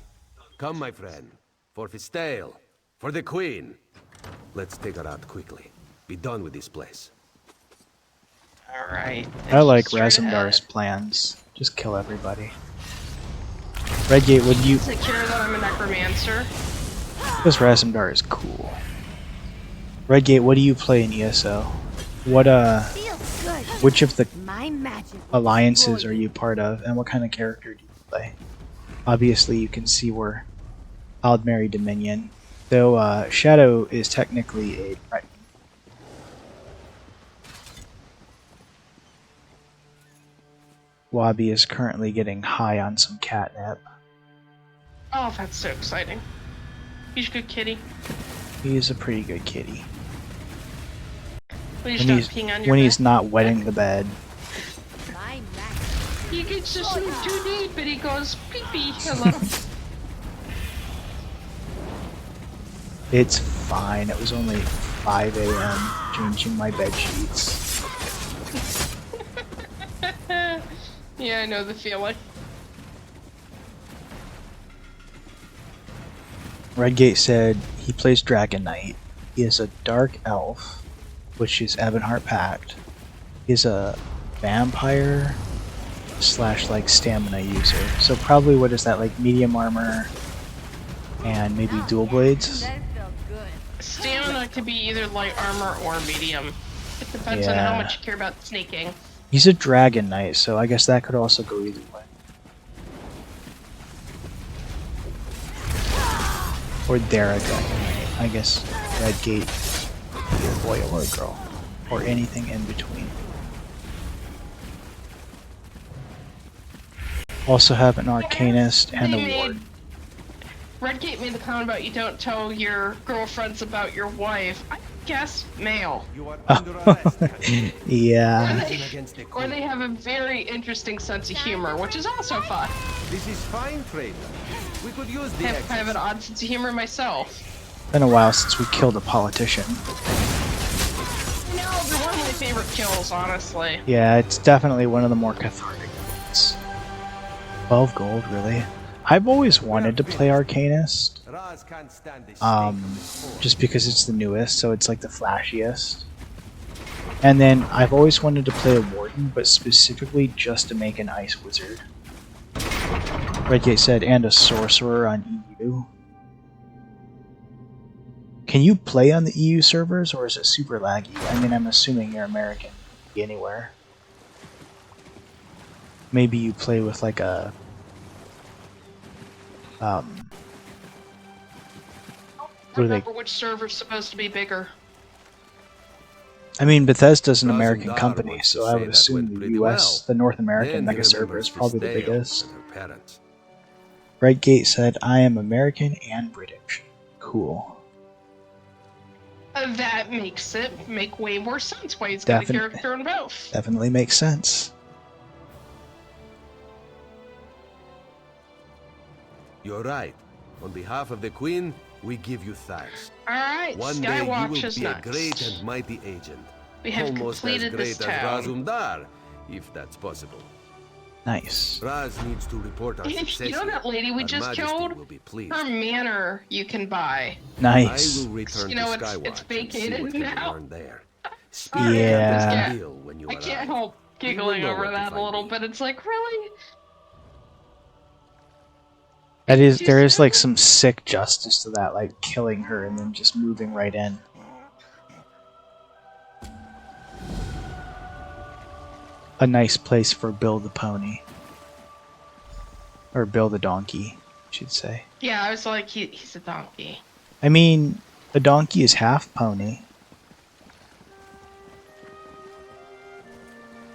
Come, my friend. For Fistale. For the Queen. Let's take her out quickly. Be done with this place. Alright. I like Razumar's plans. Just kill everybody. Redgate, would you... Secure that I'm a necromancer. This Razumdar is cool. Redgate, what do you play in ESO? What, which of the alliances are you part of, and what kind of character do you play? Obviously, you can see we're Aldmeri Dominion, though Shadow is technically a Breton. Wabi is currently getting high on some catnip. Oh, that's so exciting. He's a good kitty. He is a pretty good kitty. Please stop peeing on your when bed. he's not wetting the bed. He gets just too deep and he goes pee-pee. Hello. It's fine. It was only 5 a.m. changing my bed sheets. Yeah, I know the feeling. Redgate said he plays Dragon Knight. He is a dark elf, which is Ebonheart Pact. He is a vampire / like stamina user. So probably what is that, like medium armor and maybe dual blades? Stamina could be either light armor or medium. It depends on how much you care about sneaking. He's a Dragon Knight, so I guess that could also go either way. Or they're a Dragon Knight. I guess Redgate could be a boy or a girl. Or anything in between. Also have an Arcanist and a Ward. Redgate made the comment about you don't tell your girlfriends about your wife. I guess male. Yeah. Or they have a very interesting sense of humor, which is also fun. This is fine, trader. We could use the I have an odd sense of humor myself. Been a while since we killed a politician. No, they're one of my favorite kills, honestly. Yeah, it's definitely one of the more cathartic ones. 12 gold, really? I've always wanted to play Arcanist. Just because it's the newest, so it's like the flashiest. And then I've always wanted to play a Warden, but specifically just to make an Ice Wizard. Redgate said, and a Sorcerer on EU. Can you play on the EU servers, or is it super laggy? I mean, I'm assuming you're American. Anywhere. Maybe you play with like a... what do they... Remember which server's supposed to be bigger. I mean, Bethesda's an American company, so I would assume the US, the North American mega server is probably the biggest. Redgate said, I am American and British. Cool. That makes it make way more sense why he's got a character in both. Definitely makes sense. You're right. On behalf of the Queen, we give you thanks. Alright, One day you Skywatch will is be a next. great and mighty agent. We have Almost completed as this great as town. Razumdar, if that's possible. Nice. Raz needs to report our success. You know that lady we Her just Majesty killed? will be pleased. Her manor you can buy. Nice. I will return You know, to Skywatch it's and see vacated what can be now. learned there. Yeah. I can't help giggling over that a little bit. It's like, really? There is like some sick justice to that, like killing her and then just moving right in. A nice place for Bill the pony. Or Bill the donkey, I should say. Yeah, I was like, he's a donkey. I mean, a donkey is half pony.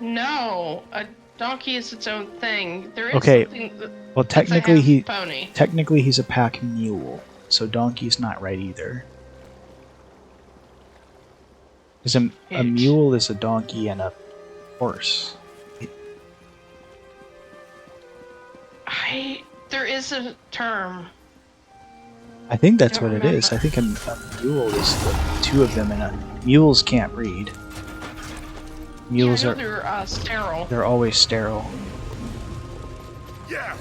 No, a donkey is its own thing. There is Okay, something well that's a technically half pony. technically he's a pack mule, so donkey's not right either. Because a mule is a donkey and a horse. There is a term. I think that's what it is. I think a mule is the two of them, and mules can't breed. Mules Yeah, I know they're sterile. They're always sterile. Yeah.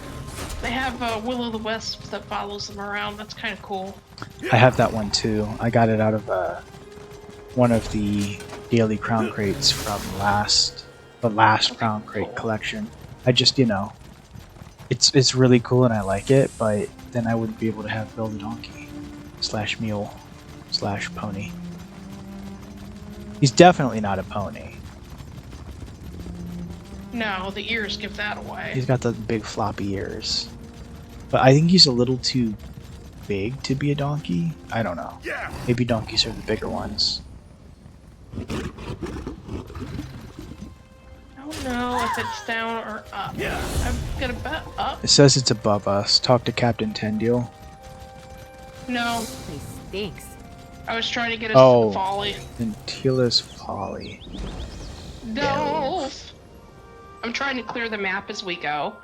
They have will-o'-the-wisp that follows them around. That's kind of cool. I have that one too. I got it out of one of the daily crown crates from the last crown crate collection. I just, it's really cool and I like it, but then I wouldn't be able to have Bill the donkey / mule / pony. He's definitely not a pony. No, the ears give that away. He's got the big floppy ears. But I think he's a little too big to be a donkey. I don't know. Yeah. Maybe donkeys are the bigger ones. I don't know if it's down or up. Yeah. I'm gonna bet up. It says it's above us. Talk to Captain Tendil. No. He stinks. I was trying to get us to the folly. Antila's Folly. No. I'm trying to clear the map as we go.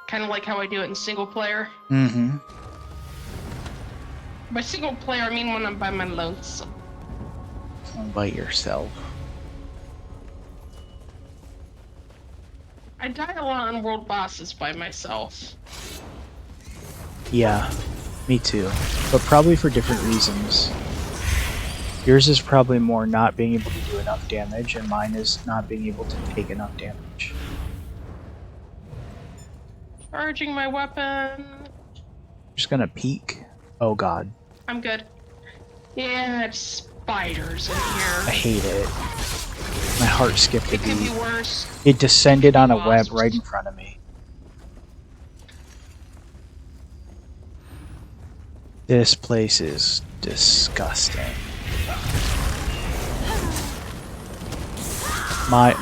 Kind of like how I do it in single player. Mm-hmm. By single player, I mean when I'm by my lonesome. By yourself. I die a lot on world bosses by myself. Yeah, me too. But probably for different reasons. Yours is probably more not being able to do enough damage, and mine is not being able to take enough damage. Charging my weapon. Just gonna peek. Oh god. I'm good. Yeah, it's spiders in here. I hate it. My heart skipped a It could be beat. worse. It descended on a web right in front of me. This place is disgusting. My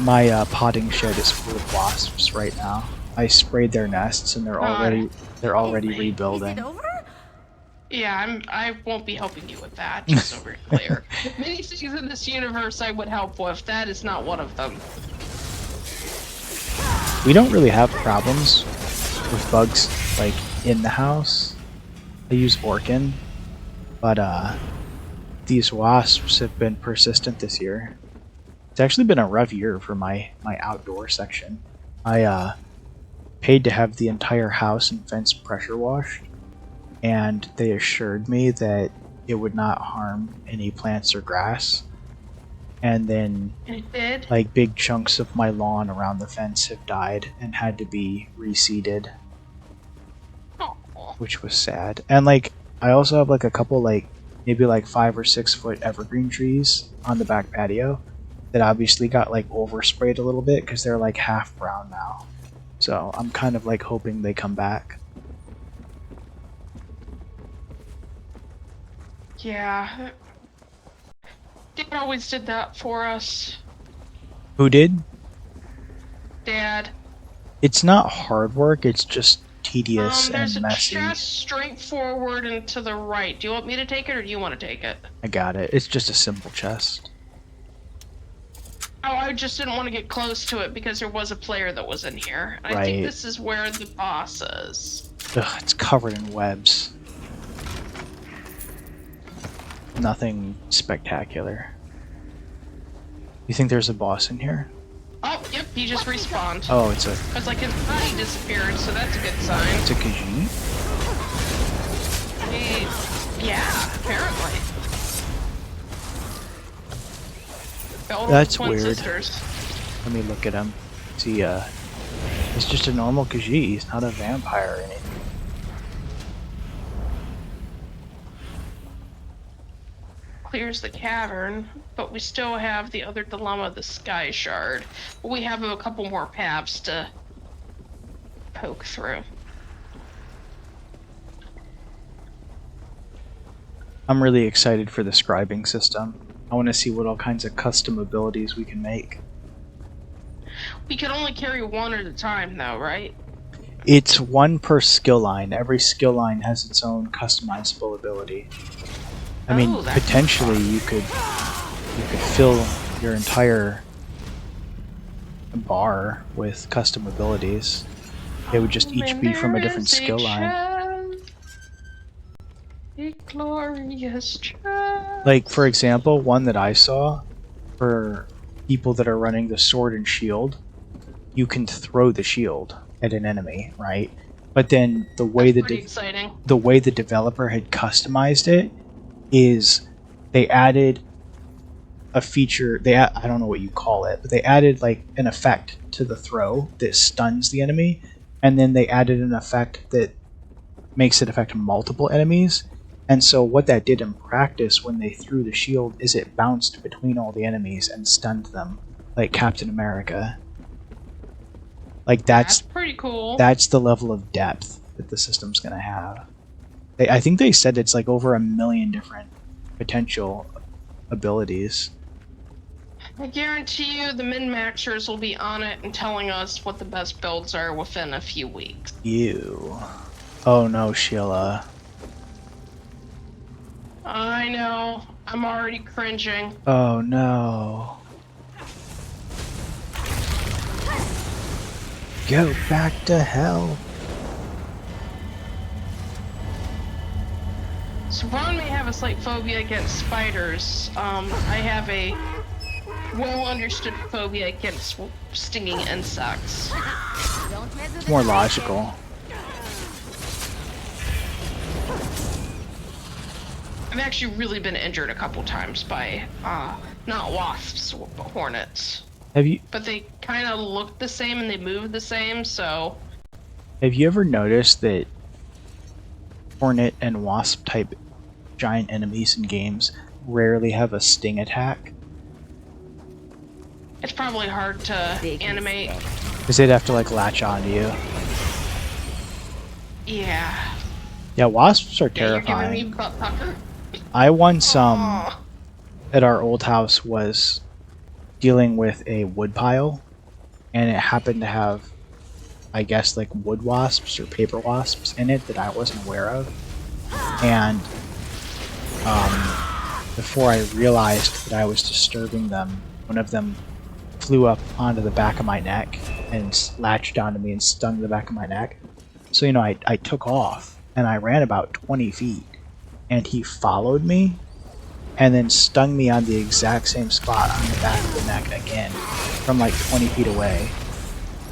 potting shed is full of wasps right now. I sprayed their nests and they're already rebuilding. Yeah, I won't be helping you with that, just so we're clear. Many things in this universe I would help with, that is not one of them. We don't really have problems with bugs like in the house. I use Orkin, but these wasps have been persistent this year. It's actually been a rough year for my outdoor section. I paid to have the entire house and fence pressure washed, and they assured me that it would not harm any plants or grass. And then It did? like big chunks of my lawn around the fence have died and had to be reseeded. Which was sad. And like I also have like a couple like maybe like 5 or 6 foot evergreen trees on the back patio that obviously got like oversprayed a little bit because they're like half brown now. So I'm kind of like hoping they come back. Yeah. Dad always did that for us. Who did? Dad. It's not hard work, it's just tedious there's and messy. There's a chest straight forward and to the right. Do you want me to take it, or do you want to take it? I got it. It's just a simple chest. Oh, I just didn't want to get close to it because there was a player that was in here. Right. I think this is where the boss is. Ugh, it's covered in webs. Nothing spectacular. You think there's a boss in here? Oh, yep, he just respawned. Oh, it's a... Because, like, his body disappeared, so that's a good sign. It's a Khajiit? Yeah, apparently. That's weird. Sisters. Let me look at him. See, it's just a normal Khajiit. He's not a vampire or anything. Clears the cavern, but we still have the other dilemma, the Sky Shard. We have a couple more paths to poke through. I'm really excited for the scribing system. I want to see what all kinds of custom abilities we can make. We can only carry one at a time, though, right? It's one per skill line. Every skill line has its own customizable ability. I mean, potentially you could fill your entire bar with custom abilities. They would just each be from a different skill line. A glorious Like, for example, one that I saw for people that are running the sword and shield, you can throw the shield at an enemy, right? But then the way the developer had customized it is they added a feature. I don't know what you call it, but they added like an effect to the throw that stuns the enemy, and then they added an effect that makes it affect multiple enemies. And so what that did in practice when they threw the shield is it bounced between all the enemies and stunned them, like Captain America. Like that's pretty cool. That's the level of depth that the system's gonna have. I think they said it's like over 1 million different potential abilities. I guarantee you the min-maxers will be on it and telling us what the best builds are within a few weeks. Ew. Oh no, Sheila. I know. I'm already cringing. Oh no. Go back to hell. So Ron may have a slight phobia against spiders. I have a well-understood phobia against stinging insects. It's more logical. I've actually really been injured a couple times by, not wasps, but hornets. Have you? But they kind of look the same and they move the same, so... Have you ever noticed that hornet and wasp type giant enemies in games rarely have a sting attack? It's probably hard to animate. Because they'd have to like latch onto you. Yeah. Yeah, wasps are You're terrifying. giving me butt pucker? I once at our old house was dealing with a wood pile, and it happened to have, I guess, like wood wasps or paper wasps in it that I wasn't aware of. And before I realized that I was disturbing them, one of them flew up onto the back of my neck and latched onto me and stung the back of my neck. So, you know, I took off and I ran about 20 feet, and he followed me and then stung me on the exact same spot on the back of the neck again from like 20 feet away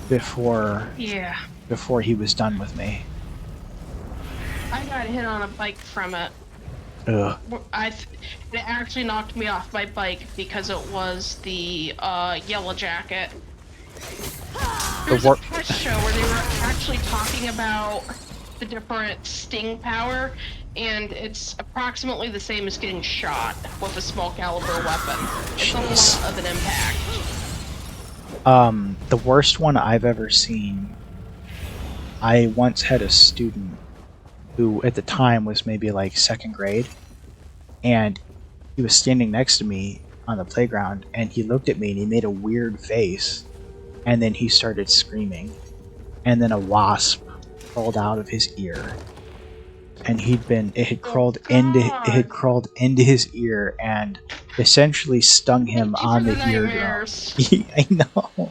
before he was done with me. I got hit on a bike from it. Ugh. It actually knocked me off my bike because it was the Yellow Jacket. There's a test show where they were actually talking about the different sting power, and it's approximately the same as getting shot with a small caliber weapon. It's a lot of an impact. The worst one I've ever seen, I once had a student who at the time was maybe like 2nd grade, and he was standing next to me on the playground, and he looked at me and he made a weird face, and then he started screaming, and then a wasp crawled out of his ear. And it had crawled into his ear and essentially stung him on the eardrum. I know.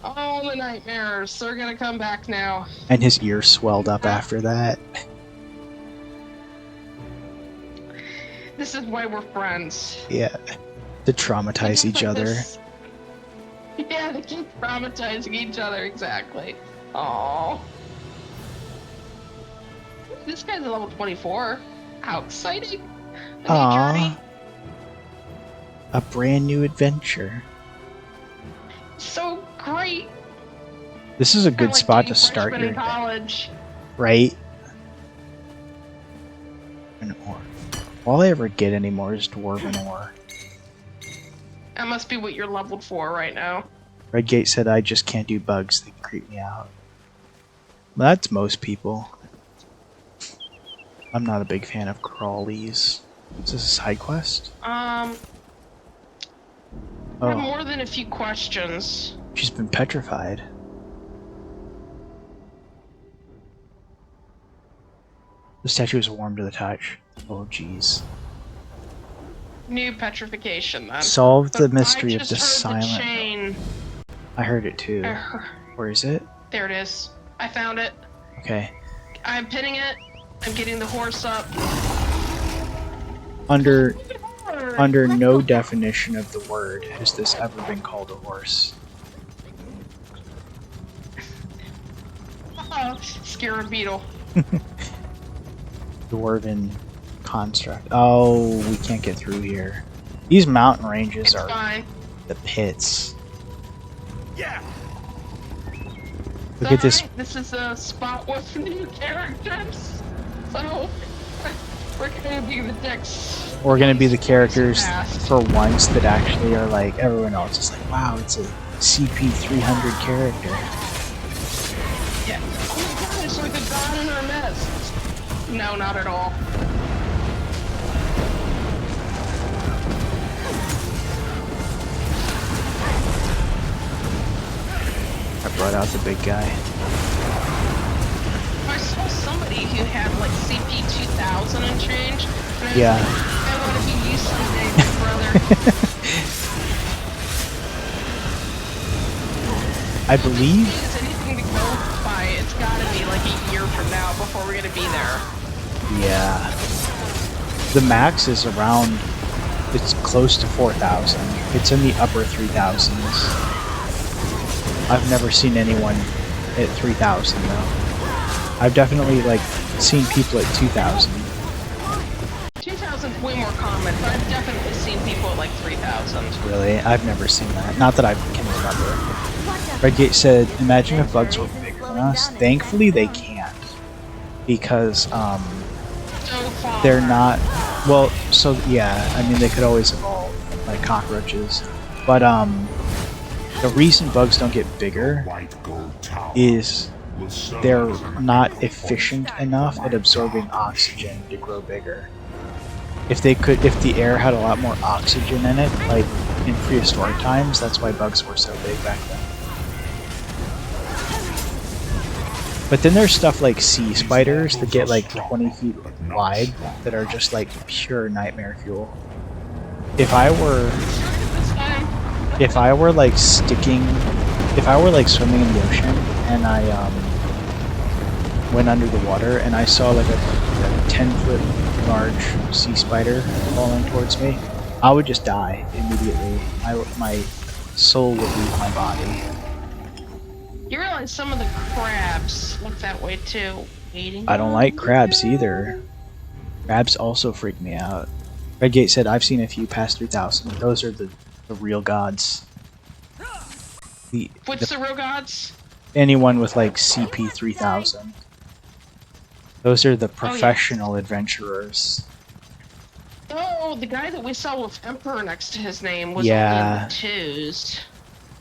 All the nightmares, they're gonna come back now. And his ear swelled up after that. This is why we're friends. Yeah. To traumatize each other. Yeah, they keep traumatizing each other, exactly. Aww. This guy's a level 24. How exciting! Aww. A brand new adventure. So great! This is a good spot to start your in college. Right? An ore. All I ever get anymore is dwarven ore. That must be what you're leveled for right now. Redgate said I just can't do bugs, they creep me out. Well, that's most people. I'm not a big fan of crawlies. Is this a side quest? I have more than a few questions. She's been petrified. The statue is warm to the touch. Oh, jeez. New petrification, then. Solve the mystery of the silent. Chain. I heard it too. Where is it? There it is. I found it. Okay. I'm pinning it. I'm getting the horse up. Under no definition of the word has this ever been called a horse. Oh, scare a beetle. Dwarven construct. Oh, we can't get through here. These mountain ranges are the pits. Yeah. Look at this. This is a spot with new characters. So we're gonna be the dicks. We're gonna be the characters for once that actually are like everyone else is like, wow, it's a CP 300 character. Yeah. Oh my god, it's like a god in our midst. No, not at all. I brought out the big guy. I saw somebody who had like CP 2000 and change. And I was yeah. Like, I want to be you someday, big brother. I believe. If there's anything to go by, it's got to be like a year from now before we're gonna be there. Yeah. The max is around. It's close to 4,000. It's in the upper 3,000s. I've never seen anyone at 3,000 though. I've definitely like seen people at 2,000. 2,000 is way more common, but I've definitely seen people at like 3,000. Really? I've never seen that. Not that I can remember. Redgate said, imagine if bugs were bigger than us. Thankfully they can't. Because they're not well, so yeah, I mean they could always evolve like cockroaches. But the reason bugs don't get bigger is they're not efficient enough at absorbing oxygen to grow bigger. If the air had a lot more oxygen in it, like in prehistoric times, that's why bugs were so big back then. But then there's stuff like sea spiders that get like 20 feet wide that are just like pure nightmare fuel. If I were like swimming in the ocean and I went under the water and I saw like a 10-foot large sea spider falling towards me, I would just die immediately. My soul would leave my body. You realize some of the crabs look that way too. I don't like crabs either. Crabs also freak me out. Redgate said, I've seen a few past 3,000. Those are the real gods. What's the real gods? Anyone with like CP 3000. Those are the professional adventurers. Oh, the guy that we saw with Emperor next to his name was only in the 2s.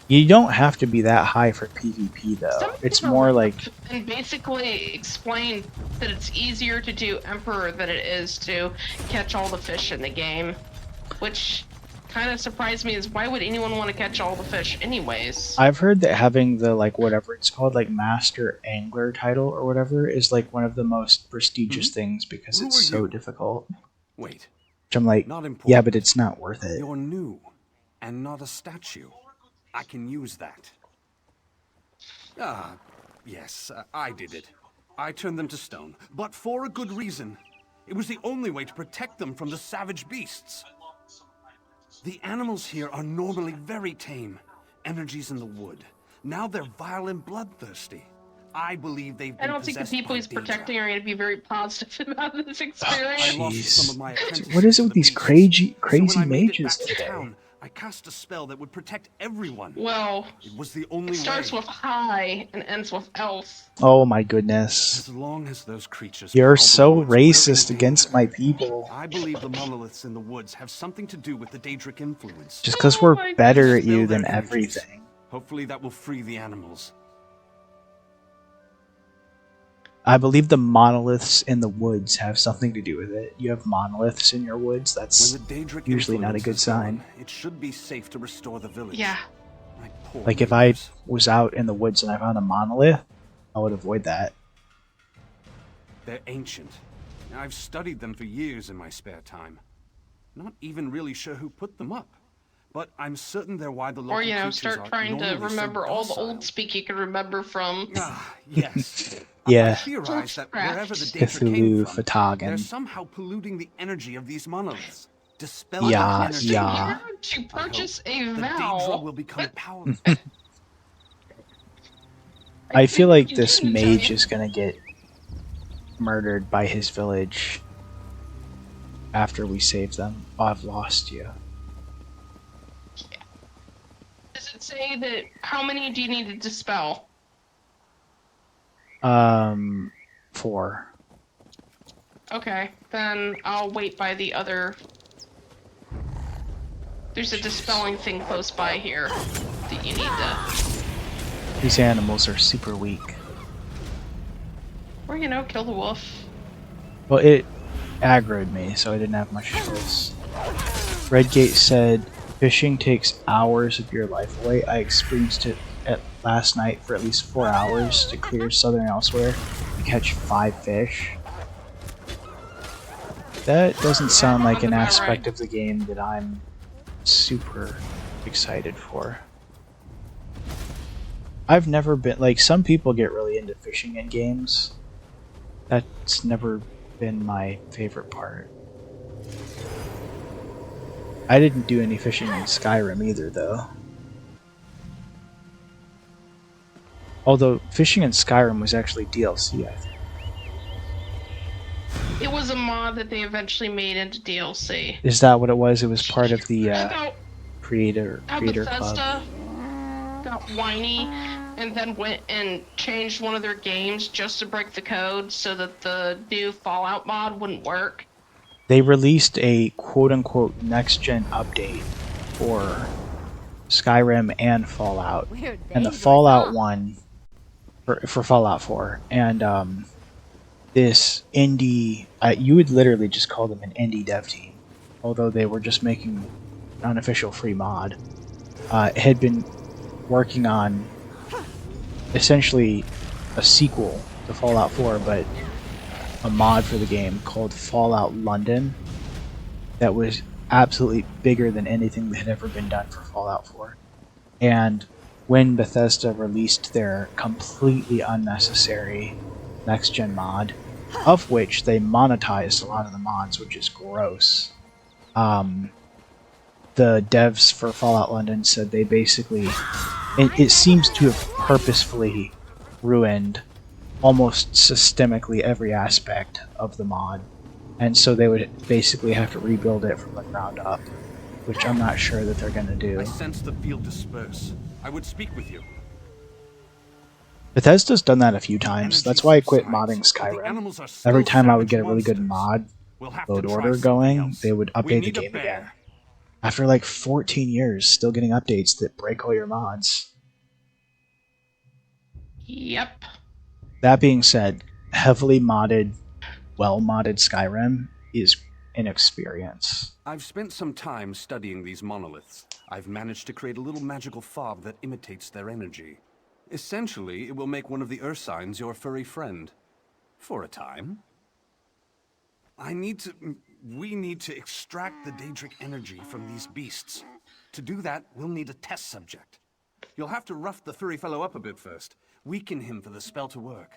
You don't have to be that high for PvP though. It's more like... And basically explain that it's easier to do Emperor than it is to catch all the fish in the game. Which kind of surprised me is why would anyone want to catch all the fish anyways? I've heard that having the, like, whatever it's called, like, Master Angler title or whatever, is, like, one of the most prestigious things because it's so difficult. Wait. Which I'm like, Not important. yeah, but it's not worth it. You're new, and not a statue. I can use that. Yes, I did it. I turned them to stone, but for a good reason. It was the only way to protect them from the savage beasts. The animals here are normally very tame. Energies in the wood. Now they're vile and bloodthirsty. I believe they've been I don't think the possessed people by he's danger. protecting are going to be very positive about this experience. I lost some of my apprentices. What is it with to the these beasts. crazy So when I made it mages back to today? town, I cast a spell that would protect everyone. Well, it was the only it starts way. with high and ends with elf. Oh my goodness. As long as those creatures You're prowl the so woods, we're racist in against danger. my people. I believe the monoliths in the woods have something to do with the Daedric influence. Just because we're better at you than everything. Hopefully that will free the animals. I believe the monoliths in the woods have something to do with it. You have monoliths in your woods, that's When the Daedric usually not a good influence is gone, sign. It should be safe to restore the village. Yeah. My poor Like if I was out in the woods and I found a monolith, I would avoid that. They're ancient. I've studied them for years in my spare time. Not even really sure who put them up. But I'm certain they're why the local Or, you know, creatures start are trying to normally so remember all the docile. old speak you can remember from. Yes. Yeah. I theorize that wherever the Daedra Cthulhu, came from, they're Fatagan. somehow polluting the energy of these monoliths. Dispelling Yeah, the energy. yeah. To purchase a The vow. Daedra will become powerful. I feel like this mage is gonna get murdered by his village after we save them. Oh, I've lost you. Does it say that how many do you need to dispel? 4. Okay, then I'll wait by the other. There's a dispelling thing close by here that you need to. These animals are super weak. Or, you know, kill the wolf. Well, it aggroed me, so I didn't have much choice. Redgate said, fishing takes hours of your life away. I experienced it last night for at least 4 hours to clear Southern Elsewhere and catch 5 fish. That doesn't sound like an aspect of the game that I'm super excited for. I've never been, like, some people get really into fishing in games. That's never been my favorite part. I didn't do any fishing in Skyrim either, though. Although, fishing in Skyrim was actually DLC, I think. It was a mod that they eventually made into DLC. Is that what it was? It was part of the creator How club. Bethesda got whiny and then went and changed one of their games just to break the code so that the new Fallout mod wouldn't work. They released a quote-unquote next-gen update for Skyrim and Fallout. And the Fallout one, for Fallout 4, and this indie, you would literally just call them an indie dev team, although they were just making an unofficial free mod, had been working on essentially a sequel to Fallout 4, but a mod for the game called Fallout London that was absolutely bigger than anything that had ever been done for Fallout 4. And when Bethesda released their completely unnecessary next-gen mod, of which they monetized a lot of the mods, which is gross, the devs for Fallout London said they basically, it seems to have purposefully ruined almost systemically every aspect of the mod, and so they would basically have to rebuild it from the ground up, which I'm not sure that they're going to do. I sense the field disperse. I would speak with you. Bethesda's done that a few times. That's why I quit modding Skyrim. Every time I would get a really good mod load order going, they would update the game again. After like 14 years, still getting updates that break all your mods. Yep. That being said, heavily modded, well-modded Skyrim is inexperience. I've spent some time studying these monoliths. I've managed to create a little magical fob that imitates their energy. Essentially, it will make one of the Ursines your furry friend. For a time. We need to extract the Daedric energy from these beasts. To do that, we'll need a test subject. You'll have to rough the furry fellow up a bit first. Weaken him for the spell to work.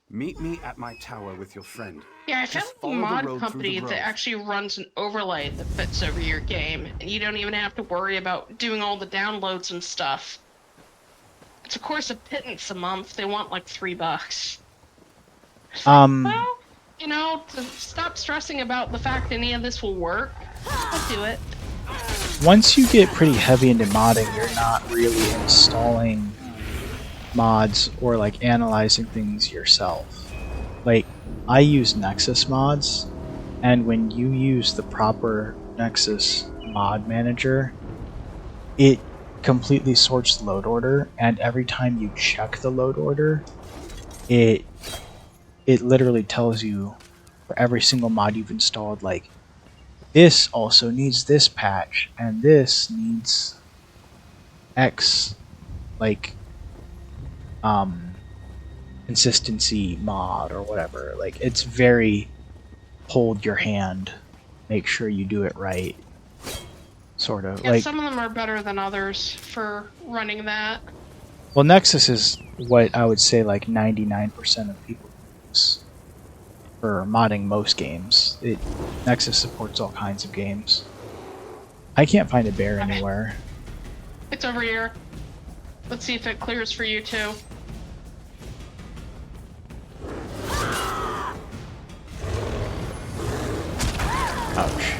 Meet me at my tower with your friend. Yeah, I found a mod company that actually runs an overlay that fits over your game, and you don't even have to worry about doing all the downloads and stuff. It's of course a pittance a month. They want like $3. Well, you know, to stop stressing about the fact any of this will work, I'll do it. Once you get pretty heavy into modding, you're not really installing mods or like analyzing things yourself. Like, I use Nexus mods, and when you use the proper Nexus mod manager, it completely sorts the load order, and every time you check the load order, it literally tells you for every single mod you've installed, like, this also needs this patch, and this needs X, like, consistency mod or whatever. Like, it's very hold your hand, make sure you do it right, sort of. Yeah, like, some of them are better than others for running that. Well, Nexus is what I would say like 99% of people use for modding most games. Nexus supports all kinds of games. I can't find a bear anywhere. It's over here. Let's see if it clears for you too. Ouch.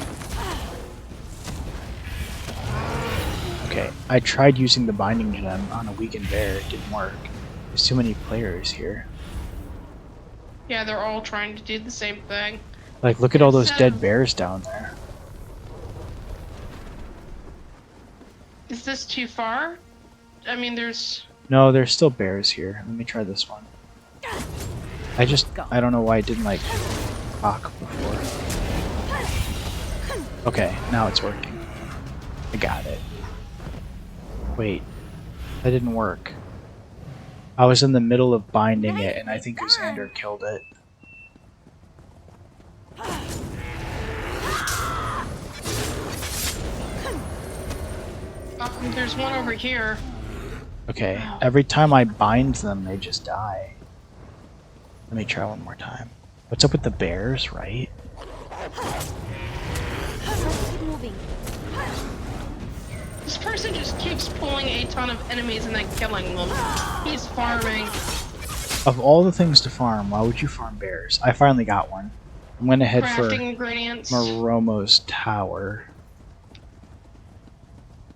Okay, I tried using the binding gem on a weakened bear. It didn't work. There's too many players here. Yeah, they're all trying to do the same thing. Like, look at all those dead bears down there. Is this too far? I mean, there's... No, there's still bears here. Let me try this one. I don't know why it didn't, like, rock before. Okay, now it's working. I got it. Wait, that didn't work. I was in the middle of binding it, and I think Xander killed it. There's one over here. Okay, every time I bind them, they just die. Let me try one more time. What's up with the bears, right? Keep moving. This person just keeps pulling a ton of enemies and then killing them. He's farming. Of all the things to farm, why would you farm bears? I finally got one. I'm gonna head for ingredients. Moromo's tower.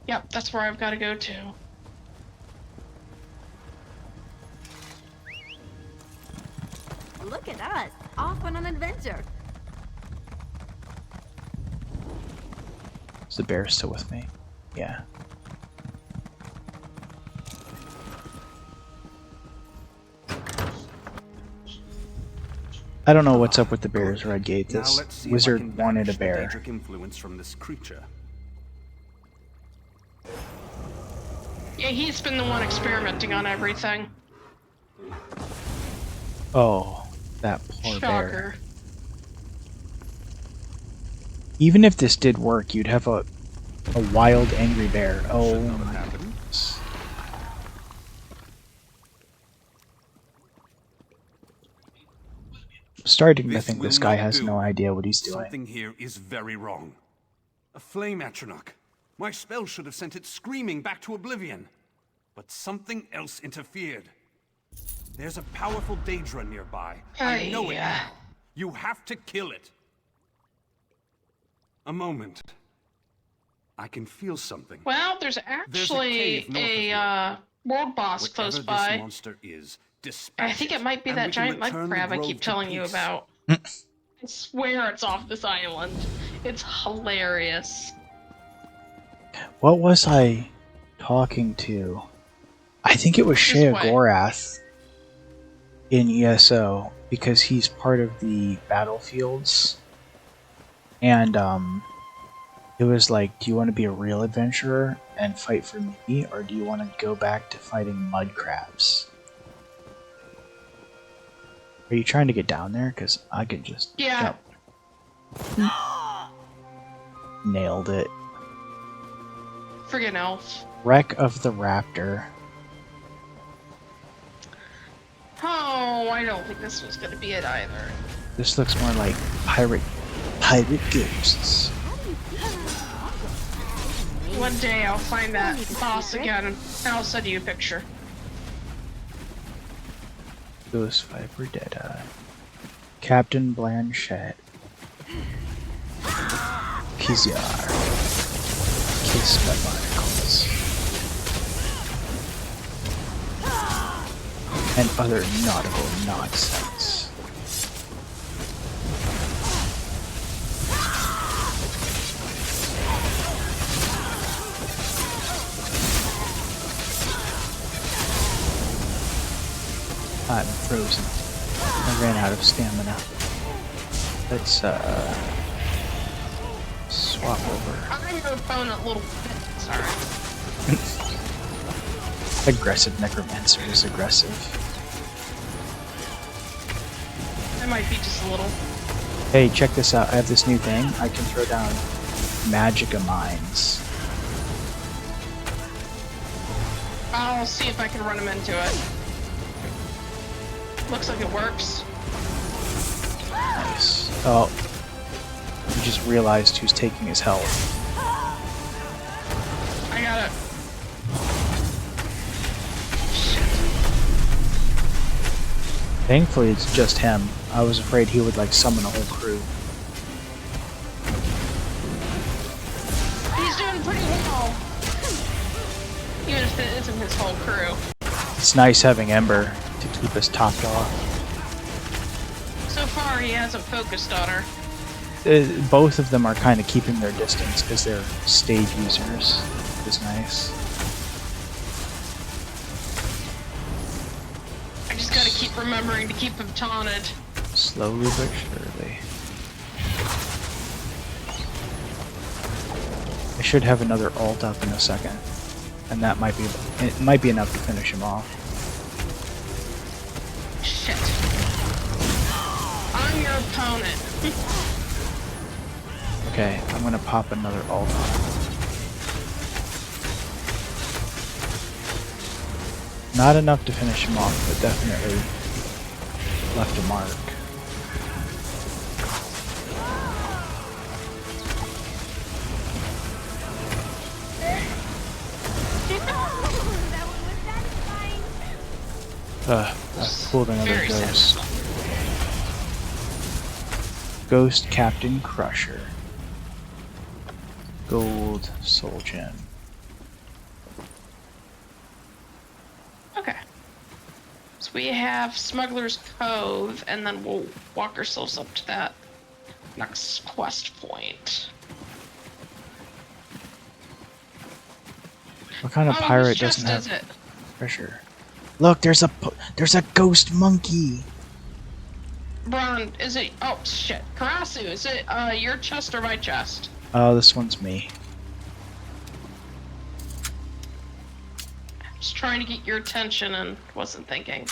Yep, that's where I've got to go to. Look at us, off on an adventure. Is the bear still with me? Yeah. I don't know what's up with the bears, Redgate. This wizard wanted a bear. Daedric influence from this creature. Yeah, he's been the one experimenting on everything. Oh, that poor Shocker. bear. Even if this did work, you'd have a wild, angry bear. Oh my goodness. I'm starting to think this guy has no idea what he's doing. Something here is very wrong. A flame atronach. My spell should have sent it screaming back to oblivion. But something else interfered. There's a powerful Daedra nearby. I know it now. You have to kill it. A moment. I can feel something. Well, there's actually a world boss close by. This monster is, I think it might be that giant mud crab I keep telling you about. I swear it's off this island. It's hilarious. What was I talking to? I think it was Shea Gorath in ESO, because he's part of the battlefields And it was like, do you want to be a real adventurer and fight for me, or do you want to go back to fighting mud crabs? Are you trying to get down there? Because I could just jump. Nailed it. Friggin' elf. Wreck of the Raptor. Oh, I don't think this was gonna be it either. This looks more like pirate ghosts. One day I'll find that boss again and I'll send you a picture. Ghost Viper Deadeye. Captain Blanchett. Kiziar. Kiss by Barnacles. And other nautical nonsense. I'm frozen. I ran out of stamina. Let's swap over. I'm your opponent, little bit. Sorry. Aggressive necromancer is aggressive. It might be just a little. Hey, check this out. I have this new thing. I can throw down magicka mines. I'll see if I can run him into it. Looks like it works. Nice. Oh. You just realized who's taking his health. I got it. Thankfully, it's just him. I was afraid he would, like, summon a whole crew. He's doing pretty well. Even if it isn't his whole crew. It's nice having Ember to keep us topped off. So far, he hasn't focused on her. Both of them are kind of keeping their distance because they're stage users. Which is nice. I just gotta keep remembering to keep him taunted. Slowly but surely. I should have another ult up in a second. And that might be enough to finish him off. Shit. I'm your opponent. Okay, I'm gonna pop another ult on him. Not enough to finish him off, but definitely left a mark. I pulled another ghost. Ghost Captain Crusher. Gold Soul Gem. Okay. So we have Smuggler's Cove, and then we'll walk ourselves up to that next quest point. What kind of pirate doesn't have pressure? Look, there's a ghost monkey. Bron, is it? Oh shit, Karasu, is it your chest or my chest? Oh, this one's me. Just trying to get your attention and wasn't thinking.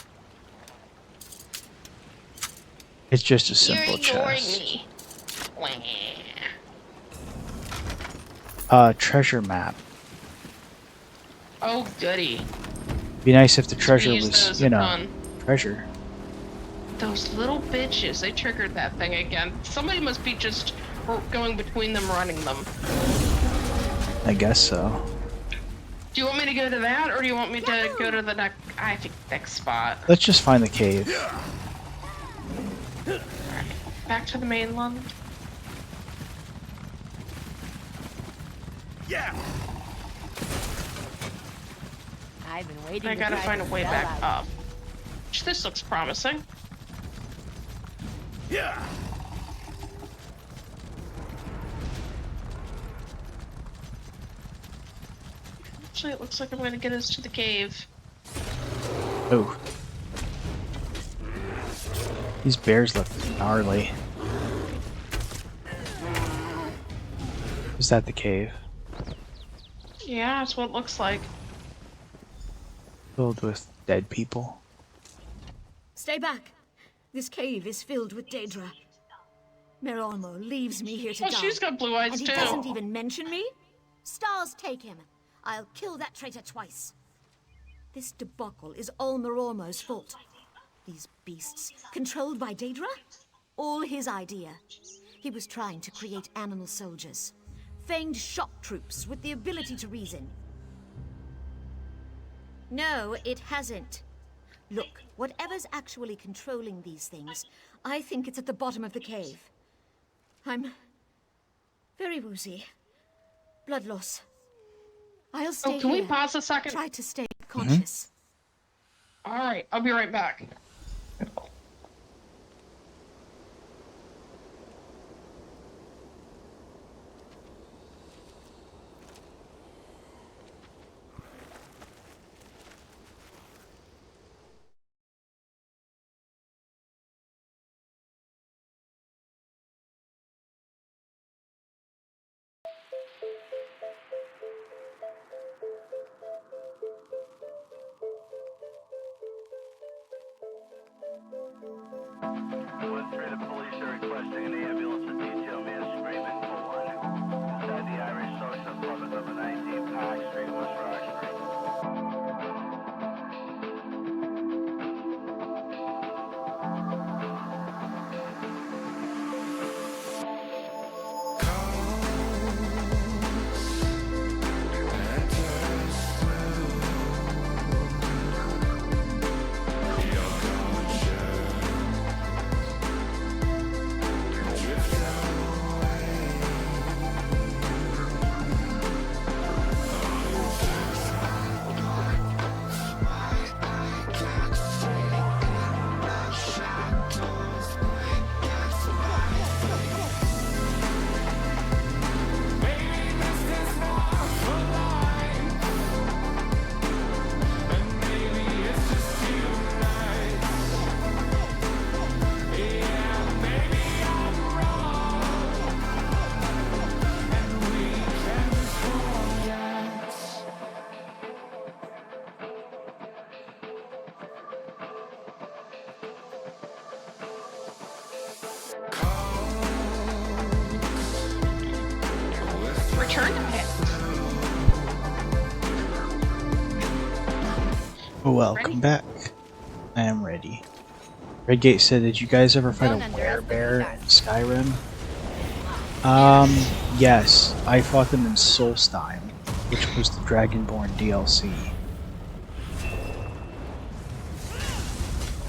It's just a simple You're chest. me. Treasure map. Oh goody. Be nice if the treasure use was, those you a know, ton. treasure. Those little bitches, they triggered that thing again. Somebody must be just going between them, running them. I guess so. Do you want me to go to that, or do you want me to go to the next spot? Let's just find the cave. Alright, back to the mainland. Yeah. I've been waiting. I gotta find a way back up. This looks promising. Yeah. Actually, it looks like I'm gonna get us to the cave. Oh. These bears look gnarly. Is that the cave? Yeah, that's what it looks like. Filled with dead people. Stay back. This cave is filled with Daedra. Merolmo leaves me here to die. She's got blue eyes and he too. doesn't even mention me? Stars take him. I'll kill that traitor twice. This debacle is all Merolmo's fault. These beasts, controlled by Daedra? All his idea. He was trying to create animal soldiers. Fanged shock troops with the ability to reason. No, it hasn't. Look, whatever's actually controlling these things, I think it's at the bottom of the cave. I'm very woozy. Blood loss. I'll stay here. Can we pause a second? Try to stay conscious. Alright, I'll be right back. Return to pit. Welcome back. I am ready. Redgate said, did you guys ever fight a werebear in Skyrim? Yes. I fought them in Solstheim, which was the Dragonborn DLC.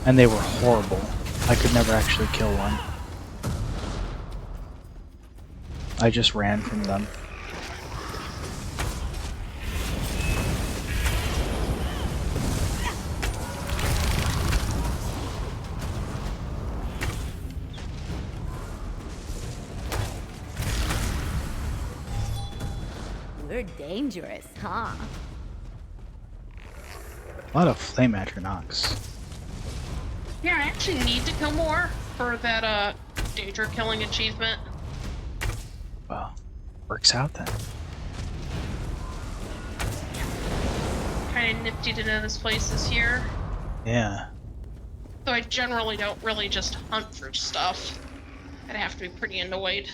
And they were horrible. I could never actually kill one. I just ran from them. We're dangerous, huh? A lot of flame atronachs. Yeah, I actually need to kill more for that Daedra killing achievement. Well, works out then. Kind of nifty to know this place is here. Yeah. Though I generally don't really just hunt for stuff. I'd have to be pretty annoyed.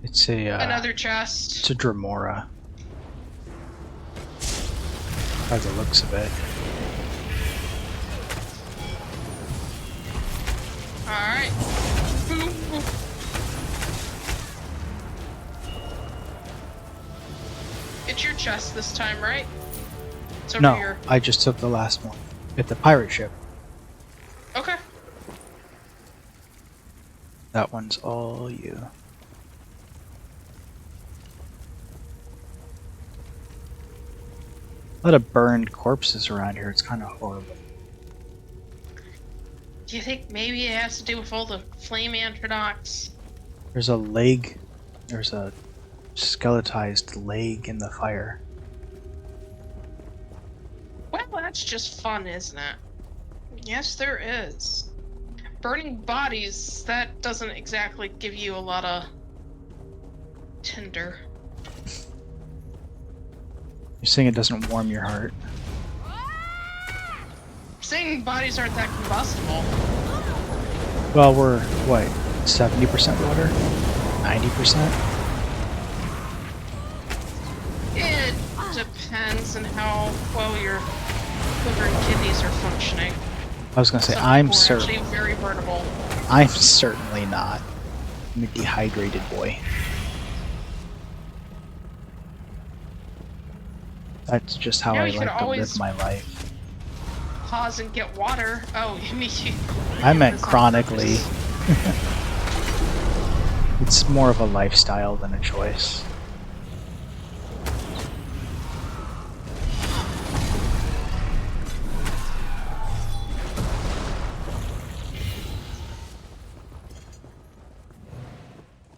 It's a another chest. It's a Dremora. By the looks of it. Alright. It's your chest this time, right? It's over here. I just took the last one. At the pirate ship. Okay. That one's all you. A lot of burned corpses around here. It's kind of horrible. Do you think maybe it has to do with all the flame atronachs? There's a leg. There's a skeletized leg in the fire. Well, that's just fun, isn't it? Yes, there is. burning bodies, that doesn't exactly give you a lot of tinder. You're saying it doesn't warm your heart? Saying bodies aren't that combustible. Well, we're, what, 70% water? 90%? It depends on how well your liver and kidneys are functioning. I was gonna say, Some I'm people are certain. actually very burnable. I'm certainly not. I'm a dehydrated boy. That's just how You know, I you could like to live always my life. Pause and get water. Oh, you mean you... I meant chronically. It's more of a lifestyle than a choice.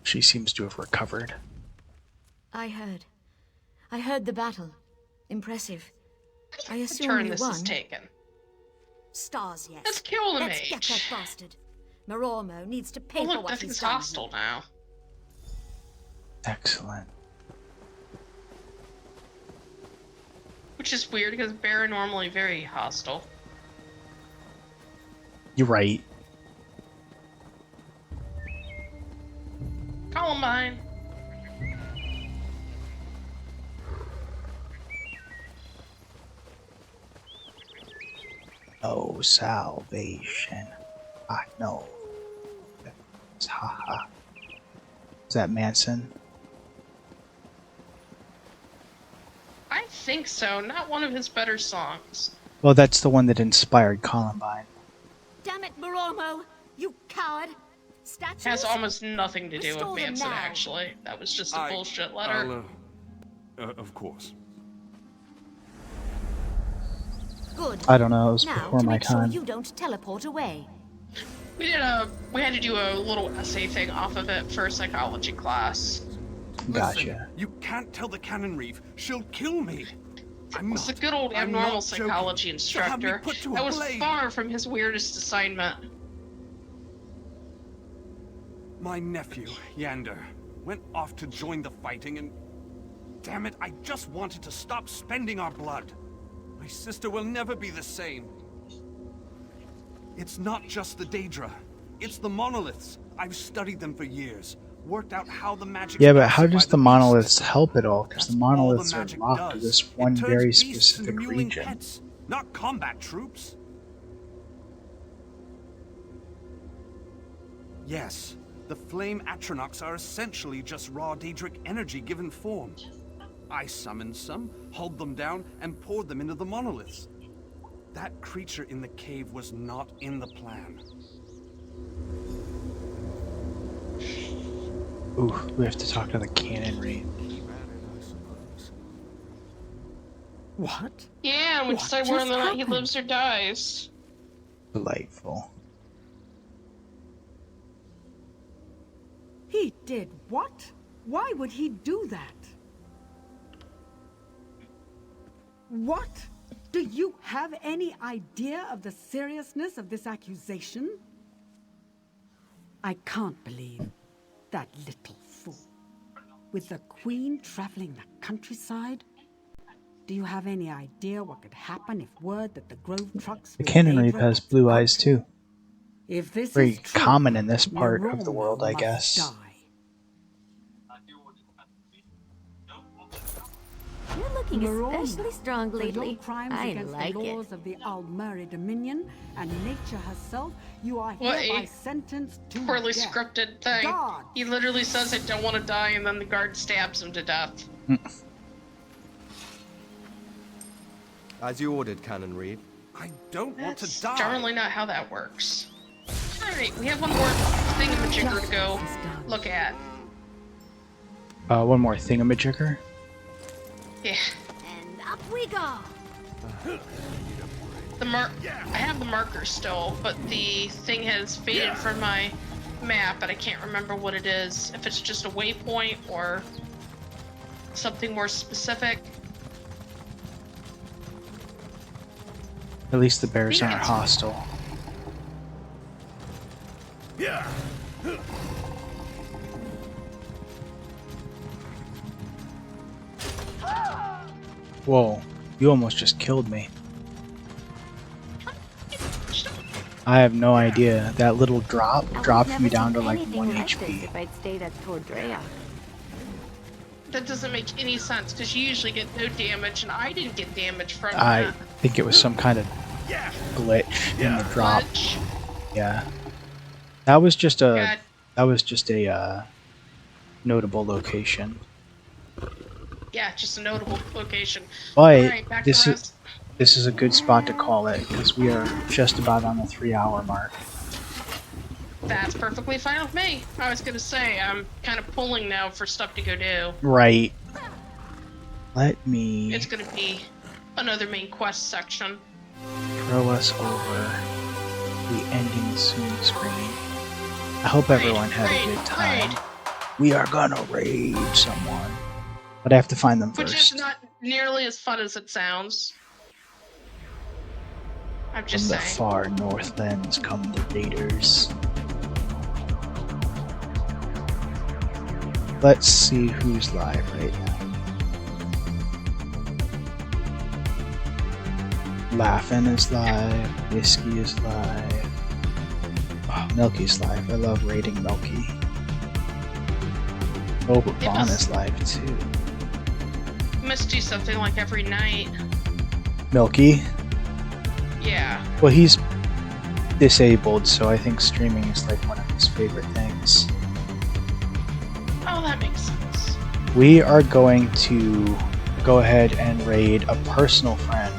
She seems to have recovered. I heard the battle. Impressive. I The assume turn you this won. is taken. Stars, yes. Let's kill the Let's mage. get that bastard. Marormo needs to pay Oh, for look, what that he's thing's done. hostile now. Excellent. Which is weird because bear are normally very hostile. You're right. Columbine. No salvation. I know. Haha. Is that Manson? I think so. Not one of his better songs. Well, that's the one that inspired Columbine. Damn it, Marormo! You coward! Statues? Has almost nothing to do with Restore them Manson, now. actually. That was just a bullshit letter. Of course. Good. I don't know, it was now, before to my make time. Sure you don't teleport away. We had to do a little essay thing off of it for a psychology class. Gotcha. Listen, you can't tell the Cannon Reeve. She'll kill me. It's a good old I'm abnormal not joking. psychology She'll have me instructor. put to a That was blade. far from his weirdest assignment. My nephew, Yander, went off to join the fighting and... Damn it, I just wanted to stop spending our blood. My sister will never be the same. It's not just the Daedra. It's the monoliths. I've studied them for years. Worked out how the magic... Yeah, but how does the monoliths help at all? Because the monoliths are locked to this one very specific region. Pets, not combat troops. Yes, the flame Atronachs are essentially just raw Daedric energy given form. I summoned some, hauled them down, and poured them into the monoliths. That creature in the cave was not in the plan. Ooh, we have to talk to the Cannon Reeve. What? Yeah, and we What decide whether or just not he happened? lives or dies. Delightful. He did what? Why would he do that? What? Do you have any idea of the seriousness of this accusation? I can't believe that little fool. With the Queen traveling the countryside? Do you have any idea what could happen if word that the Grove trucks... The Cannon Reeve has blue eyes too. If this Very is true, common in this part of the world, I Marormo guess. must die. You're looking Marormo, especially strong for lately. your crimes I against like the it. laws of the Aldmeri Dominion and nature herself, you are What hereby a sentenced to poorly death. scripted thing. God. He literally says, I don't want to die, and then the guard stabs him to death. As you ordered, Cannon Reeve. I don't want That's to die. generally not how that works. Alright, we have one more thingamajigger to go look at. One more thingamajigger. Yeah. And up we go. I have the marker still, but the thing has faded from my map, and I can't remember what it is. If it's just a waypoint or something more specific. At least the bears think aren't it's- hostile. Whoa, you almost just killed me. I have no idea. That little drop dropped me down to like 1 HP. If I'd stayed at Tordrea. That doesn't make any sense because you usually get no damage, and I didn't get damage from I that. think it was some kind of glitch in the drop. Yeah, that was just a notable location. Yeah, just a notable location. But Alright, back to this is a good spot to call it because we are just about on the 3-hour mark. That's perfectly fine with me. I was gonna say, I'm kind of pulling now for stuff to go do. Right. Let me It's gonna be another main quest section. throw us over the ending soon screen. I hope everyone had a good time. We are gonna raid someone. But I have to find them Which first. is not nearly as fun as it sounds. I'm From just the saying. far northlands come the raiders. Let's see who's live right now. Laughing is live. Whiskey is live. Oh, Milky's live. I love raiding Milky. Oh, but Vaughn is live too. Must do something like every night. Milky? Yeah. Well, he's disabled, so I think streaming is like one of his favorite things. Oh, that makes sense. We are going to go ahead and raid a personal friend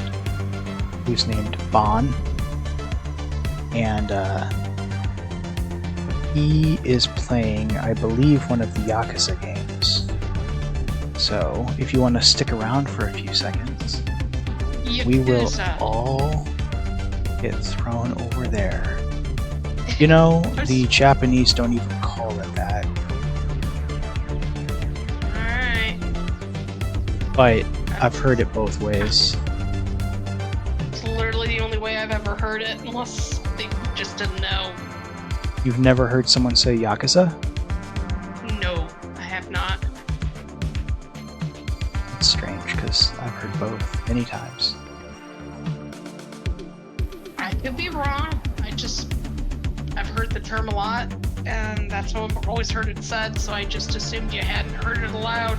who's named Bon. And he is playing, I believe, one of the Yakuza games. So, if you want to stick around for a few seconds, we will all get thrown over there. You know, the Japanese don't even call it that. Alright. But I've heard it both ways. It's literally the only way I've ever heard it, unless they just didn't know. You've never heard someone say Yakuza? No, I have not. It's strange, because I've heard both many times. I could be wrong. I've heard the term a lot, and that's how I've always heard it said, so I just assumed you hadn't heard it aloud.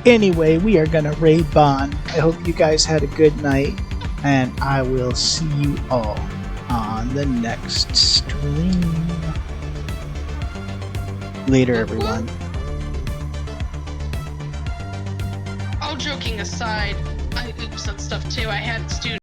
Anyway, we are gonna raid Bon. I hope you guys had a good night, and I will see you all on the next stream. Later, everyone. All joking aside, I oops and stuff too. I had students